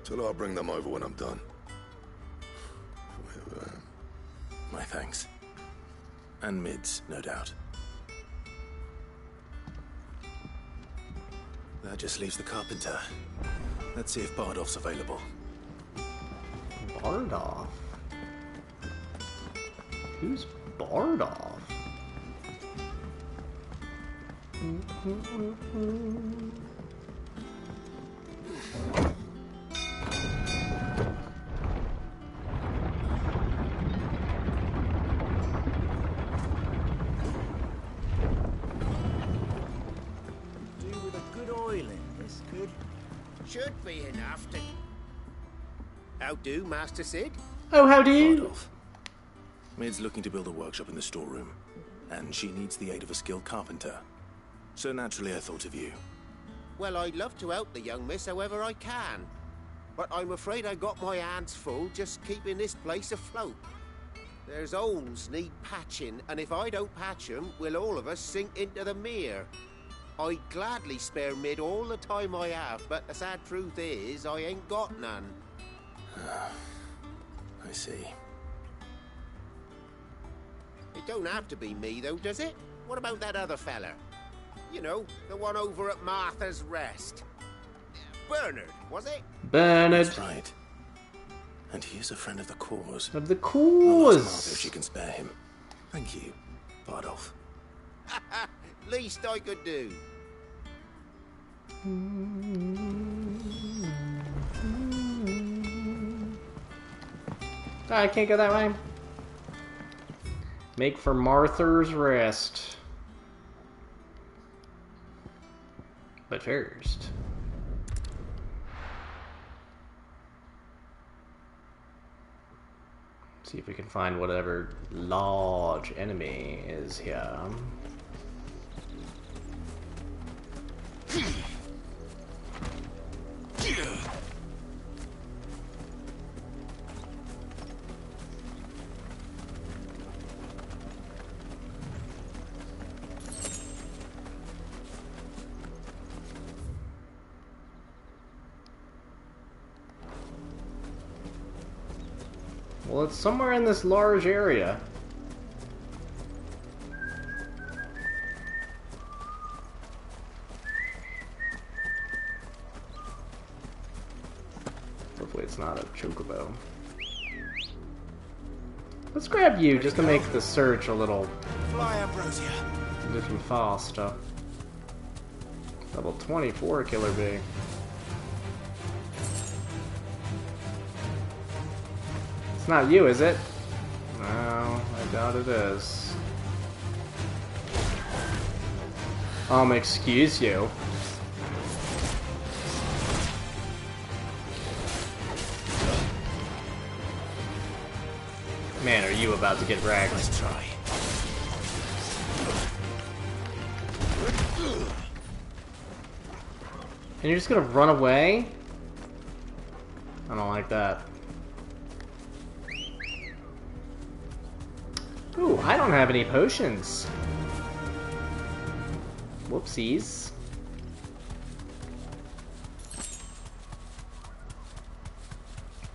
Till I bring them over when I'm done. My thanks. And Mid's, no doubt. That just leaves the carpenter. Let's see if Bardolph's available. Bardoff? Who's Bardoff? With a good oil in this could should be enough to. How do, Master Sid? Oh, how do you? Bardolph. Maid's looking to build a workshop in the storeroom, and she needs the aid of a skilled carpenter. So naturally I thought of you. Well, I'd love to help the young miss however I can. But I'm afraid I got my hands full just keeping this place afloat. There's holes need patching, and if I don't patch them, we'll all of us sink into the mere. I'd gladly spare Mid all the time I have, but the sad truth is, I ain't got none. I see. It don't have to be me, though, does it? What about that other fella? You know, the one over at Martha's Rest. Bernard, was it? Bernard. That's right. And he is a friend of the cause. Of the I'll cause. ask Martha if she can spare him. Thank you, Bardolph. Least I could do. Oh, I can't go that way. Make for Martha's Rest. But first... see if we can find whatever large enemy is here. Well, it's somewhere in this large area. Hopefully it's not a chocobo. Let's grab you just to make the search a little faster. Level 24 Killer Bee. It's not you, is it? No, I doubt it is. Excuse you. Man, are you about to get wrecked? Let's try. And you're just gonna run away? I don't like that. Ooh, I don't have any potions. Whoopsies.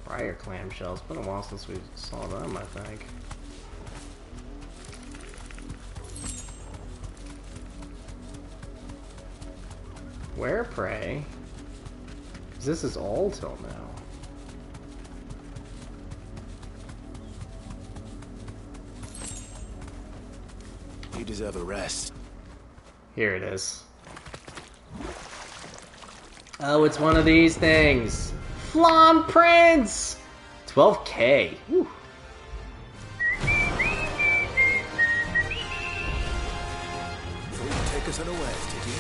Briar clamshells. It's been a while since we saw them, I think. Where, pray? 'Cause this is all till now. You deserve a rest. Here it is. Oh, it's one of these things. Flan Prince! 12K. Whew. So you take us unawares, did you?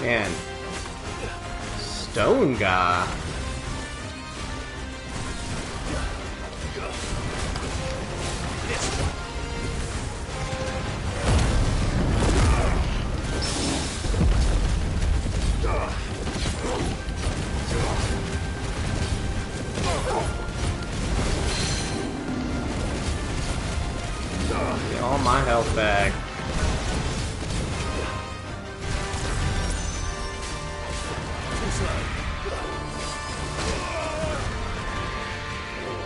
Man. Stone guy. Get all my health back.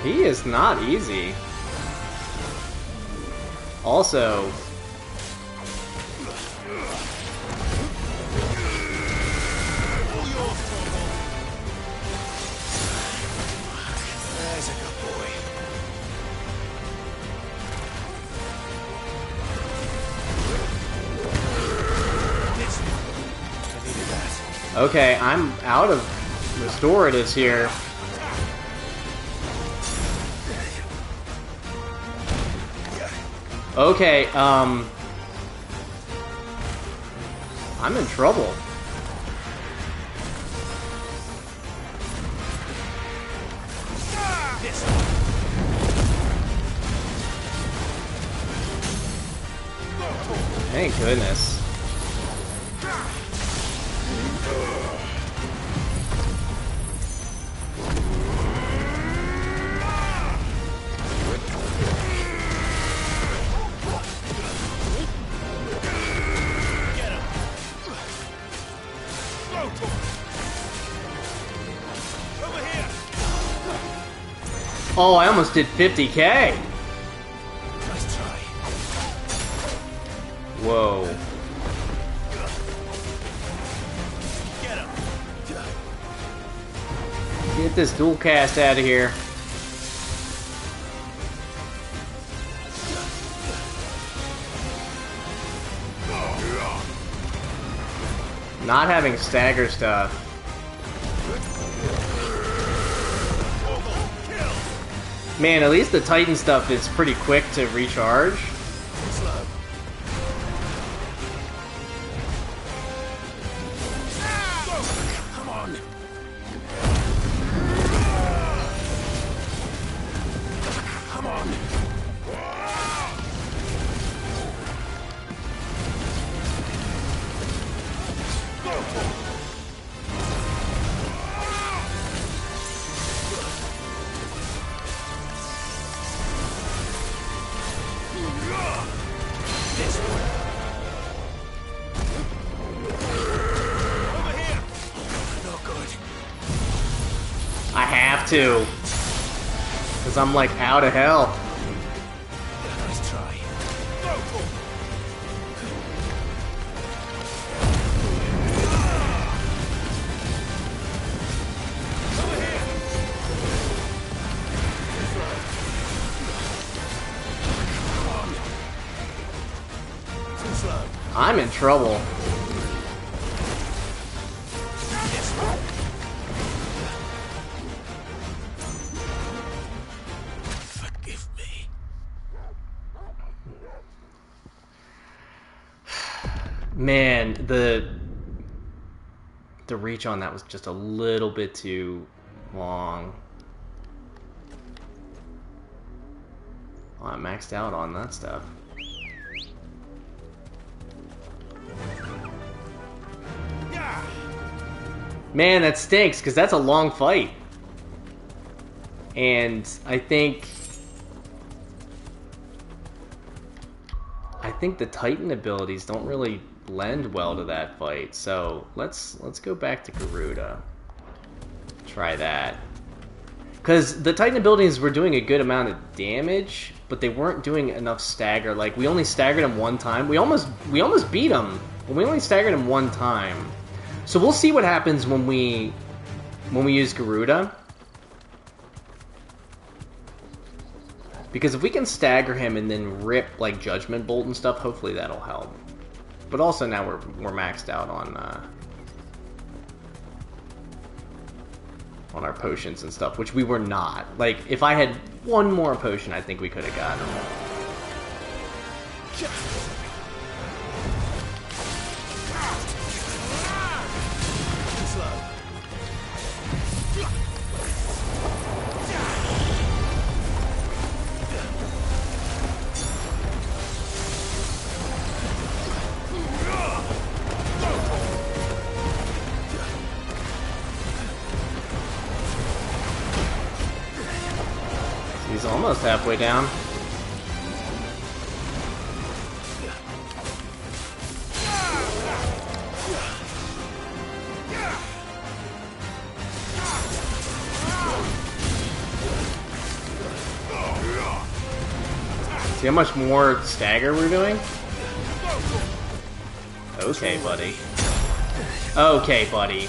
He is not easy. Also, There's a good boy. okay, I'm out of restoratives here. Okay, I'm in trouble. Thank goodness. Oh, I almost did 50k. Nice try. Whoa. Get him. Get this dual cast out of here. Not having stagger stuff. Man, at least the Titan stuff is pretty quick to recharge. Come on. Come on. I have to. Because I'm like out of hell. Nice try. I'm in trouble. Forgive me. Man, the reach on that was just a little bit too long. Oh, I maxed out on that stuff. Man, that stinks, because that's a long fight. And I think the Titan abilities don't really lend well to that fight. So let's go back to Garuda. Try that. Because the Titan abilities were doing a good amount of damage, but they weren't doing enough stagger. Like, we only staggered him one time. We almost beat him, but we only staggered him one time. So we'll see what happens when we use Garuda. Because if we can stagger him and then rip like Judgment Bolt and stuff, hopefully that'll help. But also now we're maxed out on our potions and stuff, which we were not. Like, if I had one more potion, I think we could have gotten him. He's almost halfway down. See how much more stagger we're doing? Okay, buddy. Okay, buddy.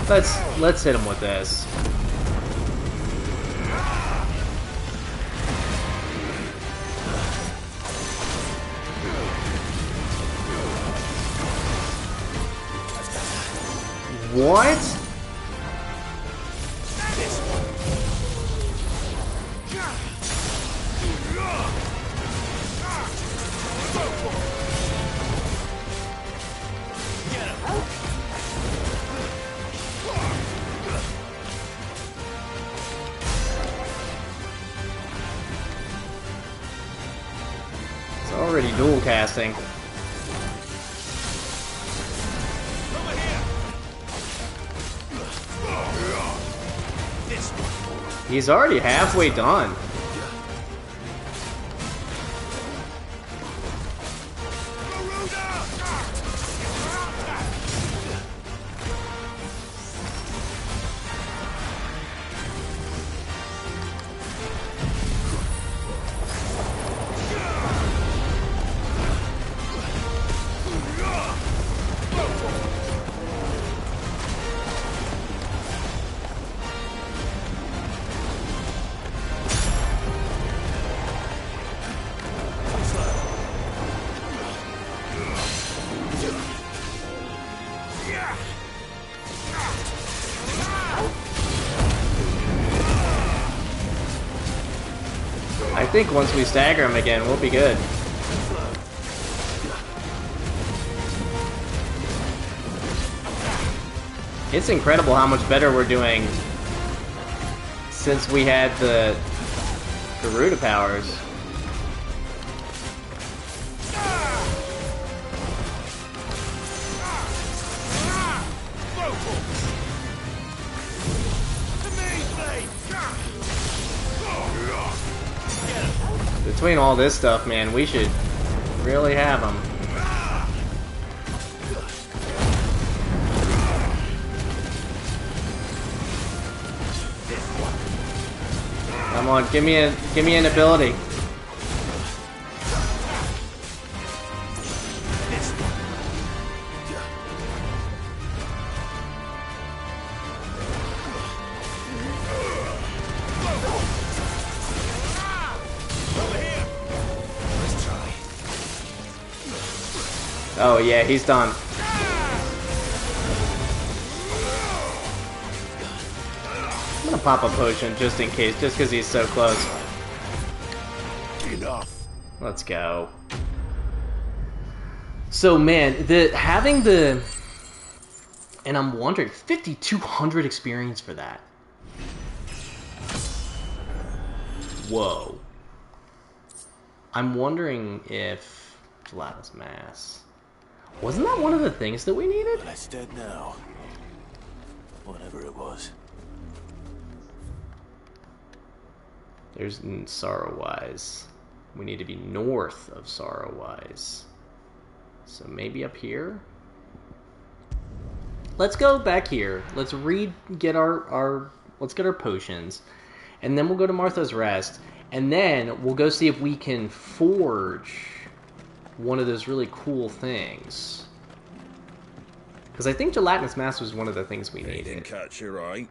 Let's hit him with this. What? It's already dual casting. He's already halfway done. I think once we stagger him again, we'll be good. It's incredible how much better we're doing since we had the Garuda powers. Between all this stuff, man, we should really have them. Come on, give me an ability. Oh yeah, he's done. I'm gonna pop a potion just in case, just because he's so close. Enough. Let's go. So man, having the, and I'm wondering, 5,200 experience for that. Whoa. I'm wondering if Gelatinous Mass. Wasn't that one of the things that we needed? Well, it's dead now. Whatever it was. There's Sorrowwise. We need to be north of Sorrowwise. So maybe up here? Let's go back here. Let's get our let's get our potions. And then we'll go to Martha's Rest. And then we'll go see if we can forge one of those really cool things. Because I think Gelatinous Mass was one of the things we needed. Didn't catch you right.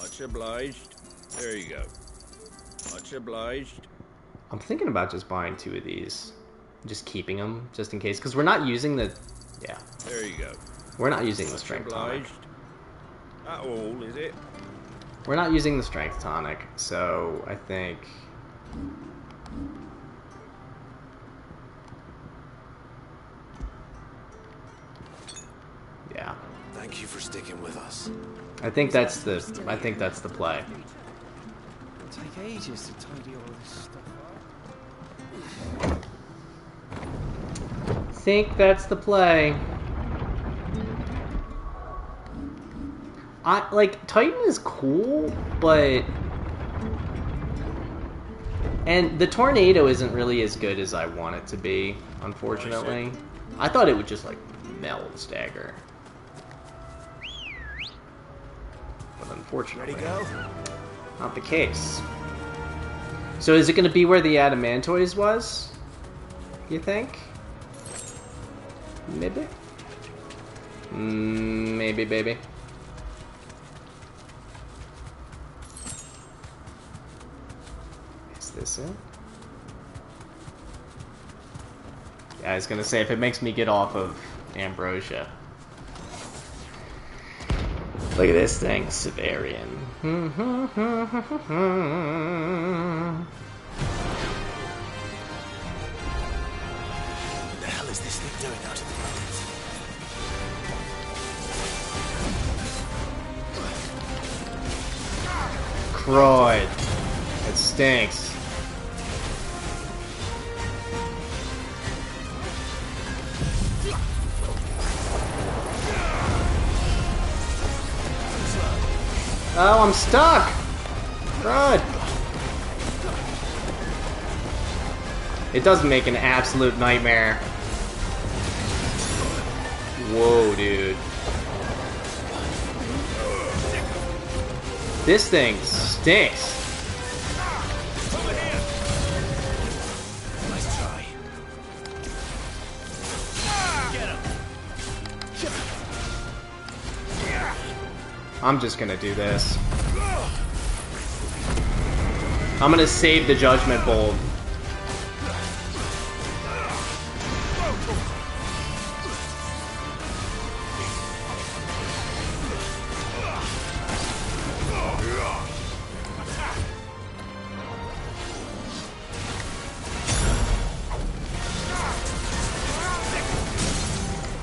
Much obliged. There you go. Much obliged. I'm thinking about just buying 2 of these. Just keeping them, just in case. Because we're not using the... Yeah. There you go. We're not using the Strength Tonic. At all, is it? We're not using the Strength Tonic, so I think... Yeah. Thank you for sticking with us. I think that's the play. It'll take ages to tidy all this stuff up. Think that's the play. Titan is cool, but... And the tornado isn't really as good as I want it to be, unfortunately. I thought it would just, like, melt stagger. But unfortunately, not the case. So is it going to be where the adamantoise was? You think? Maybe? Maybe, baby. Is this it? Yeah, I was gonna say, if it makes me get off of Ambrosia. Look at this thing, Severian. What the hell is this thing doing out in the Croyd. It stinks. Oh, I'm stuck! Crud! It does make an absolute nightmare. Whoa, dude. This thing stinks. Nice try. Get him. I'm just gonna do this. I'm gonna save the Judgment Bolt.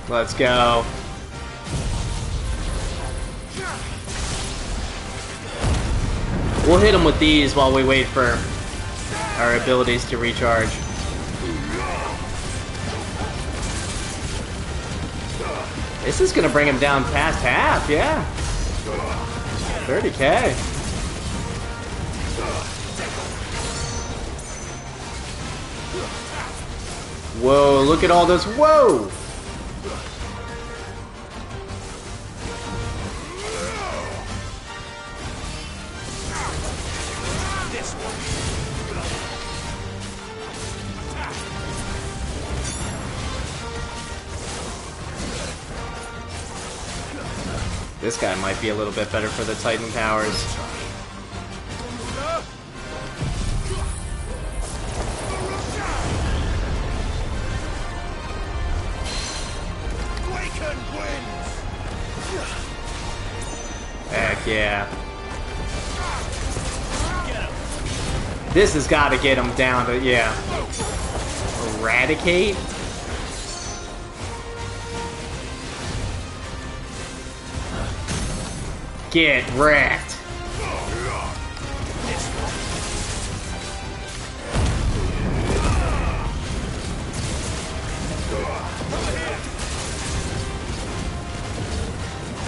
Let's go. We'll hit him with these while we wait for our abilities to recharge. This is gonna bring him down past half, yeah. 30k. Whoa, look at all this. Whoa! This guy might be a little bit better for the Titan powers. Heck yeah. This has got to get him down to, yeah. Eradicate? Get wrecked.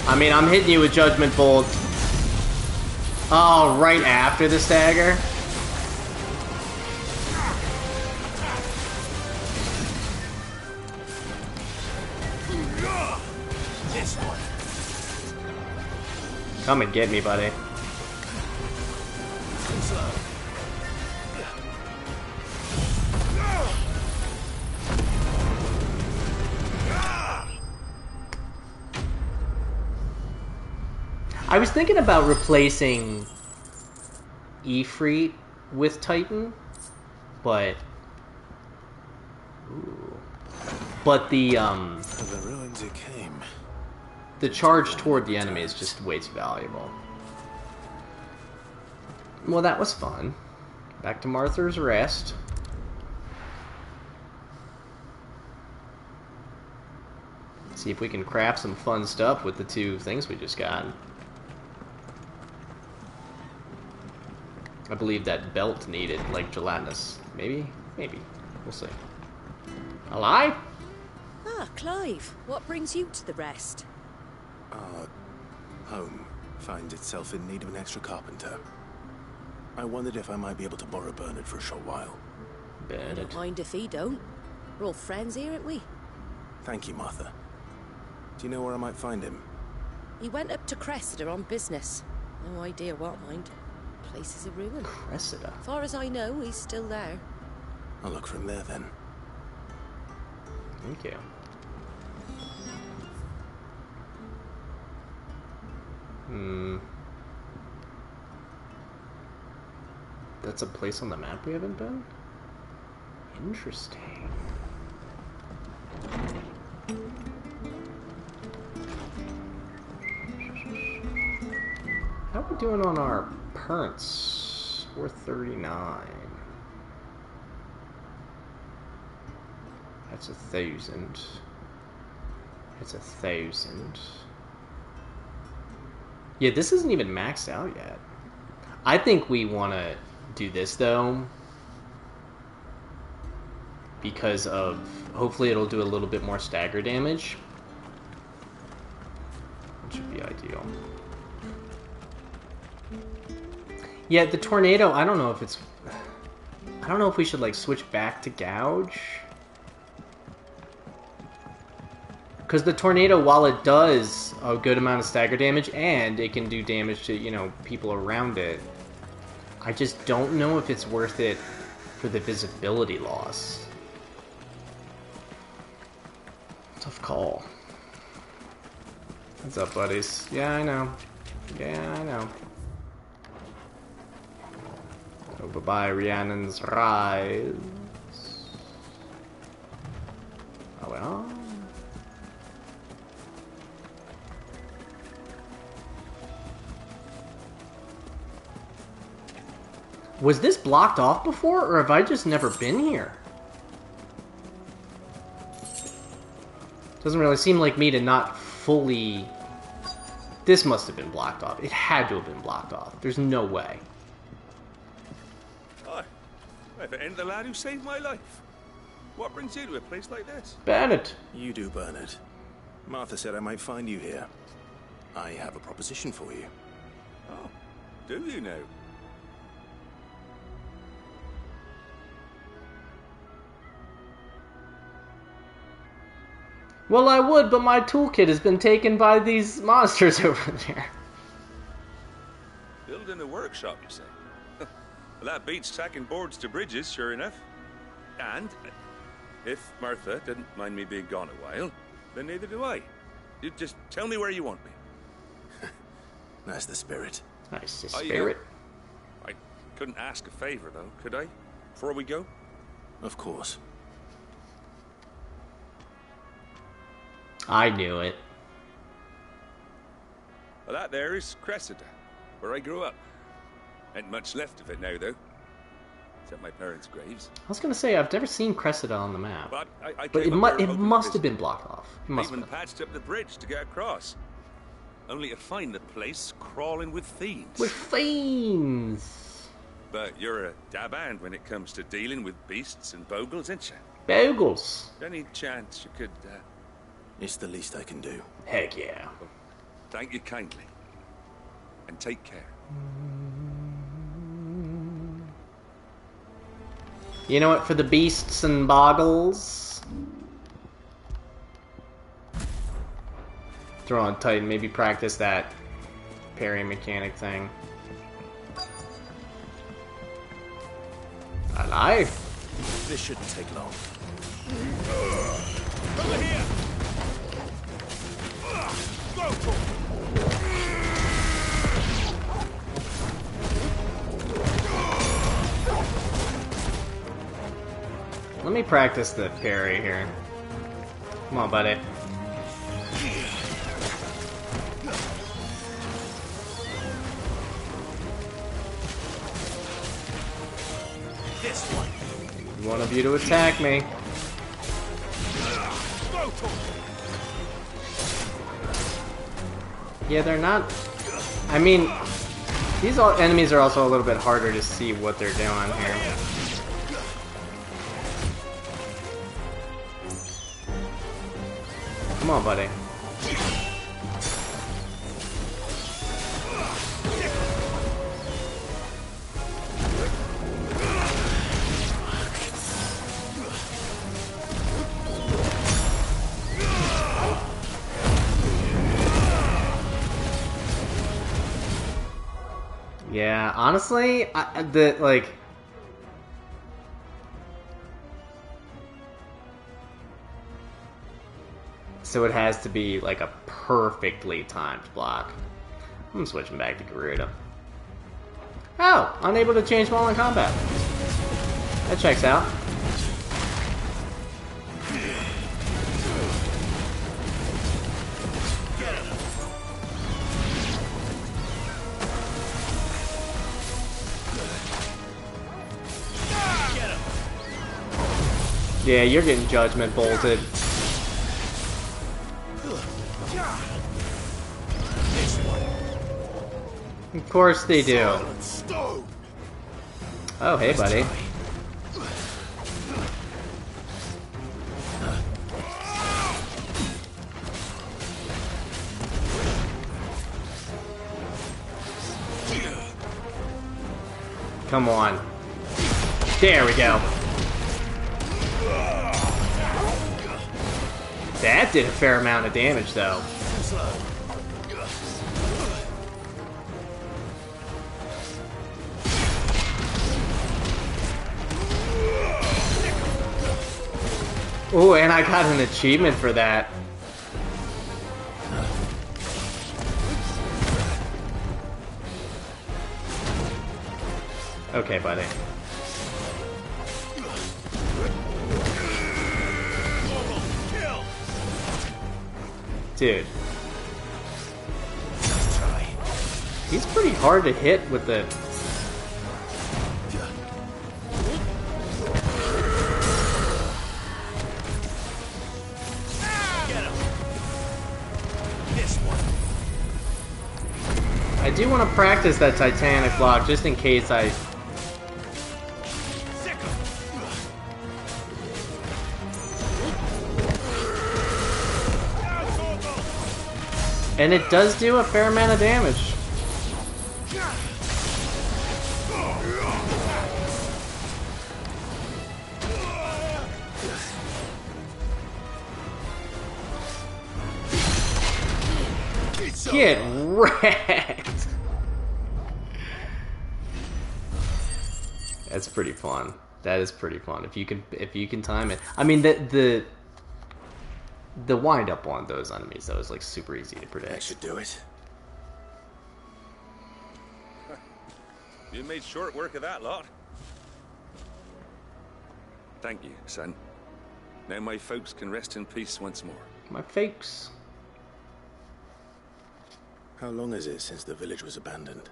I mean, I'm hitting you with Judgment Bolt. Oh, right after the stagger? Come and get me, buddy. I was thinking about replacing Ifrit with Titan, but the ruins it came. The charge toward the enemy is just way too valuable. Well, that was fun. Back to Martha's Rest. See if we can craft some fun stuff with the two things we just got. I believe that belt needed, like, gelatinous. Maybe? Maybe. We'll see. Alive? Ah, Clive. What brings you to the Rest? Home finds itself in need of an extra carpenter. I wondered if I might be able to borrow Bernard for a short while. I don't mind if he don't. We're all friends here, aren't we? Thank you, Martha. Do you know where I might find him? He went up to Cressida on business. No idea what, mind. Place is a ruin. Cressida? Far as I know, he's still there. I'll look for him there, then. Thank you. That's a place on the map we haven't been? Interesting. How are we doing on our perks? 439. That's 1,000. It's 1,000. Yeah, this isn't even maxed out yet. I think we want to do this though, because of hopefully it'll do a little bit more stagger damage, which would be ideal. Yeah, the tornado, I don't know if we should like switch back to gouge, because the tornado, while it does a good amount of stagger damage and it can do damage to, you know, people around it, I just don't know if it's worth it for the visibility loss. Tough call. What's up, buddies? Yeah, I know. Yeah, I know. Oh, bye-bye, Rhiannon's Rise. Oh, well. Was this blocked off before, or have I just never been here? Doesn't really seem like me to not fully... This must have been blocked off. It had to have been blocked off. There's no way. Hi. If it ain't the lad who saved my life. What brings you to a place like this? Bernard. You do, Bernard. Martha said I might find you here. I have a proposition for you. Oh, do you now? Well, I would, but my toolkit has been taken by these monsters over there. Building a workshop, you say? Well, that beats stacking boards to bridges, sure enough. And if Martha didn't mind me being gone a while, then neither do I. You just tell me where you want me. That's the spirit. Nice, the spirit. I couldn't ask a favor, though, could I? Before we go? Of course. I knew it. Well, that there is Cressida, where I grew up. Ain't much left of it now, though. Except my parents' graves. I was gonna say, I've never seen Cressida on the map. But it must have been blocked off. It must even have been. patched up the bridge to get across. Only to find the place crawling with fiends. With fiends! But you're a dab hand when it comes to dealing with beasts and bogles, ain't you? Bogles? Any chance you could... It's the least I can do. Heck yeah. Well, thank you kindly. And take care. You know what, for the beasts and boggles? Throw on Titan, maybe practice that parry mechanic thing. Alive. This shouldn't take long. Over here! Go for it! Let me practice the parry here. Come on, buddy. This one. One of you to attack me. Yeah, they're not... I mean, these enemies are also a little bit harder to see what they're doing here. Come on, buddy. Yeah, honestly, so it has to be like a perfectly timed block. I'm switching back to Garuda. Oh, unable to change while in combat. That checks out. Yeah, you're getting judgment bolted. Of course they do. Oh, hey, buddy. Come on. There we go. That did a fair amount of damage, though. Oh, and I got an achievement for that. Okay, buddy. Dude. He's pretty hard to hit with the... I do want to practice that Titanic block just in case I... And it does do a fair amount of damage. Get wrecked! That's pretty fun. That is pretty fun if you can time it. I mean the wind up on those enemies though is like super easy to predict. That should do it. You made short work of that lot. Thank you, son. Now my folks can rest in peace once more. My folks. How long is it since the village was abandoned?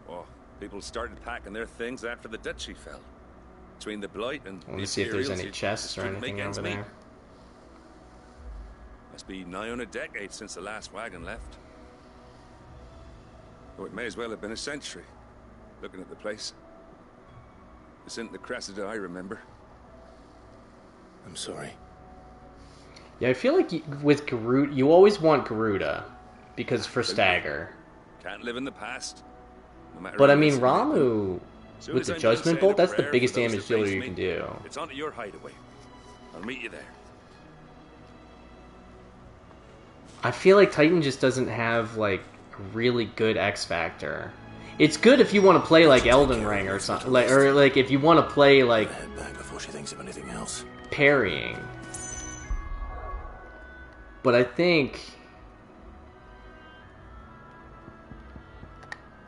Well, people started packing their things after the duchy fell. Between the blight and I want to see if there's any chests or anything over there. Must be nigh on a decade since the last wagon left. Oh, it may as well have been a century, looking at the place. This isn't the Cressida I remember. I'm sorry. Yeah, I feel like with Garuda, you always want Garuda, because for stagger. Can't live in the past. No matter but I mean, Ramu, with the Judgment Bolt, that's the biggest damage dealer you can do. It's onto your hideaway. I'll meet you there. I feel like Titan just doesn't have, like, a really good X Factor. It's good if you want to play, like, Elden Ring or something, or, like, if you want to play, like, head back before she thinks of anything else. Parrying. But I think...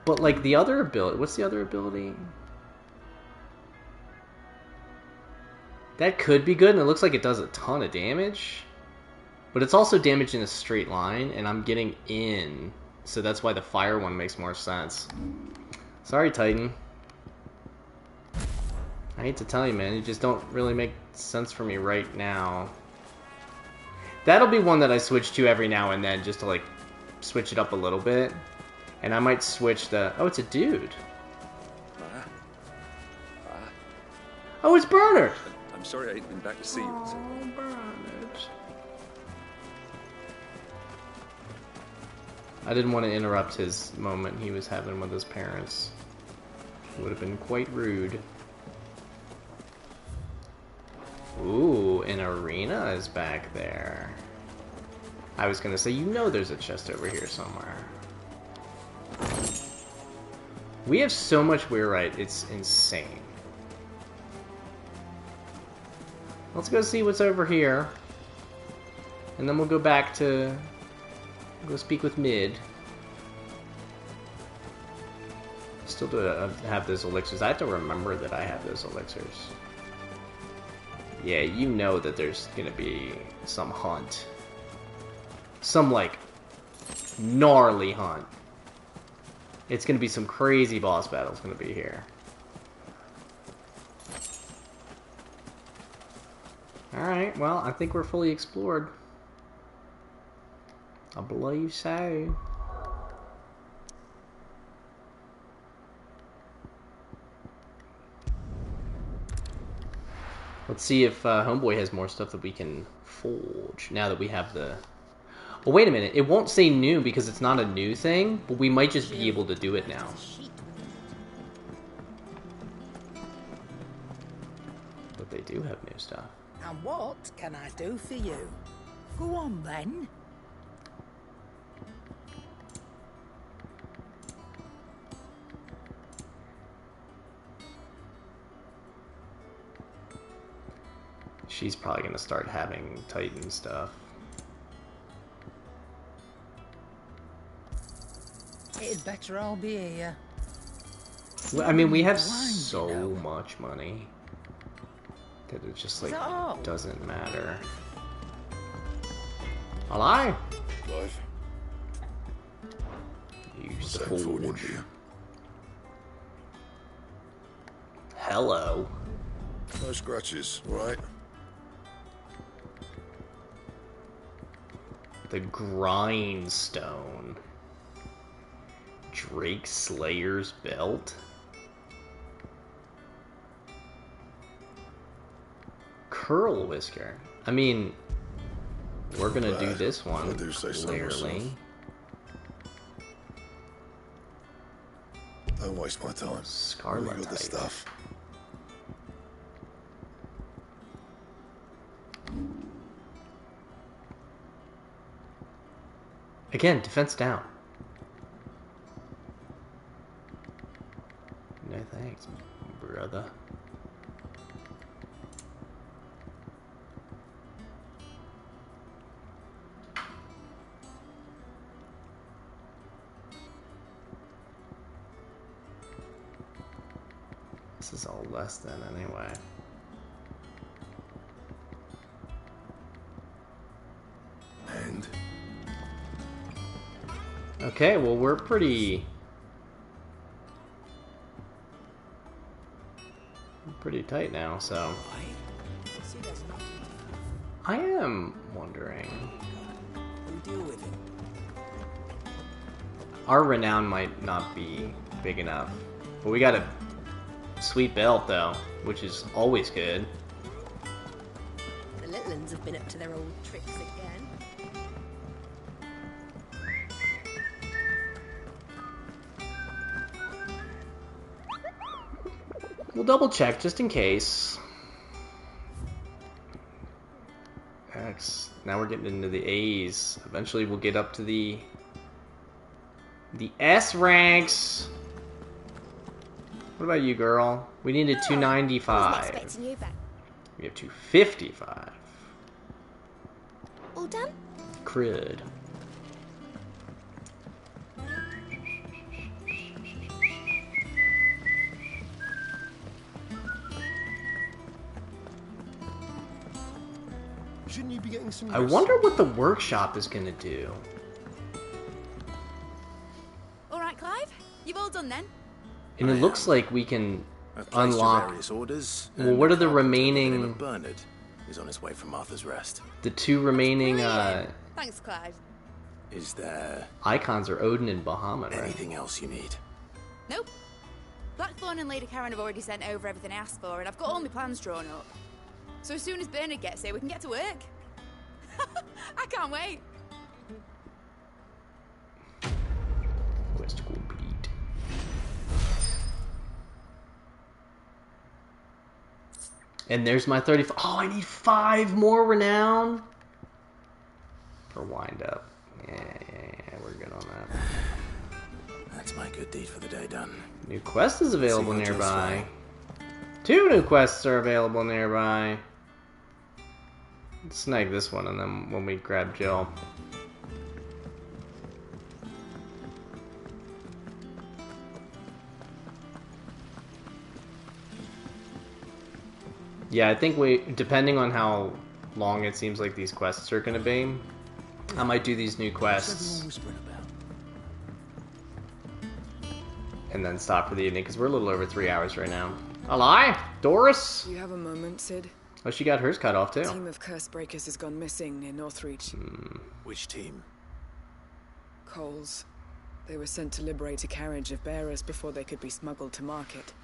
But, like, the other ability... What's the other ability? That could be good, and it looks like it does a ton of damage. But it's also damage in a straight line, and I'm getting in. So that's why the fire one makes more sense. Sorry, Titan. I hate to tell you, man. You just don't really make sense for me right now. That'll be one that I switch to every now and then, just to, like, switch it up a little bit. And I might switch the... Oh, it's a dude. Oh, it's Bernard! I'm sorry I ain't been back to see you. Oh, Bernard. I didn't want to interrupt his moment he was having with his parents. It would have been quite rude. Ooh, an arena is back there. I was gonna say, you know there's a chest over here somewhere. We have so much weirite, it's insane. Let's go see what's over here. And then we'll go back to... go speak with Mid. Still do have those elixirs. I have to remember that I have those elixirs. Yeah, you know that there's gonna be some hunt. Some, like, gnarly hunt. It's gonna be some crazy boss battles gonna be here. Alright, well, I think we're fully explored. I believe so. Let's see if Homeboy has more stuff that we can forge now that we have the... Oh, wait a minute. It won't say new because it's not a new thing, but we might just be able to do it now. But they do have new stuff. And what can I do for you? Go on, then. She's probably going to start having Titan stuff. It'd better all be here. Well, I mean, we have so much money that it just, like, doesn't matter. Hello? Clive? Use the forge. Hello. No scratches, right? The Grindstone. Drake Slayer's belt. Curl Whisker. I mean, we're gonna do this one, clearly. Don't waste my time. Scarlet got the stuff. Again, defense down. No thanks, brother. This is all less than anyway. And? Okay, well, we're pretty tight now, so I am wondering. Our renown might not be big enough, but we got a sweet belt though, which is always good. The little ones have been up to their old tricks again. We'll double check just in case. X. Now we're getting into the A's. Eventually we'll get up to the S ranks. What about you, girl? We needed 295. We have 255. All done? Crud. Shouldn't you be getting some I rest? wonder what the workshop is gonna do. All right, Clive. You've all done then. And it looks like we can I've placed your unlock. various orders. Well, what are the remaining? Bernard is on his way from Arthur's Rest. The two remaining Thanks, Clive. Is there icons are Odin and Bahamut, right? anything else you need? Nope. Blackthorn and Lady Karen have already sent over everything I asked for, and I've got all my plans drawn up. So as soon as Bernard gets here, we can get to work. I can't wait. Quest complete. And there's my 35. Oh, I need 5 more renown. Or wind up. Yeah, we're good on that. That's my good deed for the day done. New quest is available nearby. 2 new quests are available nearby. Let's snag this one, and then when we grab Jill. Yeah, I think depending on how long it seems like these quests are going to be, I might do these new quests and then stop for the evening, because we're a little over 3 hours right now. Hello? Doris? You have a moment, Sid? Oh, she got hers cut off too. A team of curse breakers has gone missing near Northreach. Which team? Coles. They were sent to liberate a carriage of bearers before they could be smuggled to market.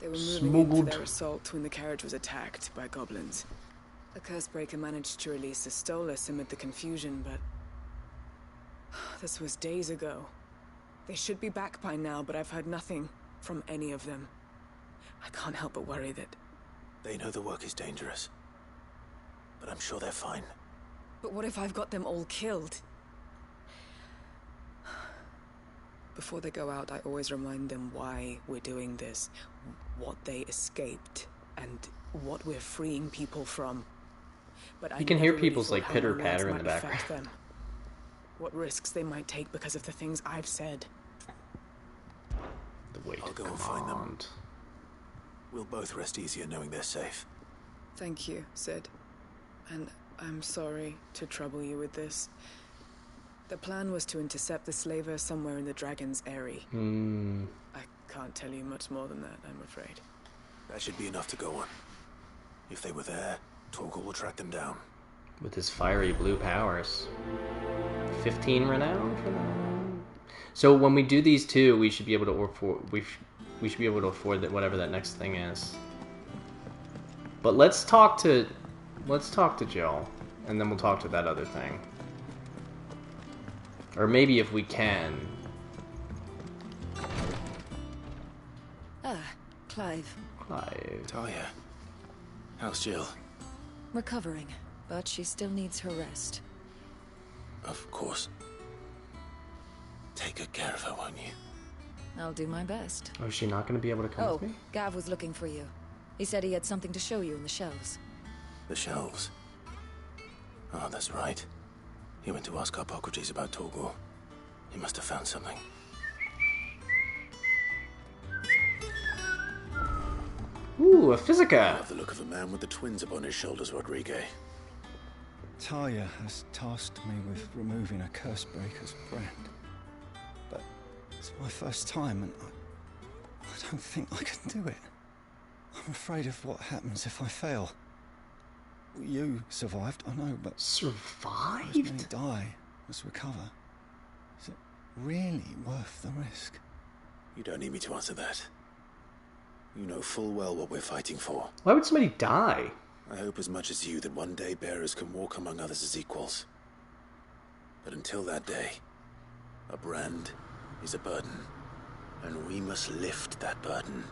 They were moving into their assault when the carriage was attacked by goblins. A curse breaker managed to release a Stolas amid the confusion, but this was days ago. They should be back by now, but I've heard nothing from any of them. I can't help but worry that... They know the work is dangerous, but I'm sure they're fine. But what if I've got them all killed? Before they go out, I always remind them why we're doing this, what they escaped, and what we're freeing people from. But you can hear people's like pitter-patter in the background. Them. What risks they might take because of the things I've said. The way I'll go and find them. We'll both rest easier knowing they're safe. Thank you, Sid. And I'm sorry to trouble you with this. The plan was to intercept the slaver somewhere in the Dragon's Eyrie. I can't tell you much more than that, I'm afraid. That should be enough to go on. If they were there, Torgal will track them down. With his fiery blue powers. 15 renown for that. So when we do these two, we should be able to we should be able to afford that whatever that next thing is. But let's talk to Jill, and then we'll talk to that other thing. Or maybe if we can. Ah, Clive. Talia. How's Jill? Recovering, but she still needs her rest. Of course. Take good care of her, won't you? I'll do my best. Oh, is she not going to be able to come with me? Gav was looking for you. He said he had something to show you in the shelves. The shelves? Oh, that's right. He went to ask Hippocrates about Torgal. He must have found something. Ooh, a Physica. You have the look of a man with the twins upon his shoulders, Rodrigue. Talia has tasked me with removing a curse breaker's brand. But it's my first time, and I don't think I can do it. I'm afraid of what happens if I fail. You survived, I know, but... Survived? As many die as recover. Is it really worth the risk? You don't need me to answer that. You know full well what we're fighting for. Why would somebody die? I hope as much as you that one day bearers can walk among others as equals. But until that day, a brand is a burden, and we must lift that burden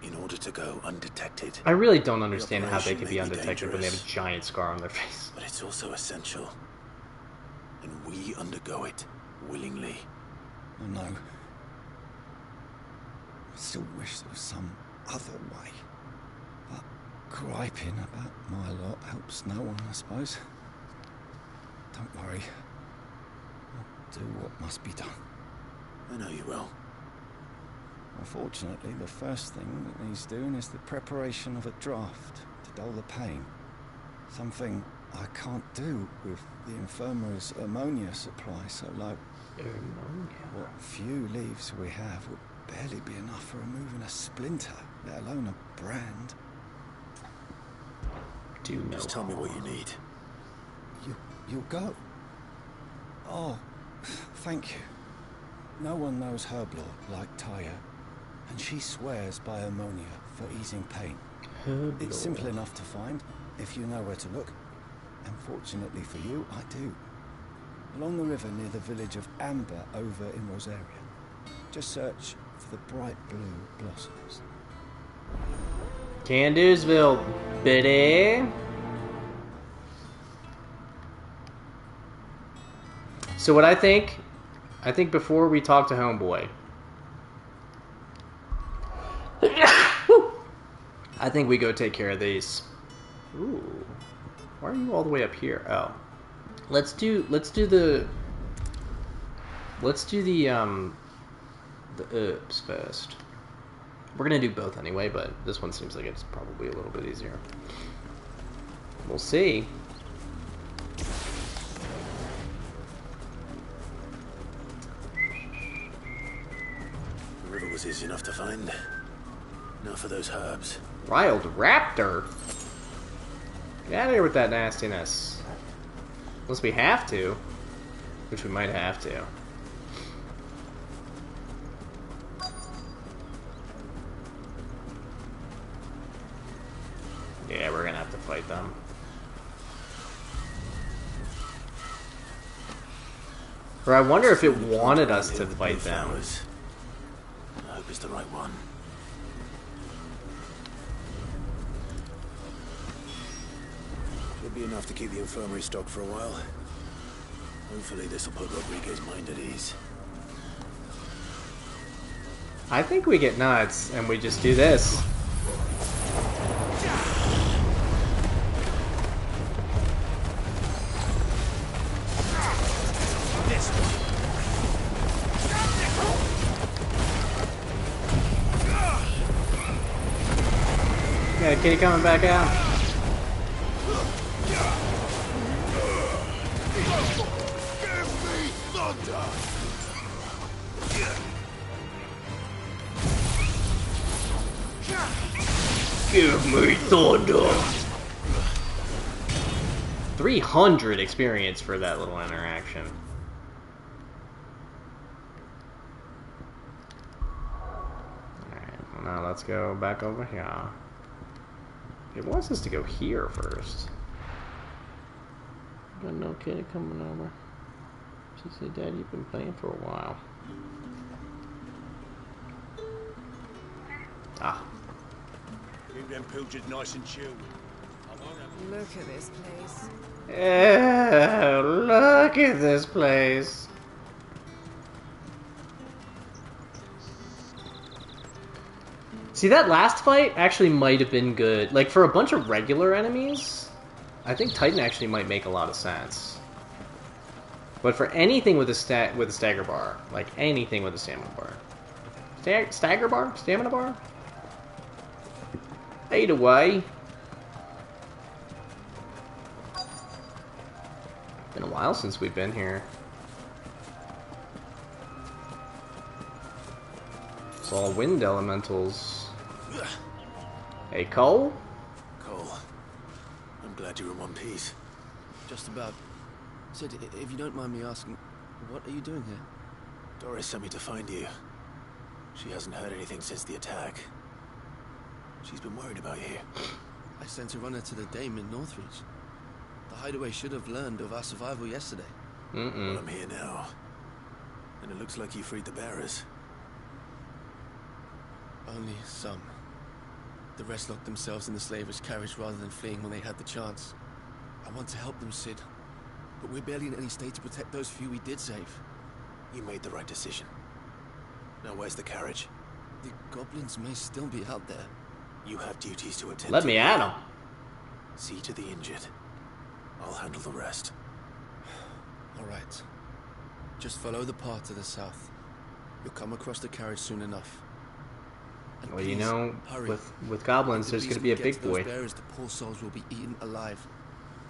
in order to go undetected. I really don't understand how they could be undetected when they have a giant scar on their face. But it's also essential, and we undergo it willingly. I know. I still wish there was some other way. But griping about my lot helps no one, I suppose. Don't worry. I'll do what must be done. I know you will. Unfortunately, the first thing that needs doing is the preparation of a draft to dull the pain. Something I can't do with the infirmary's ammonia supply so low. What few leaves we have would barely be enough for removing a splinter, let alone a brand. Just tell me what you need. You'll go. Oh, thank you. No one knows Herblore like Taya, and she swears by ammonia for easing pain. Herblore. It's simple enough to find, if you know where to look. And fortunately for you, I do. Along the river near the village of Amber over in Rosaria. Just search for the bright blue blossoms. Candersville, bitty. So what I think before we talk to Homeboy, I think we go take care of these. Ooh, why are you all the way up here? Oh, let's do the herbs first. We're gonna do both anyway, but this one seems like it's probably a little bit easier. We'll see. The river was easy enough to find. Now for those herbs. Wild raptor? Get out of here with that nastiness. Unless we have to. Which we might have to. Yeah, we're gonna have to fight them. Or I wonder if it wanted us to fight them. I hope it's the right one. Should be enough to keep the infirmary stocked for a while. Hopefully this will put Rodriguez's mind at ease. I think we get nuts and we just do this. Yeah, kitty coming back out. Give me thunder. 300 experience for that little interaction. Alright, well now let's go back over here. It wants us to go here first. Got no kitty coming over. She said, Dad, you've been playing for a while. Ah. Keep them pilchards nice and chilled. Look at this place. Oh, look at this place. See, that last fight actually might have been good. Like, for a bunch of regular enemies, I think Titan actually might make a lot of sense. But for anything with a stagger bar, like anything with a stamina bar. Stagger bar? Stamina bar? Either way. Been a while since we've been here. It's all wind elementals. Hey, Cole? Cole, I'm glad you're in one piece. Just about. Sid, if you don't mind me asking, what are you doing here? Doris sent me to find you. She hasn't heard anything since the attack. She's been worried about you. I sent a runner to the Dame in Northreach. The hideaway should have learned of our survival yesterday. Well, I'm here now. And it looks like you freed the bearers. Only some. The rest locked themselves in the slaver's carriage rather than fleeing when they had the chance. I want to help them, Sid. But we're barely in any state to protect those few we did save. You made the right decision. Now where's the carriage? The goblins may still be out there. You have duties to attend to. Let me at them. See to the injured. I'll handle the rest. All right. Just follow the path to the south. You'll come across the carriage soon enough. And well, you know, hurry. with goblins, there's going to be a big boy. Bearers, the poor souls will be eaten alive.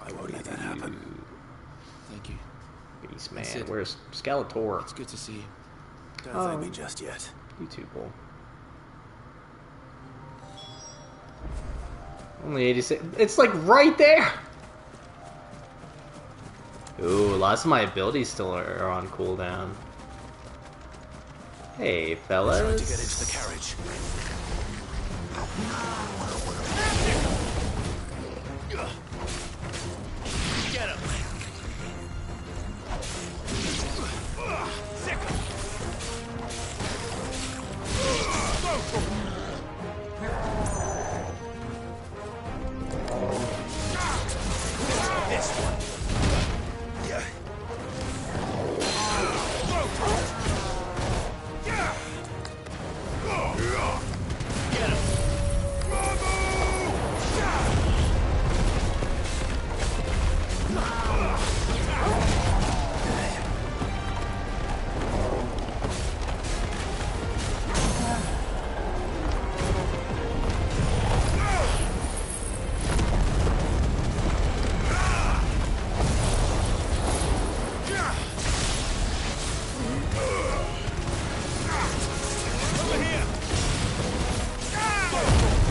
I won't let that happen. Thank you. Beast man, where's Skeletor? It's good to see you. Don't thank me just yet. You too, Bull. Only 86. It's like right there. Ooh, lots of my abilities still are on cooldown. Hey, fellas. Trying to get into the carriage. Get him. This one. Yeah.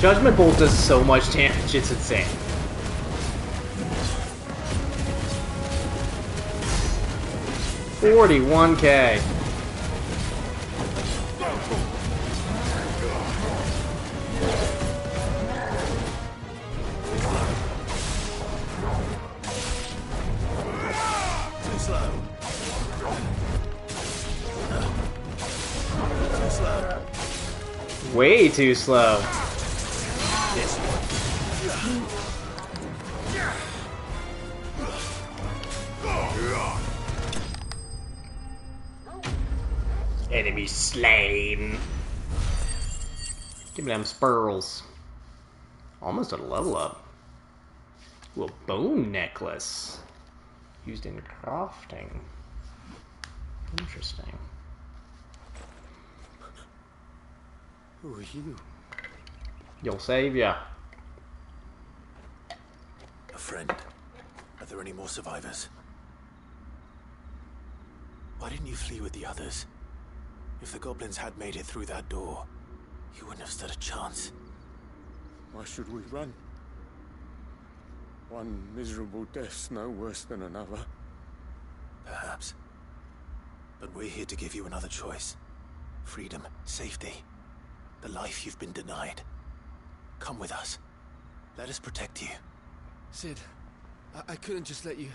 Judgment Bolt does so much damage, it's insane. $41K. Too slow. Too slow. Way too slow. This one. Enemy slain. Give me them spurls. Almost a level up. Ooh, a bone necklace. Used in crafting. Interesting. Who are you? You'll save ya. A friend. Are there any more survivors? Why didn't you flee with the others? If the goblins had made it through that door, you wouldn't have stood a chance. Why should we run? One miserable death's no worse than another. Perhaps. But we're here to give you another choice. Freedom, safety, the life you've been denied. Come with us. Let us protect you. Sid, I couldn't just let you...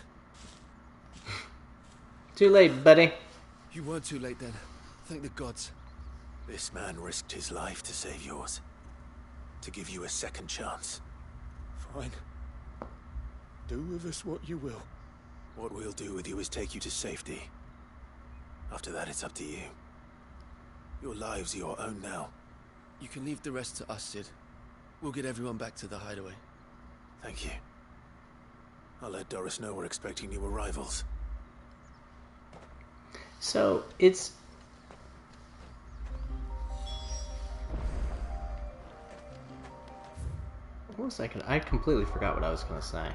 Too late, buddy. You weren't too late then. Thank the gods. This man risked his life to save yours. To give you a second chance. Fine. Do with us what you will. What we'll do with you is take you to safety. After that, it's up to you. Your lives are your own now. You can leave the rest to us, Sid. We'll get everyone back to the hideaway. Thank you. I'll let Doris know we're expecting new arrivals. So, it's... One second, I completely forgot what I was going to say.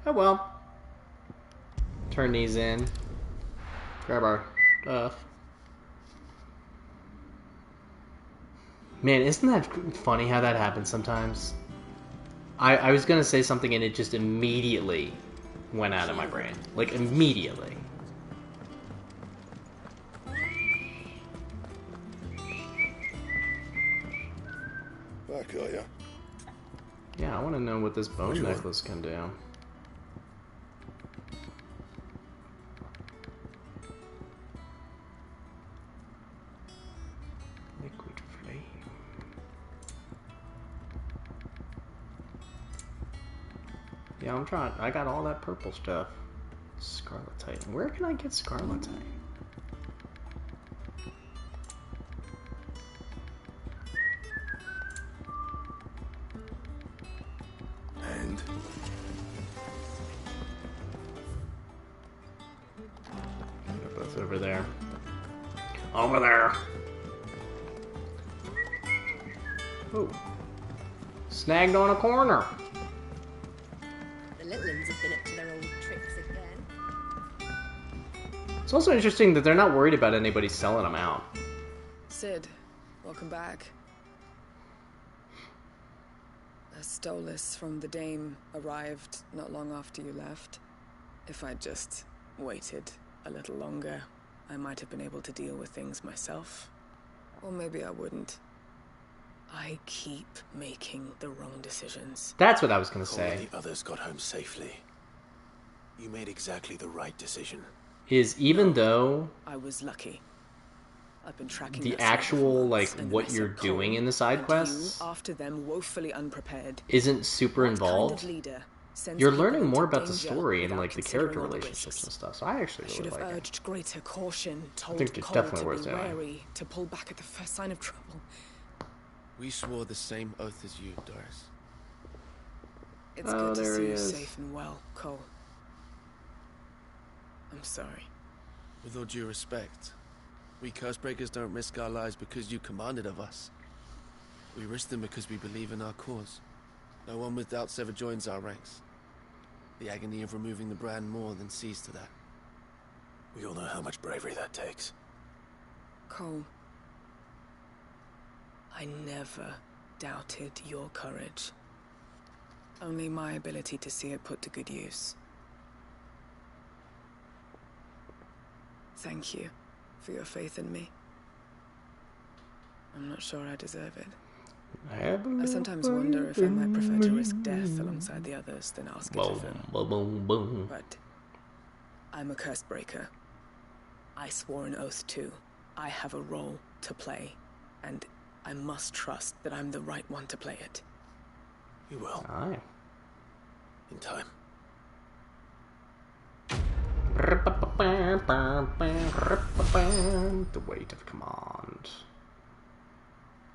Oh well. Turn these in. Grab our stuff. Man, isn't that funny how that happens sometimes? I was going to say something and it just immediately went out of my brain. Like, immediately. Back, are ya? Yeah, I want to know what this bone necklace can do. Liquid flame. Yeah, I'm trying. I got all that purple stuff. Scarletite. Where can I get scarletite? And they're both over there. Over there. Ooh. Snagged on a corner. The little ones have been up to their old tricks again. It's also interesting that they're not worried about anybody selling them out. Sid, welcome back. A Stolas from the Dame arrived not long after you left. If I'd just waited a little longer, I might have been able to deal with things myself. Or maybe I wouldn't. I keep making the wrong decisions. That's what I was going to say. The others got home safely. You made exactly the right decision. Is even though I was lucky. I've been tracking the actual, like, what you're doing in the side quests after them woefully unprepared isn't super involved, kind of leader you're learning more about the story and, like, the character relationships and stuff, so I actually really like it. I should have urged greater caution, told I think it's Cole definitely to worth be doing. wary, to pull back at the first sign of trouble. We swore the same oath as you, Doris. It's good to see you safe and well, Cole. I'm sorry. With all due respect, we Cursebreakers don't risk our lives because you commanded of us. We risk them because we believe in our cause. No one with doubts ever joins our ranks. The agony of removing the brand more than sees to that. We all know how much bravery that takes. Cole, I never doubted your courage. Only my ability to see it put to good use. Thank you for your faith in me. I'm not sure I deserve it. I sometimes wonder if I might prefer to risk death alongside the others than ask it to film. But I'm a curse breaker. I swore an oath too. I have a role to play, and I must trust that I'm the right one to play it. You will. Aye. In time. The weight of command.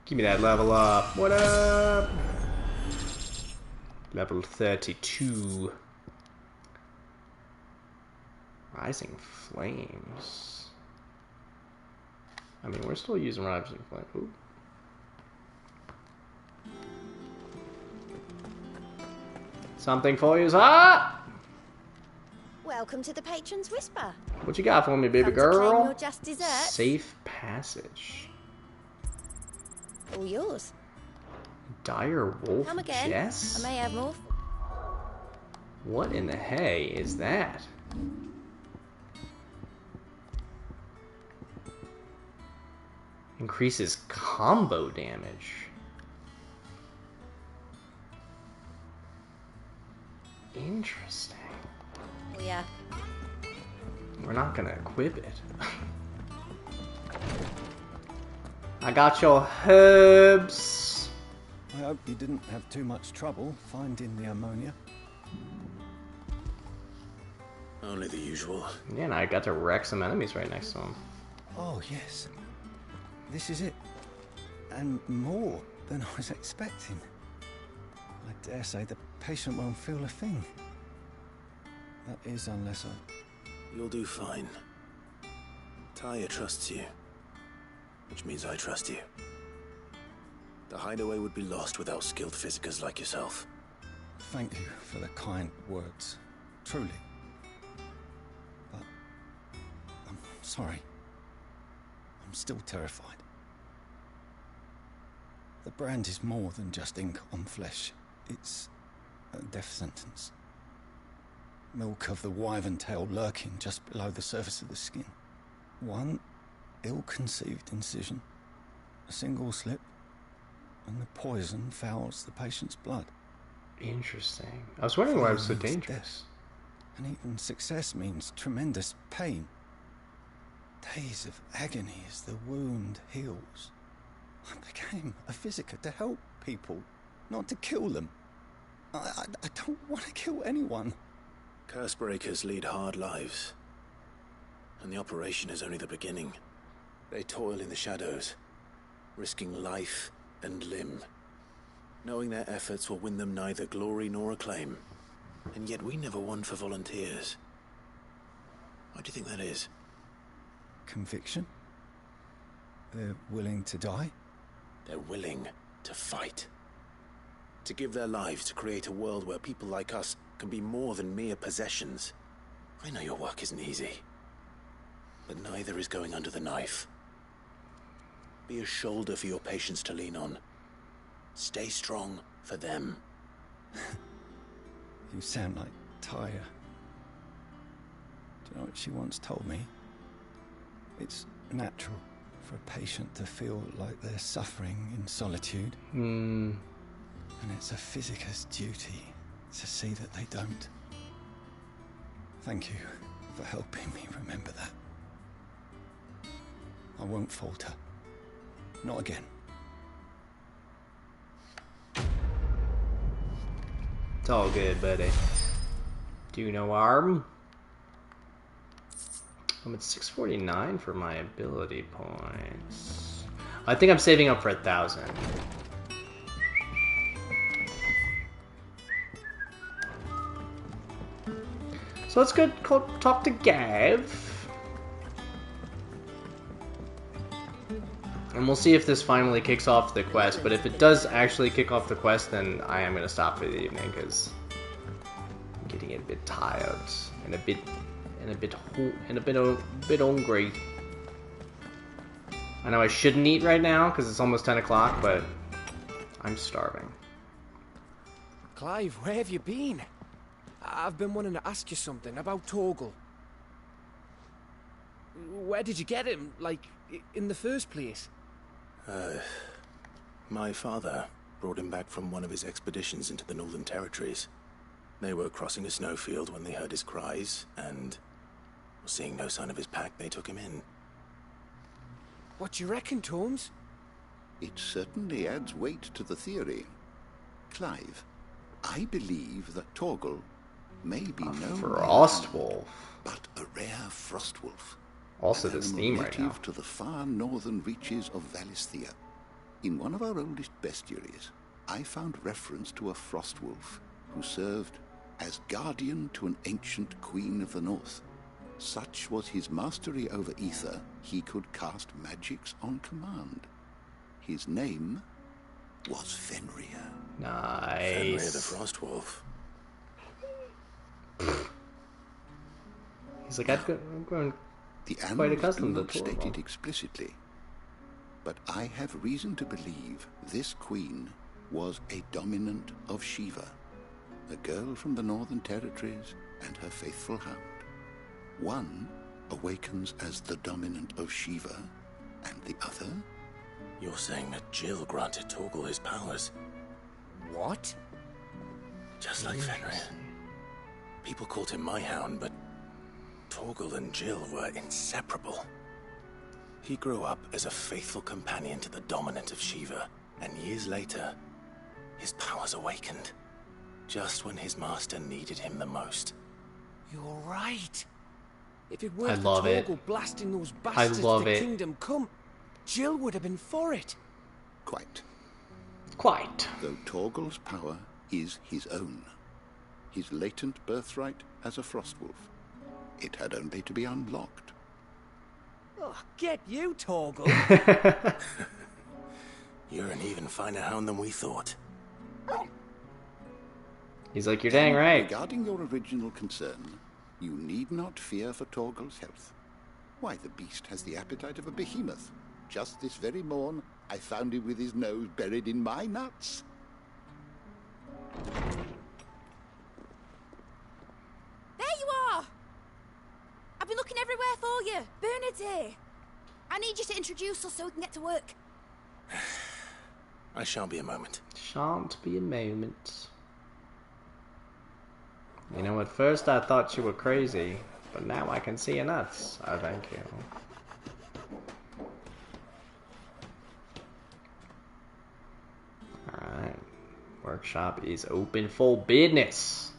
Give me that level up. What up? Level 32. Rising Flames. I mean, we're still using Rising Flames. Ooh. Something for you, ah! Welcome to the Patron's Whisper. What you got for me, baby Come to claim girl? your just desserts. Safe passage. All yours. Dire Wolf Come again. Jess? I may have more. What in the hay is that? Increases combo damage. Interesting. Oh, yeah. We're not gonna equip it. I got your herbs. I hope you didn't have too much trouble finding the ammonia. Only the usual. Yeah, and I got to wreck some enemies right next to him. Oh, yes. This is it. And more than I was expecting. I dare say the patient won't feel a thing. That is, unless I... You'll do fine. Tyre trusts you. Which means I trust you. The hideaway would be lost without skilled physicers like yourself. Thank you for the kind words. Truly. But... I'm sorry. I'm still terrified. The brand is more than just ink on flesh. It's a death sentence. Milk of the wyvern tail lurking just below the surface of the skin. One ill-conceived incision, a single slip, and the poison fouls the patient's blood. Interesting. I was wondering why it was so dangerous. Death. And even success means tremendous pain. Days of agony as the wound heals. I became a physiker to help people, not to kill them. I don't want to kill anyone. Cursebreakers lead hard lives. And the operation is only the beginning. They toil in the shadows, risking life and limb, knowing their efforts will win them neither glory nor acclaim. And yet we never won for volunteers. Why do you think that is? Conviction? They're willing to die? They're willing to fight. To give their lives to create a world where people like us can be more than mere possessions. I know your work isn't easy. But neither is going under the knife. Be a shoulder for your patients to lean on. Stay strong for them. You sound like Tyre. Do you know what she once told me? It's natural for a patient to feel like they're suffering in solitude. And it's a physiker's duty to see that they don't. Thank you for helping me remember that. I won't falter. Not again. It's all good, buddy. Do no harm. I'm at 649 for my ability points. I think I'm saving up for 1,000. So let's go talk to Gav. And we'll see if this finally kicks off the quest. But if it does actually kick off the quest, then I am going to stop for the evening because I'm getting a bit tired and a bit hungry. I know I shouldn't eat right now because it's almost 10 o'clock, but I'm starving. Clive, where have you been? I've been wanting to ask you something about Torgal. Where did you get him, like, in the first place? My father brought him back from one of his expeditions into the Northern Territories. They were crossing a snowfield when they heard his cries, and seeing no sign of his pack, they took him in. What do you reckon, Tomes? It certainly adds weight to the theory. Clive, I believe that Torgal may be no Frostwolf. but a rare Frostwolf. Also this theme right now. Native to the far northern reaches of Valisthea. In one of our oldest bestiaries, I found reference to a Frostwolf who served as guardian to an ancient queen of the north. Such was his mastery over ether, he could cast magics on command. His name was Fenrir. Nice. Fenrir the Frostwolf. He's like, I'm going the quite accustomed do to not state Torgal. it explicitly, but I have reason to believe this queen was a dominant of Shiva, a girl from the Northern Territories and her faithful hound. One awakens as the dominant of Shiva, and the other... You're saying that Jill granted Torgal his powers? What? Just like Fenrir. People called him my hound, but Torgal and Jill were inseparable. He grew up as a faithful companion to the dominant of Shiva, and years later, his powers awakened, just when his master needed him the most. You're right. If it weren't I for love it. Torgal blasting those bastards to the kingdom come, Jill would have been for it. Quite. Quite. Though Torgal's power is his own. His latent birthright as a Frostwolf. It had only to be unlocked. Oh, get you, Torgal. You're an even finer hound than we thought. He's like, you're dang right. Regarding your original concern, you need not fear for Torgal's health. Why, the beast has the appetite of a behemoth. Just this very morn, I found him with his nose buried in my nuts. There you are! I've been looking everywhere for you. Bernard's here. I need you to introduce us so we can get to work. I shan't be a moment. Shan't be a moment. You know, at first I thought you were crazy, but now I can see your nuts. Oh, thank you. Alright. Workshop is open for business.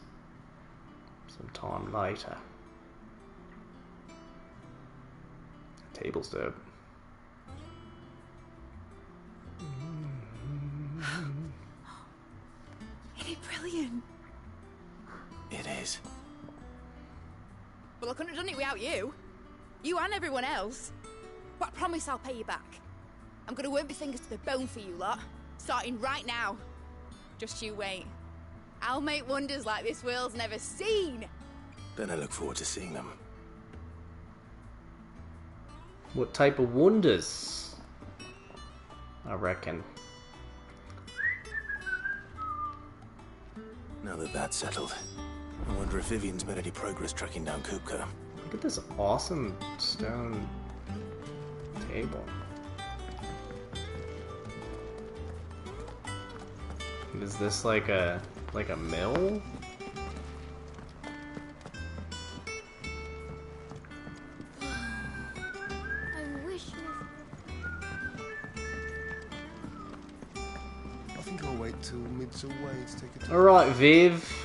Some time later. Table's dope. Isn't it brilliant? It is. Well, I couldn't have done it without you. You and everyone else. But I promise I'll pay you back. I'm gonna work my fingers to the bone for you lot. Starting right now. Just you wait. I'll make wonders like this world's never seen. Then I look forward to seeing them. What type of wonders? I reckon. Now that that's settled, I wonder if Vivian's made any progress tracking down Kupka. Look at this awesome stone table. Is this like a mill? I wish. I think I'll wait till mid's away to take a turn. Alright, Viv.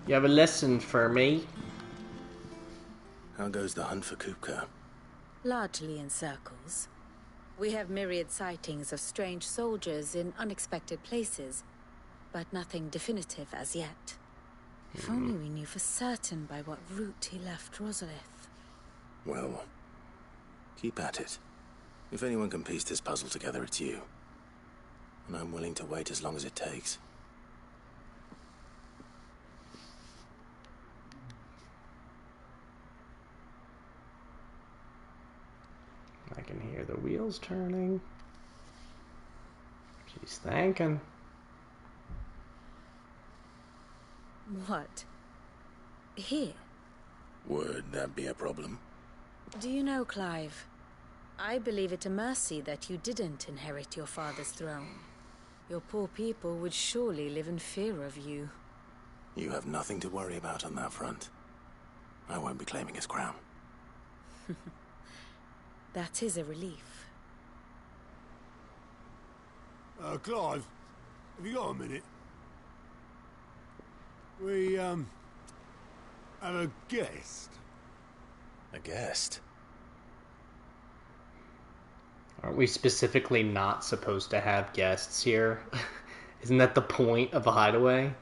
You have a lesson for me? How goes the hunt for Kupka? Largely in circles. We have myriad sightings of strange soldiers in unexpected places, but nothing definitive as yet. If only we knew for certain by what route he left Rosalith. Well, keep at it. If anyone can piece this puzzle together, it's you. And I'm willing to wait as long as it takes. can hear the wheels turning. She's thanking. What? Here? Would that be a problem? Do you know, Clive? I believe it a mercy that you didn't inherit your father's throne. Your poor people would surely live in fear of you. You have nothing to worry about on that front. I won't be claiming his crown. That is a relief. Clive, have you got a minute? We, have a guest. A guest? Aren't we specifically not supposed to have guests here? Isn't that the point of a hideaway?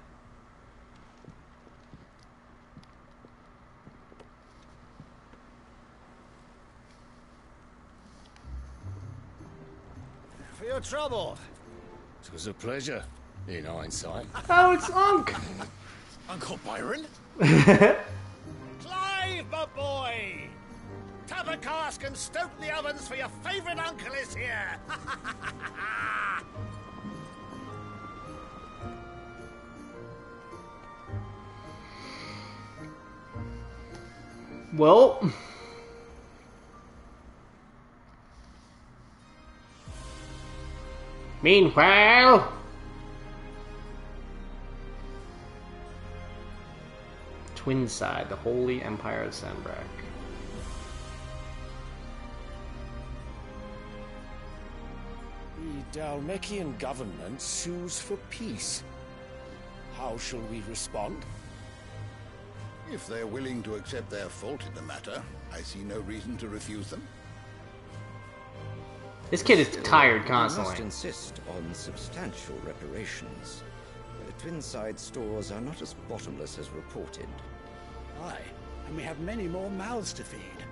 For your trouble. It was a pleasure, in hindsight. Oh, it's Unc! Uncle Byron? Clive, my boy! Tap a cask and stoke the ovens, for your favourite uncle is here! Well... Meanwhile... Twinside, the Holy Empire of Sanbreque. The Dalmekian government sues for peace. How shall we respond? If they're willing to accept their fault in the matter, I see no reason to refuse them. This kid is tired constantly. We must insist on substantial reparations. The Twinside stores are not as bottomless as reported. Aye, and we have many more mouths to feed.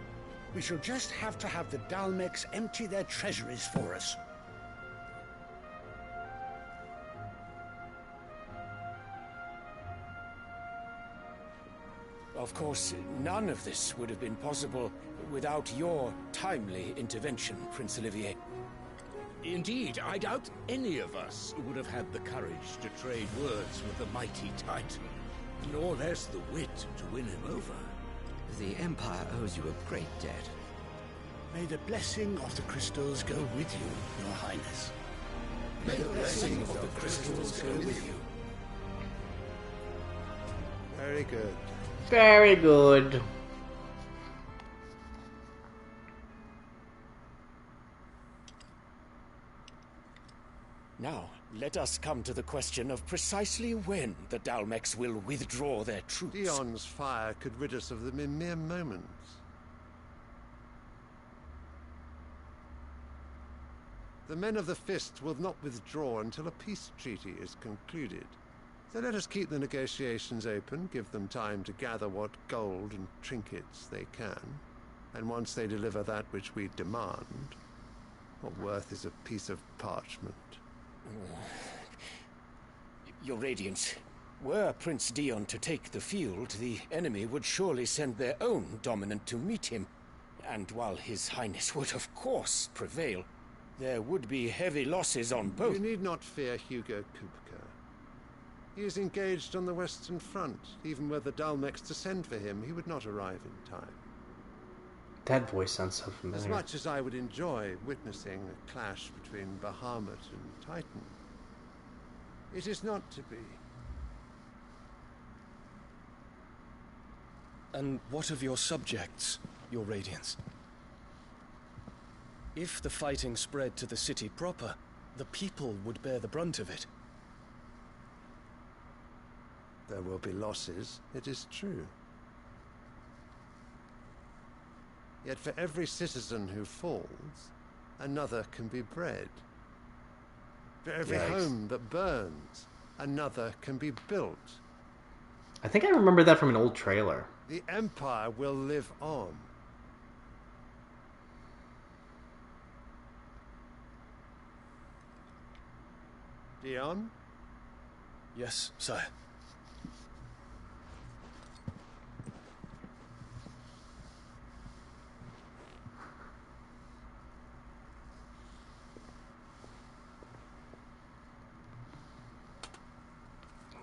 We shall just have to have the Dalmecs empty their treasuries for us. Of course, none of this would have been possible without your timely intervention, Prince Olivier. Indeed, I doubt any of us would have had the courage to trade words with the mighty Titan, nor less the wit to win him over. The Empire owes you a great debt. May the blessing of the crystals go with you, Your Highness. May the blessing of the crystals go with you. Very good. Very good. Now, let us come to the question of precisely when the Dalmecs will withdraw their troops. Dion's fire could rid us of them in mere moments. The men of the Fist will not withdraw until a peace treaty is concluded. So let us keep the negotiations open, give them time to gather what gold and trinkets they can, and once they deliver that which we demand, what worth is a piece of parchment? Your Radiance, were Prince Dion to take the field, the enemy would surely send their own dominant to meet him. And while His Highness would of course prevail, there would be heavy losses on both. You need not fear Hugo Kupka. He is engaged on the Western Front. Even were the Dalmecs to send for him, he would not arrive in time. That voice sounds so familiar. As much as I would enjoy witnessing a clash between Bahamut and Titan, it is not to be. And what of your subjects, Your Radiance? If the fighting spread to the city proper, the people would bear the brunt of it. There will be losses, it is true. Yet for every citizen who falls, another can be bred. For every home that burns, another can be built. I think I remember that from an old trailer. The Empire will live on. Dion? Yes, sire.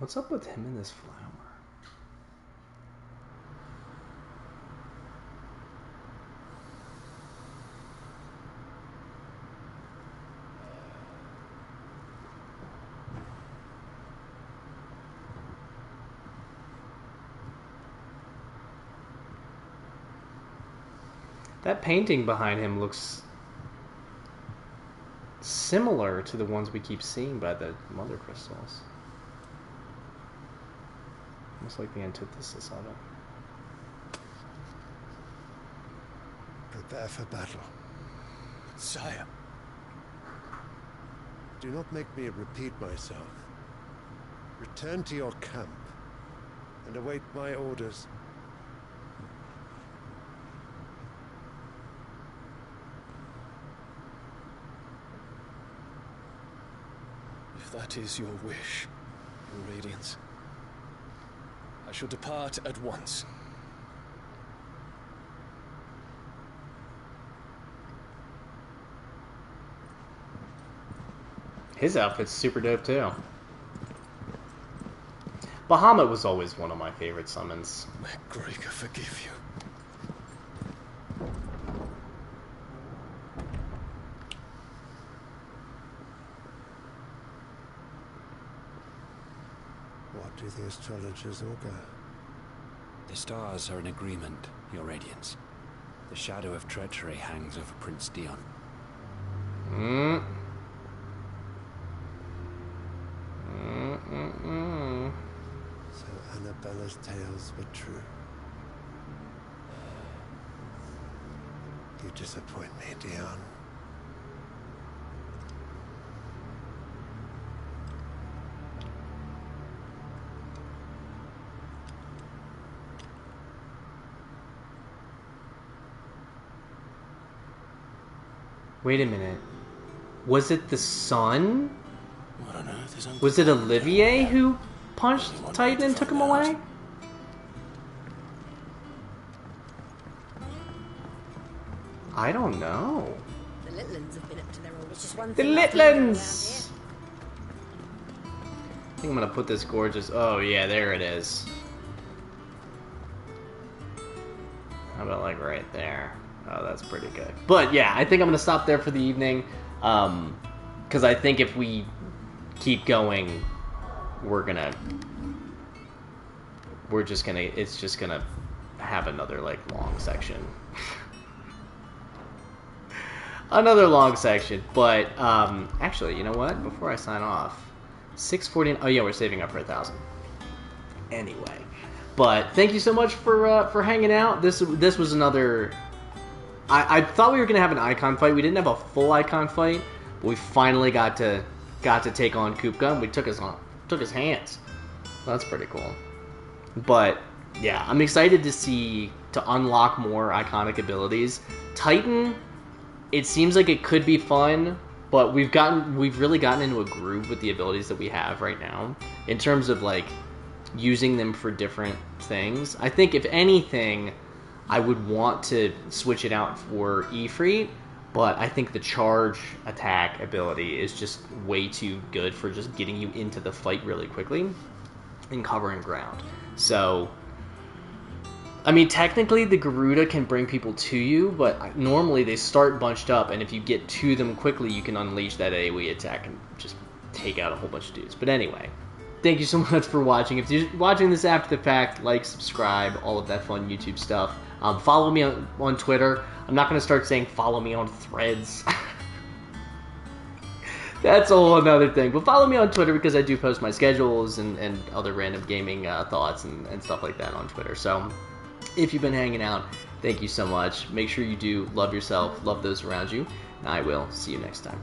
What's up with him and this flower? That painting behind him looks similar to the ones we keep seeing by the mother crystals. Almost like the antithesis of it. Prepare for battle. Sire. Do not make me repeat myself. Return to your camp and await my orders. If that is your wish, Your Radiance, I shall depart at once. His outfit's super dope too. Bahamut was always one of my favorite summons. Let Greager forgive you. What do the astrologers augur? The stars are in agreement, Your Radiance. The shadow of treachery hangs over Prince Dion. So Annabella's tales were true. You disappoint me, Dion. Wait a minute. Was it the sun? What on earth is Was it Olivier who punched Titan and took him away? I don't know. The Litlands have been up to their old. It's just one The thing after another around Litlands! I think I'm gonna put this gorgeous... Oh yeah, there it is. How about like right there? Oh, that's pretty good. But yeah, I think I'm gonna stop there for the evening. Because I think if we keep going, it's just gonna have another like long section. Another long section. But actually, you know what? Before I sign off, 6:40. Oh yeah, we're saving up for 1,000. Anyway, but thank you so much for hanging out. This was another. I thought we were gonna have an icon fight. We didn't have a full icon fight, but we finally got to take on Kupka. We took his hands. That's pretty cool. But yeah, I'm excited to unlock more iconic abilities. Titan, it seems like it could be fun, but we've really gotten into a groove with the abilities that we have right now in terms of like using them for different things. I think if anything, I would want to switch it out for Ifrit, but I think the charge attack ability is just way too good for just getting you into the fight really quickly and covering ground. So, I mean, technically the Garuda can bring people to you, but normally they start bunched up, and if you get to them quickly, you can unleash that AoE attack and just take out a whole bunch of dudes. But anyway, thank you so much for watching. If you're watching this after the fact, like, subscribe, all of that fun YouTube stuff. Follow me on Twitter. I'm not going to start saying follow me on Threads. That's a whole another thing. But follow me on Twitter because I do post my schedules and other random gaming thoughts and stuff like that on Twitter. So if you've been hanging out, thank you so much. Make sure you do love yourself, love those around you, and I will see you next time.